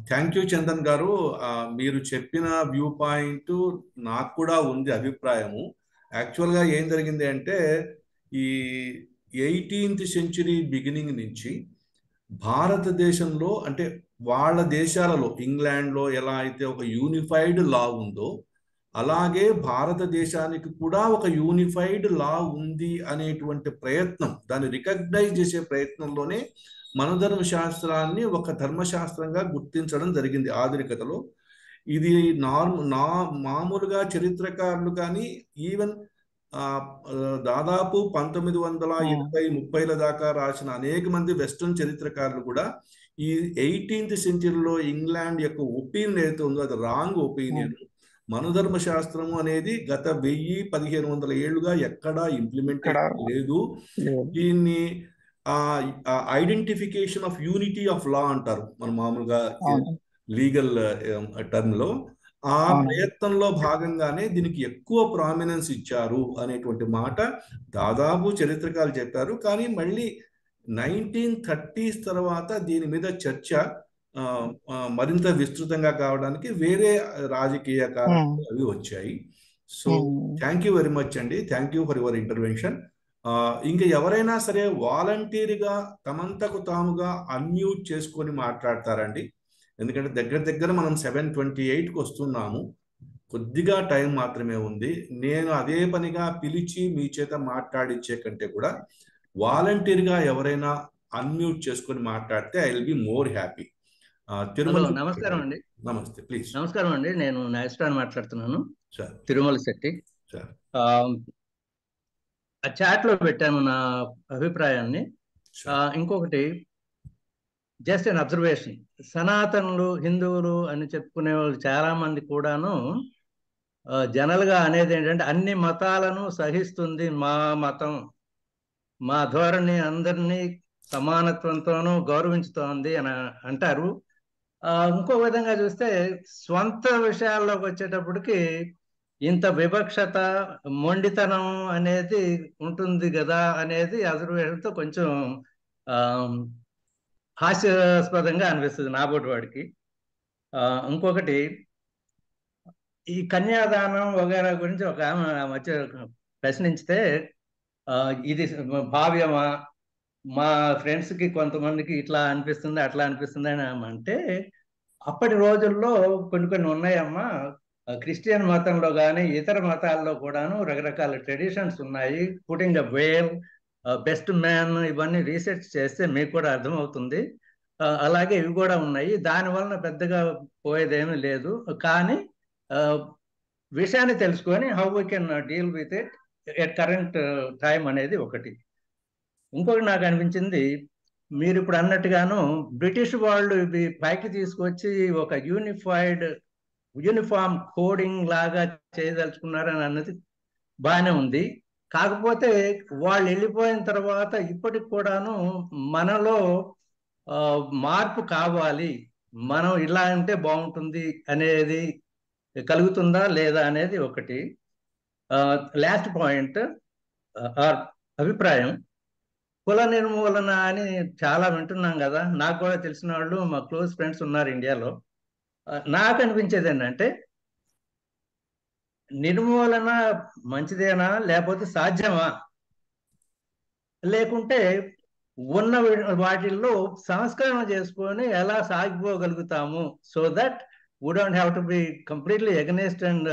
థ్యాంక్ యూ చందన్ గారు. మీరు చెప్పిన వ్యూ పాయింట్ నాకు కూడా ఉంది అభిప్రాయము. యాక్చువల్గా ఏం జరిగింది అంటే ఈ 18th సెంచురీ బిగినింగ్ నుంచి భారతదేశంలో అంటే వాళ్ళ దేశాలలో ఇంగ్లాండ్లో ఎలా అయితే ఒక యూనిఫైడ్ లా ఉందో అలాగే భారతదేశానికి కూడా ఒక యూనిఫైడ్ లా ఉంది అనేటువంటి ప్రయత్నం, దాన్ని రికగ్నైజ్ చేసే ప్రయత్నంలోనే మనధర్మ శాస్త్రాన్ని ఒక ధర్మశాస్త్రంగా గుర్తించడం జరిగింది ఆధునికతలో. ఇది మామూలుగా చరిత్రకారులు కానీ ఈవెన్ దాదాపు 1920-30 దాకా రాసిన అనేక మంది వెస్టర్న్ చరిత్రకారులు కూడా ఈ 18th సెంచరీలో ఇంగ్లాండ్ యొక్క ఒపీనియన్ ఏదైతే ఉందో అది రాంగ్ ఒపీనియన్. మనధర్మ శాస్త్రము అనేది గత 1000-1500 ఏళ్లుగా ఎక్కడా ఇంప్లిమెంటేషన్ లేదు. దీన్ని identification of unity of law అంటారు మన మామూలుగా లీగల్ టర్మ్ లో. ఆ ప్రయత్నంలో భాగంగానే దీనికి ఎక్కువ ప్రామినెన్స్ ఇచ్చారు అనేటువంటి మాట దాదాపు చరిత్రకారులు చెప్పారు. కానీ మళ్ళీ 1930s తర్వాత దీని మీద చర్చ మరింత విస్తృతంగా కావడానికి వేరే రాజకీయ కారణాలు అవి వచ్చాయి. So thank you very much అండి. Thank you for your intervention. ఇంకా ఎవరైనా సరే వాలంటీర్గా తమంతకు తాముగా అన్మ్యూట్ చేసుకొని మాట్లాడతారండి. ఎందుకంటే దగ్గర మనం 7:28కి వస్తున్నాము. కొద్దిగా టైం మాత్రమే ఉంది. నేను అదే పనిగా పిలిచి మీ చేత మాట్లాడించే కంటే కూడా వాలంటీర్గా ఎవరైనా అన్మ్యూట్ చేసుకొని మాట్లాడితే I will be more happy. Tirumala. నమస్కారం అండి. నమస్తే, ప్లీజ్. నమస్కారం అండి. నేను నాగేశ్వరరావు మాట్లాడుతున్నాను, తిరుమల శెట్టి. ఆ చాట్ లో పెట్టాను నా అభిప్రాయాన్ని. ఇంకొకటి జస్ట్ అన్ అబ్జర్వేషన్. సనాతనులు హిందువులు అని చెప్పుకునే వాళ్ళు చాలా మంది కూడాను జనరల్ గా అనేది ఏంటంటే అన్ని మతాలను సహిస్తుంది మా మతం, మా ధోరణి అందరినీ సమానత్వంతోనూ గౌరవించుతోంది అని అంటారు. ఇంకో విధంగా చూస్తే స్వంత విషయాల్లోకి వచ్చేటప్పటికి ఇంత వివక్షత మొండితనం అనేది ఉంటుంది కదా అనేది అబ్జర్వేషన్తో కొంచెం హాస్యాస్పదంగా అనిపిస్తుంది నాబోటి వాడికి. ఇంకొకటి ఈ కన్యాదానం వగైరా గురించి ఒక ఆమె మధ్య ప్రశ్నించితే ఇది భావ్యమా, మా ఫ్రెండ్స్కి కొంతమందికి ఇట్లా అనిపిస్తుంది అట్లా అనిపిస్తుంది అని అంటే అప్పటి రోజుల్లో కొన్ని ఉన్నాయమ్మా. క్రిస్టియన్ మతంలో కానీ ఇతర మతాల్లో కూడాను రకరకాల ట్రెడిషన్స్ ఉన్నాయి. Putting a whale, best man, ఇవన్నీ రీసెర్చ్ చేస్తే మీకు కూడా అర్థమవుతుంది. అలాగే ఇవి కూడా ఉన్నాయి. దానివలన పెద్దగా పోయేదేమీ లేదు. కానీ విషయాన్ని తెలుసుకొని how we can deal with it at current time అనేది ఒకటి. ఇంకొకటి నాకు అనిపించింది, మీరు ఇప్పుడు అన్నట్టుగాను బ్రిటిష్ వాళ్ళు ఇది పైకి తీసుకొచ్చి ఒక యూనిఫామ్ కోడింగ్ లాగా చేయదలుచుకున్నారని అన్నది బాగానే ఉంది. కాకపోతే వాళ్ళు వెళ్ళిపోయిన తర్వాత ఇప్పటికి కూడాను మనలో మార్పు కావాలి, మనం ఇలా అంటే బాగుంటుంది అనేది కలుగుతుందా లేదా అనేది ఒకటి. లాస్ట్ పాయింట్ అభిప్రాయం, కుల నిర్మూలన అని చాలా వింటున్నాం కదా. నాకు కూడా తెలిసిన వాళ్ళు, మా క్లోజ్ ఫ్రెండ్స్ ఉన్నారు ఇండియాలో. నాకు అనిపించేది ఏంటంటే, నిర్మూలన మంచిదేనా, లేకపోతే సాధ్యమా, లేకుంటే ఉన్న వాటిల్లో సంస్కరణ చేసుకొని ఎలా సాగిపోగలుగుతాము, so that we don't have to be completely against and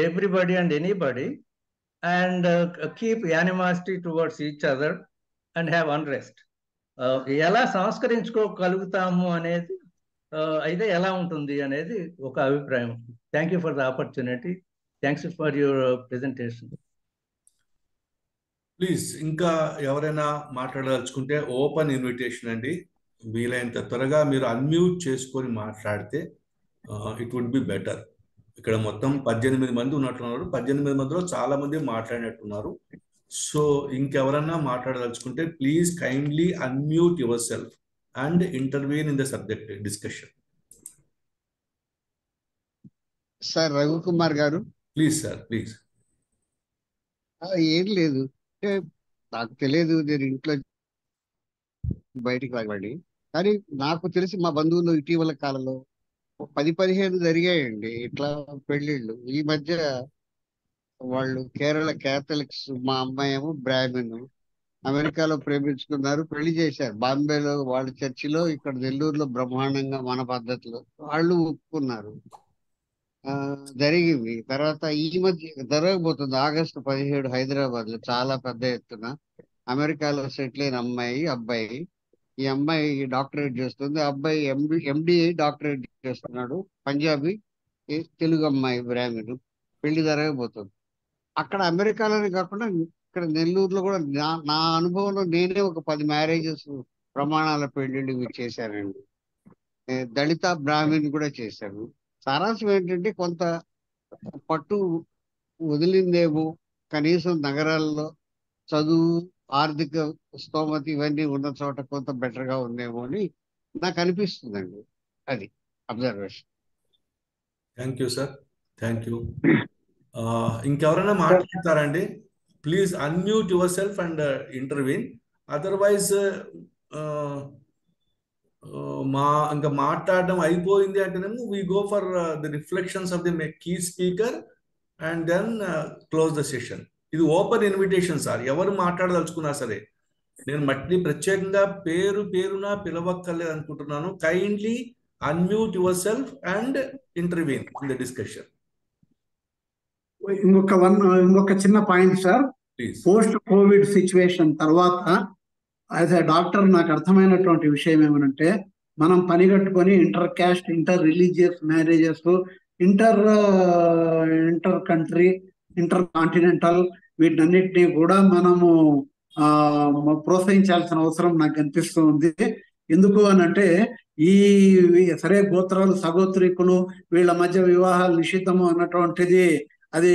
everybody and anybody and keep animosity towards each other and have unrest. ఎలా సంస్కరించుకోగలుగుతాము అనేది అయితే ఎలా ఉంటుంది అనేది ఒక అభిప్రాయం. Thank you for the opportunity. Thanks for your presentation. Please ఇంకా ఎవరైనా మాట్లాడదలుచుకుంటే ఓపెన్ ఇన్విటేషన్ అండి. వీలైనంత త్వరగా మీరు అన్మ్యూట్ చేసుకొని మాట్లాడితే ఇట్ వుడ్ బి బెటర్. ఇక్కడ మొత్తం 18 మంది ఉన్నట్లున్నారు. 18 మందిలో చాలా మంది మాట్లాడినట్టున్నారు. సో ఇంకెవరన్నా మాట్లాడదలుచుకుంటే please kindly unmute yourself and intervene in the subject discussion. Sir Raghukumar గారు, ప్లీజ్ సార్, ప్లీజ్. ఏం లేదు, నాకు తెలియదు, నేను ఇంట్లో బయటికి రాగండి. కానీ నాకు తెలిసి మా బంధువులు ఇటీవల కాలంలో 10-15 జరిగాయండి ఇట్లా పెళ్లిళ్ళు. ఈ మధ్య వాళ్ళు కేరళ క్యాథలిక్స్, మా అమ్మాయి ఏమో బ్రాహ్మణ్, అమెరికాలో ప్రేమించుకున్నారు, పెళ్లి చేశారు. బాంబేలో వాళ్ళ చర్చిలో, ఇక్కడ నెల్లూరులో బ్రహ్మాండంగా మన పద్ధతిలో వాళ్ళు ఒప్పుకున్నారు. జరిగింది. తర్వాత ఈ మధ్య జరగబోతుంది ఆగస్టు 17 హైదరాబాద్ లో చాలా పెద్ద ఎత్తున. అమెరికాలో సెటిల్ అయిన అమ్మాయి, అబ్బాయి. ఈ అమ్మాయి డాక్టరేట్ చేస్తుంది, అబ్బాయి ఎండిఐ డాక్టరేట్ చేస్తున్నాడు. పంజాబీ, తెలుగు అమ్మాయి, బ్రాహ్మణు. పెళ్లి జరగబోతుంది. అక్కడ అమెరికాలోనే కాకుండా ఇక్కడ నెల్లూరులో కూడా నా అనుభవంలో నేనే ఒక 10 మ్యారేజెస్ ప్రమాణాల పెళ్లిళ్ళు చేశానండి. దళిత బ్రాహ్మణ్ కూడా చేశాను. సారాంశం ఏంటంటే, కొంత పట్టు వదిలిందేమో, కనీసం నగరాల్లో చదువు, ఆర్థిక స్తోమత ఇవన్నీ ఉన్న చోట కొంత బెటర్ గా ఉందేమో అని నాకు అనిపిస్తుందండి. అది observation. Thank you sir, thank you. ఇంకెవరైనా మాట్లాడతారండి? Please unmute yourself and intervene. Otherwise ఇంకా మాట్లాడడం అయిపోయింది అంటేనేమో we go for the reflections of the key speaker and then close the session. ఇది ఓపెన్ ఇన్విటేషన్ సార్, ఎవరు మాట్లాడదలుచుకున్నా సరే. నేను మట్టి ప్రత్యేకంగా పేరున పిలవక్కర్లేదు అనుకుంటున్నాను. Kindly unmute yourself and intervene in the discussion. ఇంకొక చిన్న point sir. Post COVID situation తర్వాత యాజ్ ఎ డాక్టర్ నాకు అర్థమైనటువంటి విషయం ఏమనంటే, మనం పని కట్టుకొని inter caste, inter religious marriages, inter country, inter continental, వీటన్నిటినీ కూడా మనము ప్రోత్సహించాల్సిన అవసరం నాకు కనిపిస్తూ ఉంది. ఎందుకు అనంటే, ఈ సరే గోత్రాలు, సగోత్రికులు, వీళ్ళ మధ్య వివాహాలు నిషిద్ధము అన్నటువంటిది అది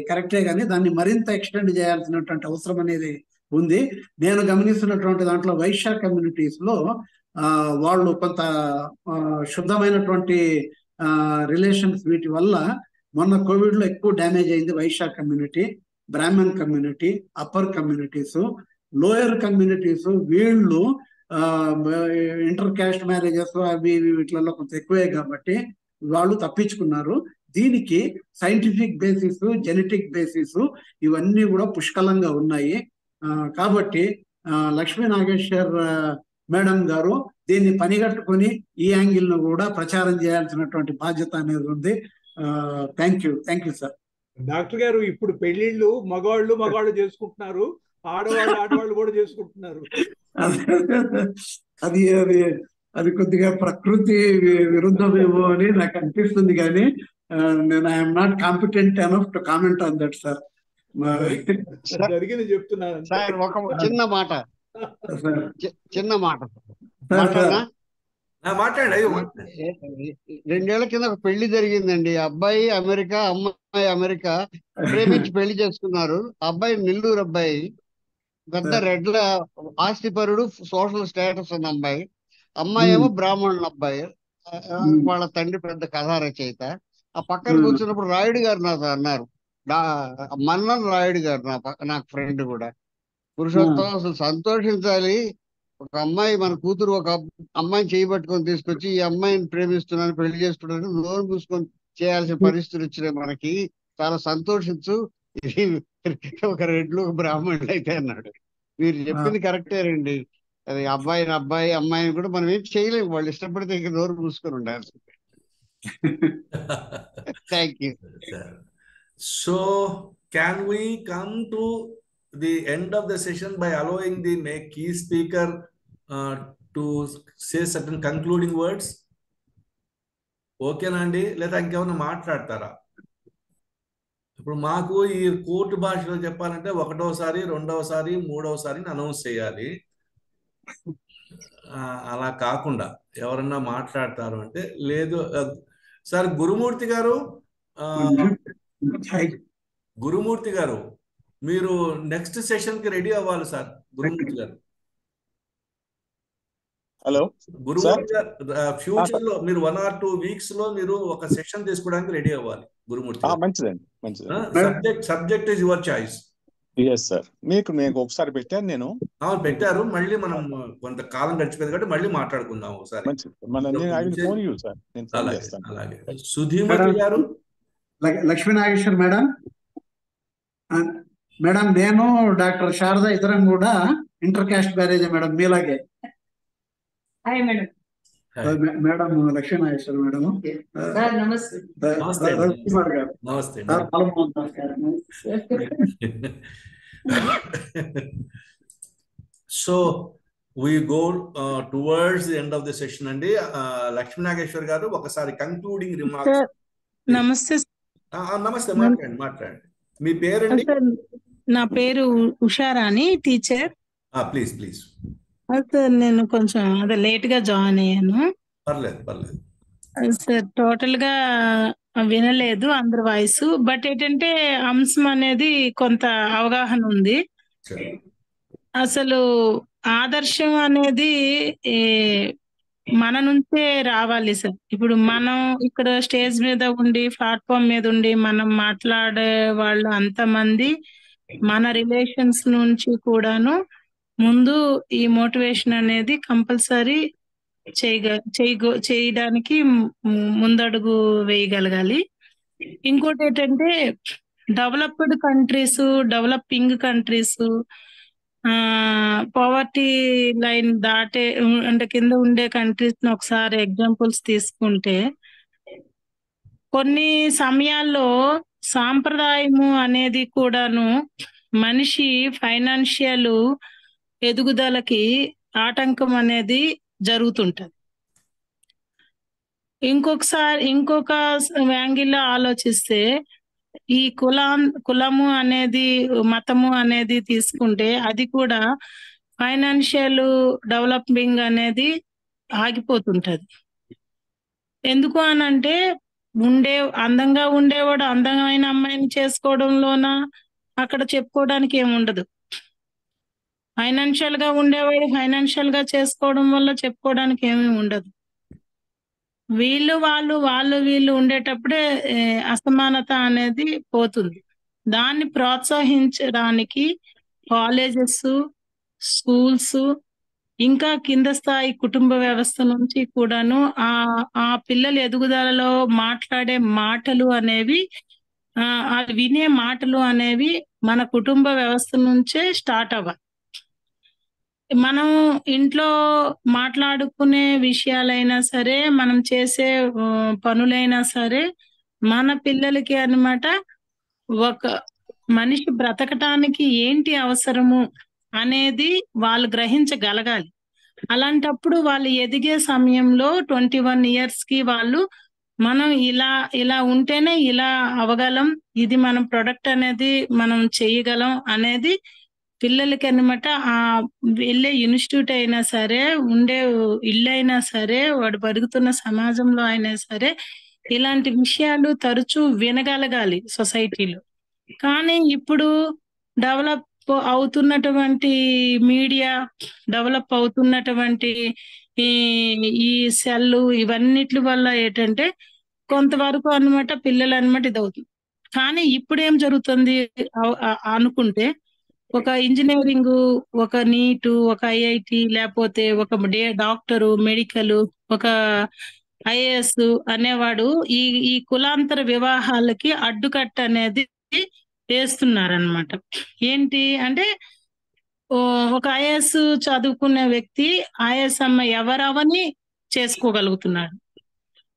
కరెక్టే, కానీ దాన్ని మరింత ఎక్స్టెండ్ చేయాల్సినటువంటి అవసరం అనేది ఉంది. నేను గమనిస్తున్నటువంటి దాంట్లో వైశ్య కమ్యూనిటీస్ లో వాళ్ళు కొంత శుద్ధమైనటువంటి రిలేషన్స్, వీటి వల్ల మొన్న కోవిడ్ లో ఎక్కువ డ్యామేజ్ అయింది Vaishya community, Brahmin community, upper communities, lower communities. వీళ్ళు ఇంటర్ క్యాస్ట్ మ్యారేజెస్ అవి వీటిలలో కొంత ఎక్కువే కాబట్టి వాళ్ళు తప్పించుకున్నారు. దీనికి సైంటిఫిక్ బేసిస్, జెనెటిక్ బేసిస్ ఇవన్నీ కూడా పుష్కలంగా ఉన్నాయి. కాబట్టి లక్ష్మీ నాగేశ్వర్ మేడం గారు దీన్ని పనిగట్టుకొని ఈ యాంగిల్ ను కూడా ప్రచారం చేయాల్సినటువంటి బాధ్యత అనేది ఉంది. Thank you sir. డాక్టర్ గారు, ఇప్పుడు పెళ్లిళ్ళు మగవాళ్ళు చేసుకుంటున్నారు, ఆడవాళ్ళు కూడా చేసుకుంటున్నారు. అది కొద్దిగా ప్రకృతి విరుద్ధమేమో అని నాకు అనిపిస్తుంది, కానీ నేను I'm not competent enough to comment on that sir. Sir జరిగింది చెప్తున్నాను అంతే. సార్ ఒక చిన్న మాట సార్ చిన్న మాట సార్ మాట్లాడనా మాట్లాడండి. అయ్యో మాట్లాడండి. 2 ఏళ్ల కింద ఒక పెళ్లి జరిగిందండి. అబ్బాయి అమెరికా, అమ్మాయి అమెరికా, ప్రేమించి పెళ్లి చేసుకున్నారు. అబ్బాయి నెల్లూరు అబ్బాయి, పెద్ద రెడ్ల ఆస్తిపరుడు, సోషల్ స్టేటస్ ఉన్న అమ్మాయి. అమ్మాయి ఏమో బ్రాహ్మణుల అబ్బాయి. వాళ్ళ తండ్రి పెద్ద కథా రచయిత. ఆ పక్కన కూర్చున్నప్పుడు రాయుడు గారు నాతో అన్నారు, మన్నన్ రాయుడు గారు నాకు ఫ్రెండ్ కూడా, పురుషోత్తం అసలు సంతోషించాలి, ఒక అమ్మాయి మన కూతురు ఒక అమ్మాయిని చేయబట్టుకొని తీసుకొచ్చి ఈ అమ్మాయిని ప్రేమిస్తున్నాను పెళ్లి చేసుకున్నాను నోరు మూసుకొని చేయాల్సిన పరిస్థితులు వచ్చినాయి మనకి, చాలా సంతోషించు, ఇది ఒక రెడ్లు ఒక బ్రాహ్మణులు అయితే అన్నాడు. మీరు చెప్పింది కరెక్టే రండి. అది అమ్మాయిని కూడా మనం ఏం చేయలేము, వాళ్ళు ఇష్టపడితే ఇంకా నోరు మూసుకొని ఉండాల్సిందే. Thank you. So can we come to the end of the session by allowing the key speaker to say certain concluding words? ఓకేనా అండి, లేదా ఇంకేమైనా మాట్లాడతారా? ఇప్పుడు మాకు ఈ కోర్టు భాషలో చెప్పాలంటే 1వసారి 2వసారి 3వసారి అనౌన్స్ చేయాలి. అలా కాకుండా ఎవరన్నా మాట్లాడతారు అంటే లేదు. సార్ గురుమూర్తి గారు మీరు నెక్స్ట్ సెషన్ కి రెడీ అవ్వాలి సార్. గురుమూర్తి గారు, హలో గురుమూర్తి గారు, ఫ్యూచర్ లో మీరు 1 or 2 weeks లో మీరు ఒక సెషన్ తీసుకోవడానికి రెడీ అవ్వాలి. గురుమూర్తి గారు మంచిదండి. Subject is your choice. Yes sir, మీకు ఒకసారి పెట్టాను నేను. పెట్టారు, మళ్ళీ మనం కొంతకాలం గడిచిపోయింది కాబట్టి మళ్ళీ మాట్లాడుకుందాం ఒకసారి. అలాగే సుధీమతి గారు. లక్ష్మీ నాగేశ్వర్ మేడం, నేను డాక్టర్ శారద ఇద్దరం కూడా ఇంటర్ క్యాస్ట్ మ్యారేజ్ మేడం, మీలాగే. మేడం లక్ష్మీ నాగేశ్వర్ మేడం, రవికుమార్ గారు, so we go towards the end of the session అండి. లక్ష్మీ నాగేశ్వర్ గారు ఒకసారి కంక్లూడింగ్ రిమార్క్స్. నమస్తే. నమస్తే, మాట్లాడండి. మీ పేరండి? నా పేరు ఉషారాణి, టీచర్. ప్లీజ్. సార్ నేను కొంచెం లేట్ గా జాయిన్ అయ్యాను. పర్లేదు సార్. టోటల్ గా వినలేదు అందరి వాయిస్, బట్ ఏంటంటే అంశం అనేది కొంత అవగాహన ఉంది. అసలు ఆదర్శం అనేది మన నుంచే రావాలి సార్. ఇప్పుడు మనం ఇక్కడ స్టేజ్ మీద ఉండి, ప్లాట్ఫామ్ మీద ఉండి మనం మాట్లాడే వాళ్ళు అంతమంది మన రిలేషన్స్ నుంచి కూడాను ముందు ఈ మోటివేషన్ అనేది కంపల్సరీ చేయడానికి ముందడుగు వేయగలగాలి. ఇంకోటి ఏంటంటే developed countries, developing countries, poverty line దాటే అంటే కింద ఉండే కంట్రీస్ ని ఒకసారి ఎగ్జాంపుల్స్ తీసుకుంటే, కొన్ని సమయాల్లో సాంప్రదాయము అనేది కూడాను మనిషి ఫైనాన్షియల్ ఎదుగుదలకి ఆటంకం అనేది జరుగుతుంటది. ఇంకొక యాంగిల్లో ఆలోచిస్తే ఈ కులము అనేది, మతము అనేది తీసుకుంటే అది కూడా ఫైనాన్షియల్ డెవలపింగ్ అనేది ఆగిపోతుంటది. ఎందుకు అనంటే అందంగా ఉండేవాడు అందమైన అమ్మాయిని చేసుకోవడంలోన అక్కడ చెప్పుకోవడానికి ఏముండదు. ఫైనాన్షియల్ గా ఉండేవాడు ఫైనాన్షియల్ గా చేసుకోవడం వల్ల చెప్పుకోవడానికి ఏమీ ఉండదు. వీళ్ళు ఉండేటప్పుడే అసమానత అనేది పోతుంది. దాన్ని ప్రోత్సహించడానికి కాలేజెస్, స్కూల్స్, ఇంకా కింద స్థాయి కుటుంబ వ్యవస్థ నుంచి కూడాను ఆ పిల్లల ఎదుగుదలలో మాట్లాడే మాటలు అనేవి, వినే మాటలు అనేవి మన కుటుంబ వ్యవస్థ నుంచే స్టార్ట్ అవ్వాలి. మనం ఇంట్లో మాట్లాడుకునే విషయాలైనా సరే, మనం చేసే పనులైనా సరే, మన పిల్లలకి అన్నమాట ఒక మనిషి బ్రతకటానికి ఏంటి అవసరము అనేది వాళ్ళు గ్రహించగలగాలి. అలాంటప్పుడు వాళ్ళు ఎదిగే సమయంలో 21 years కి వాళ్ళు మనం ఇలా ఇలా ఉంటేనే ఇలా అవ్వగలం, ఇది మనం ప్రొడక్ట్ అనేది మనం చేయగలం అనేది పిల్లలకి అన్నమాట. ఆ వెళ్ళే ఇన్స్టిట్యూట్ అయినా సరే, ఉండే ఇల్లు అయినా సరే, వాడు పెరుగుతున్న సమాజంలో అయినా సరే ఇలాంటి విషయాలు తరచూ వినగలగాలి సొసైటీలో. కానీ ఇప్పుడు డెవలప్ అవుతున్నటువంటి మీడియా, డెవలప్ అవుతున్నటువంటి ఈ ఈ సెల్ ఇవన్నిటి వల్ల ఏంటంటే కొంతవరకు అన్నమాట పిల్లలు అన్నమాట ఇది అవుతుంది. కానీ ఇప్పుడు ఏం జరుగుతుంది అనుకుంటే, ఒక ఇంజనీరింగ్, ఒక నీటు, ఒక ఐఐటి, లేకపోతే ఒక డాక్టరు, మెడికల్, ఒక ఐఏఎస్ అనేవాడు ఈ ఈ కులాంతర వివాహాలకి అడ్డుకట్ట అనేది వేస్తున్నారనమాట. ఏంటి అంటే ఒక ఐఏఎస్ చదువుకునే వ్యక్తి ఐఏఎస్ అమ్మ ఎవరవని చేసుకోగలుగుతున్నాడు.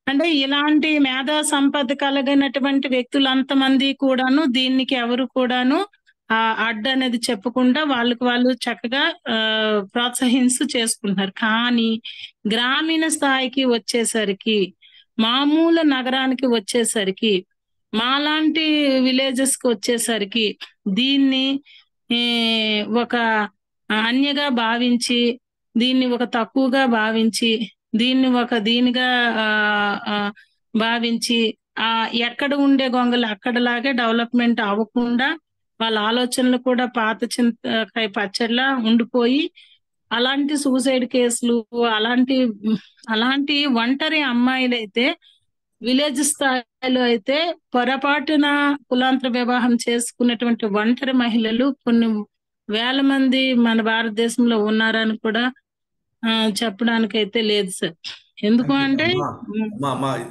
అంటే ఇలాంటి మేధా సంపద కలిగినటువంటి వ్యక్తులు అంతమంది కూడాను దీనికి ఎవరు కూడాను అడ్డు అనేది చెప్పకుండా వాళ్ళకి వాళ్ళు చక్కగా ప్రోత్సహిస్తూ చేసుకుంటున్నారు. కానీ గ్రామీణ స్థాయికి వచ్చేసరికి, మామూలు నగరానికి వచ్చేసరికి, మాలాంటి విలేజెస్ కి వచ్చేసరికి దీన్ని ఒక అన్యగా భావించి, దీన్ని ఒక తక్కువగా భావించి, దీన్ని ఒక దీనిగా భావించి ఎక్కడ ఉండే గొంగలు అక్కడలాగే డెవలప్మెంట్ అవ్వకుండా వాళ్ళ ఆలోచనలు కూడా పాత చింతకాయ పచ్చడిలా ఉండిపోయి అలాంటి సూసైడ్ కేసులు, అలాంటి ఒంటరి అమ్మాయిలు అయితే విలేజ్ స్థాయిలో అయితే పొరపాటున కులాంతర వివాహం చేసుకున్నటువంటి ఒంటరి మహిళలు కొన్ని వేల మంది మన భారతదేశంలో ఉన్నారని కూడా చెప్పడానికైతే లేదు సార్. ఎందుకు అంటే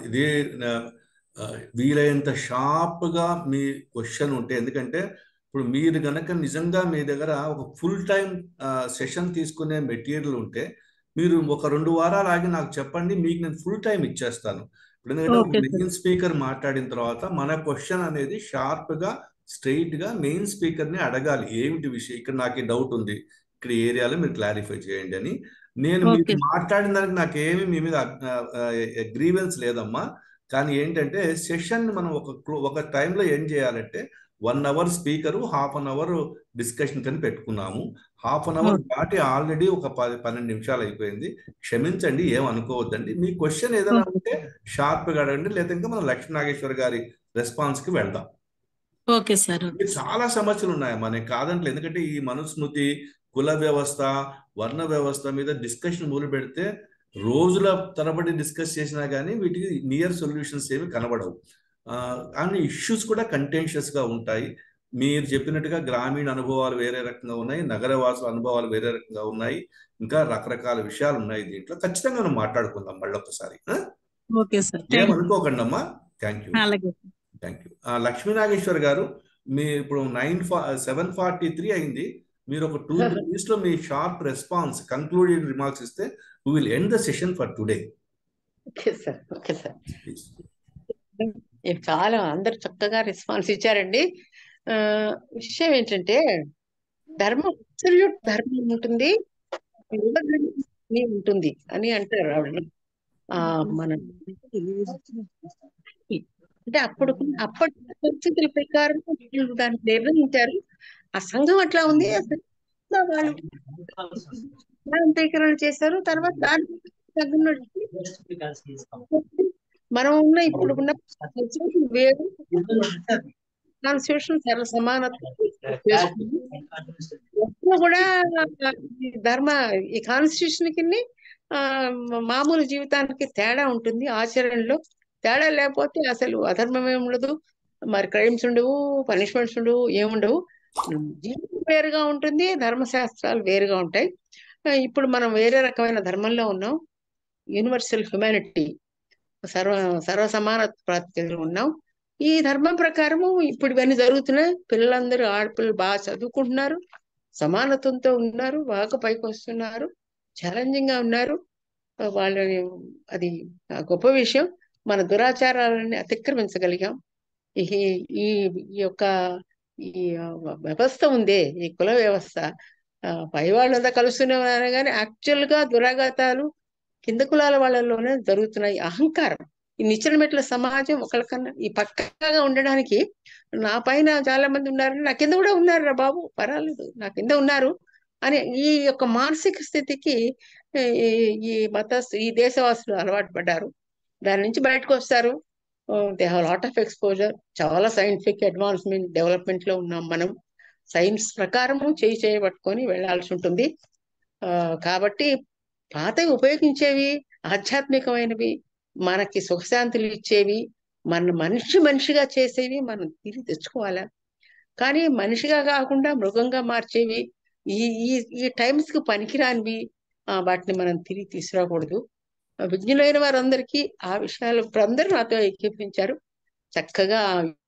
ఇది వీలైనంత షార్ప్ గా మీ క్వశ్చన్ ఉంటే, ఎందుకంటే ఇప్పుడు మీరు గనక నిజంగా మీ దగ్గర ఒక ఫుల్ టైం సెషన్ తీసుకునే మెటీరియల్ ఉంటే మీరు ఒక 2 వారాలు ఆగి నాకు చెప్పండి, మీకు నేను ఫుల్ టైం ఇచ్చేస్తాను. ఇప్పుడు ఎందుకంటే మెయిన్ స్పీకర్ మాట్లాడిన తర్వాత మన క్వశ్చన్ అనేది షార్ప్ గా స్ట్రైట్ గా మెయిన్ స్పీకర్ ని అడగాలి. ఏమిటి విషయం, ఇక్కడ నాకు డౌట్ ఉంది, ఇక్కడ ఏరియాలో మీరు క్లారిఫై చేయండి అని. నేను మీరు మాట్లాడిన దానికి నాకేమి మీ మీద గ్రీవెన్స్ లేదమ్మా. కానీ ఏంటంటే సెషన్ మనం ఒక టైంలో ఏం చేయాలంటే 1 అవర్ స్పీకరు, 1/2 అవర్ డిస్కషన్ కని పెట్టుకున్నాము. 1/2 అవర్ దాటి ఆల్రెడీ ఒక 12 నిమిషాలు అయిపోయింది. క్షమించండి, ఏమనుకోవద్దండి. మీ క్వశ్చన్ ఏదైనా ఉంటే షార్ప్గా అడగండి, లేదా ఇంకా మనం లక్ష్మీ నాగేశ్వర్ గారి రెస్పాన్స్ కి వెళ్దాం. Okay sir. చాలా సమస్యలు ఉన్నాయమ్మా, నేను కాదంటలేదు. ఎందుకంటే ఈ మనుస్మృతి, కుల వ్యవస్థ, వర్ణ వ్యవస్థ మీద డిస్కషన్ మొదలు పెడితే రోజుల తరబడి డిస్కస్ చేసినా కానీ వీటికి నియర్ సొల్యూషన్స్ ఏమి కనబడవు. అండ్ ఇష్యూస్ కూడా కంటెన్షియస్ గా ఉంటాయి. మీరు చెప్పినట్టుగా గ్రామీణ అనుభవాలు వేరే రకంగా ఉన్నాయి, నగరవాసుల అనుభవాలు వేరే రకంగా ఉన్నాయి, ఇంకా రకరకాల విషయాలు ఉన్నాయి. దీంట్లో ఖచ్చితంగా మనం మాట్లాడుకుందాం మళ్ళీ ఒకసారి. ఏమనుకోకండి అమ్మా. Thank you. Thank you. Lakshmi Nageshwar గారు, మీ ఇప్పుడు 7:43 అయింది. మీరు ఒక 2 minutes లో మీ షార్ప్ రెస్పాన్స్, కంక్లూడింగ్ రిమార్క్స్ ఇస్తే we will end the session for today. Okay sir. Okay sir. చాలా అందరు చక్కగా రెస్పాన్స్ ఇచ్చారండి. విషయం ఏంటంటే ధర్మం, అబ్సల్యూట్ ధర్మం ఉంటుంది, ఉంటుంది అని అంటారు ఆవిడ. మన అంటే అప్పటి పరిస్థితుల ప్రకారం దాన్ని నిర్వహించారు. ఆ సంఘం అట్లా ఉంది, వాళ్ళు అంతీకరణ చేశారు. తర్వాత మనం ఉన్న ఇప్పుడు ఉన్న వేరు, కాన్స్టిట్యూషన్ సర్వ సమానత్వం కూడా ధర్మ ఈ కాన్స్టిట్యూషన్ కి మామూలు జీవితానికి తేడా ఉంటుంది. ఆచరణలో తేడా లేకపోతే అసలు అధర్మం ఏముండదు, మరి క్రైమ్స్ ఉండవు, పనిష్మెంట్స్ ఉండవు, ఏముండవు. జీవితం వేరుగా ఉంటుంది, ధర్మశాస్త్రాలు వేరుగా ఉంటాయి. ఇప్పుడు మనం వేరే రకమైన ధర్మంలో ఉన్నాం. యూనివర్సల్ హ్యుమానిటీ, సర్వ సమాన ప్రాతిపదికలో ఉన్నాం. ఈ ధర్మం ప్రకారము ఇప్పుడు ఇవన్నీ జరుగుతున్నాయి. పిల్లలందరూ, ఆడపిల్లలు బాగా చదువుకుంటున్నారు, సమానత్వంతో ఉన్నారు, బాగా పైకి వస్తున్నారు, ఛాలెంజింగ్ గా ఉన్నారు. వాళ్ళని అది గొప్ప విషయం. మన దురాచారాలని అతిక్రమించగలిగాం. ఈ యొక్క ఈ వ్యవస్థ ఉందే, ఈ కుల వ్యవస్థ, పై వాళ్ళంతా కలుస్తూనే ఉన్నారు కానీ యాక్చువల్ గా దురాఘాతాలు కింద కులాల వాళ్ళలోనే జరుగుతున్నాయి. అహంకారం, ఈ నిచ్చెన మెట్ల సమాజం ఒకరికన్నా ఈ పక్కగా ఉండడానికి నా పైన చాలా మంది ఉన్నారు, నా కింద కూడా ఉన్నారు రా బాబు, పర్వాలేదు నా కింద ఉన్నారు అని ఈ యొక్క మానసిక స్థితికి ఈ ఈ దేశవాసులు అలవాటు పడ్డారు. దాని నుంచి బయటకు వస్తారు. They have lot of exposure. చాలా సైంటిఫిక్ అడ్వాన్స్మెంట్ డెవలప్మెంట్ లో ఉన్నాం మనం. సైన్స్ ప్రకారము చేయబట్టుకొని వెళ్లాల్సి ఉంటుంది. కాబట్టి పాతవి ఉపయోగించేవి, ఆధ్యాత్మికమైనవి, మనకి సుఖశాంతులు ఇచ్చేవి, మన మనిషిగా చేసేవి మనం తిరిగి తెచ్చుకోవాలా. కానీ మనిషిగా కాకుండా మృగంగా మార్చేవి, ఈ ఈ ఈ టైమ్స్ కి పనికిరానివి, వాటిని మనం తిరిగి తీసుకురాకూడదు. విజ్ఞులైన వారందరికీ ఆ విషయాలు ఇప్పుడు అందరూ నాతో ఏకీపించారు. చక్కగా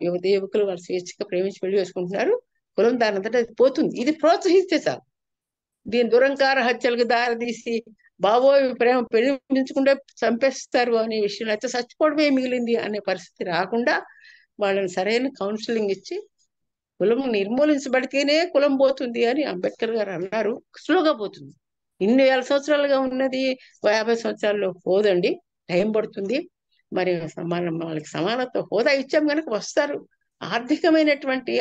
యువకులు వాళ్ళు స్వేచ్ఛగా ప్రేమించి పెళ్లి చేసుకుంటున్నారు. కులం దానంతటా పోతుంది. ఇది ప్రోత్సహిస్తే చాలు. దీని దురంకార హత్యలకు దారితీసి బాబోయ్ ప్రేమ పెళ్లించుకుంటే చంపేస్తారు అనే విషయం, అయితే చచ్చిపోవడమే మిగిలింది అనే పరిస్థితి రాకుండా వాళ్ళని సరైన కౌన్సిలింగ్ ఇచ్చి కులం నిర్మూలించబడితేనే కులం పోతుంది అని అంబేద్కర్ గారు అన్నారు. స్లోగా పోతుంది. ఇన్ని వేల సంవత్సరాలుగా ఉన్నది 50 సంవత్సరాల్లో పోదండి, టైం పడుతుంది. మరి వాళ్ళకి సమానత్వ హోదా ఇచ్చాం కనుక వస్తారు. ఆర్థికమైనటువంటి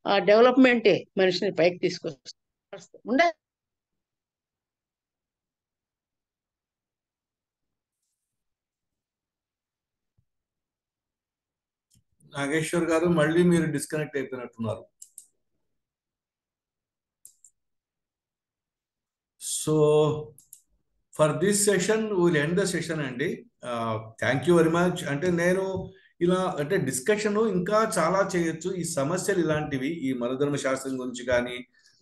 ఆ డెవలప్మెంటే మనిషిని పైకి తీసుకొస్తారు. ఉండాలి. నాగేశ్వర్ గారు మళ్ళీ మీరు డిస్కనెక్ట్ అయిపోయినట్టున్నారు. So for this session will end the session అండి. Thank you very much. అంటే నేను ఇలా అంటే డిస్కషన్ ఇంకా చాలా చేయొచ్చు. ఈ సమస్యలు ఇలాంటివి, ఈ మనధర్మ శాస్త్రం గురించి కానీ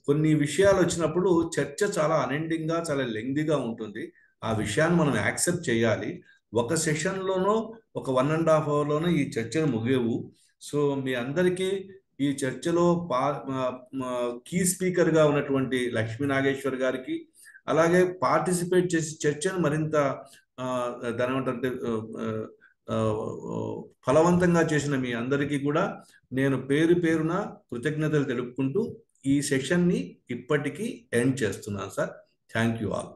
కొన్ని విషయాలు వచ్చినప్పుడు చర్చ చాలా అనెండింగ్ గా, చాలా లెంగ్దీగా ఉంటుంది. ఆ విషయాన్ని మనం యాక్సెప్ట్ చేయాలి. ఒక సెషన్లోనో ఒక 1.5 అవర్లోనో ఈ చర్చలు ముగియవు. సో మీ అందరికీ ఈ చర్చలో కీ స్పీకర్గా ఉన్నటువంటి లక్ష్మీ నాగేశ్వర్ గారికి, అలాగే పార్టిసిపేట్ చేసి చర్చను మరింత దానిమంటే ఫలవంతంగా చేసిన మీ అందరికీ కూడా నేను పేరు పేరున కృతజ్ఞతలు తెలుపుకుంటూ ఈ సెషన్ని ఇప్పటికీ ఎండ్ చేస్తున్నాను సార్. Thank you all.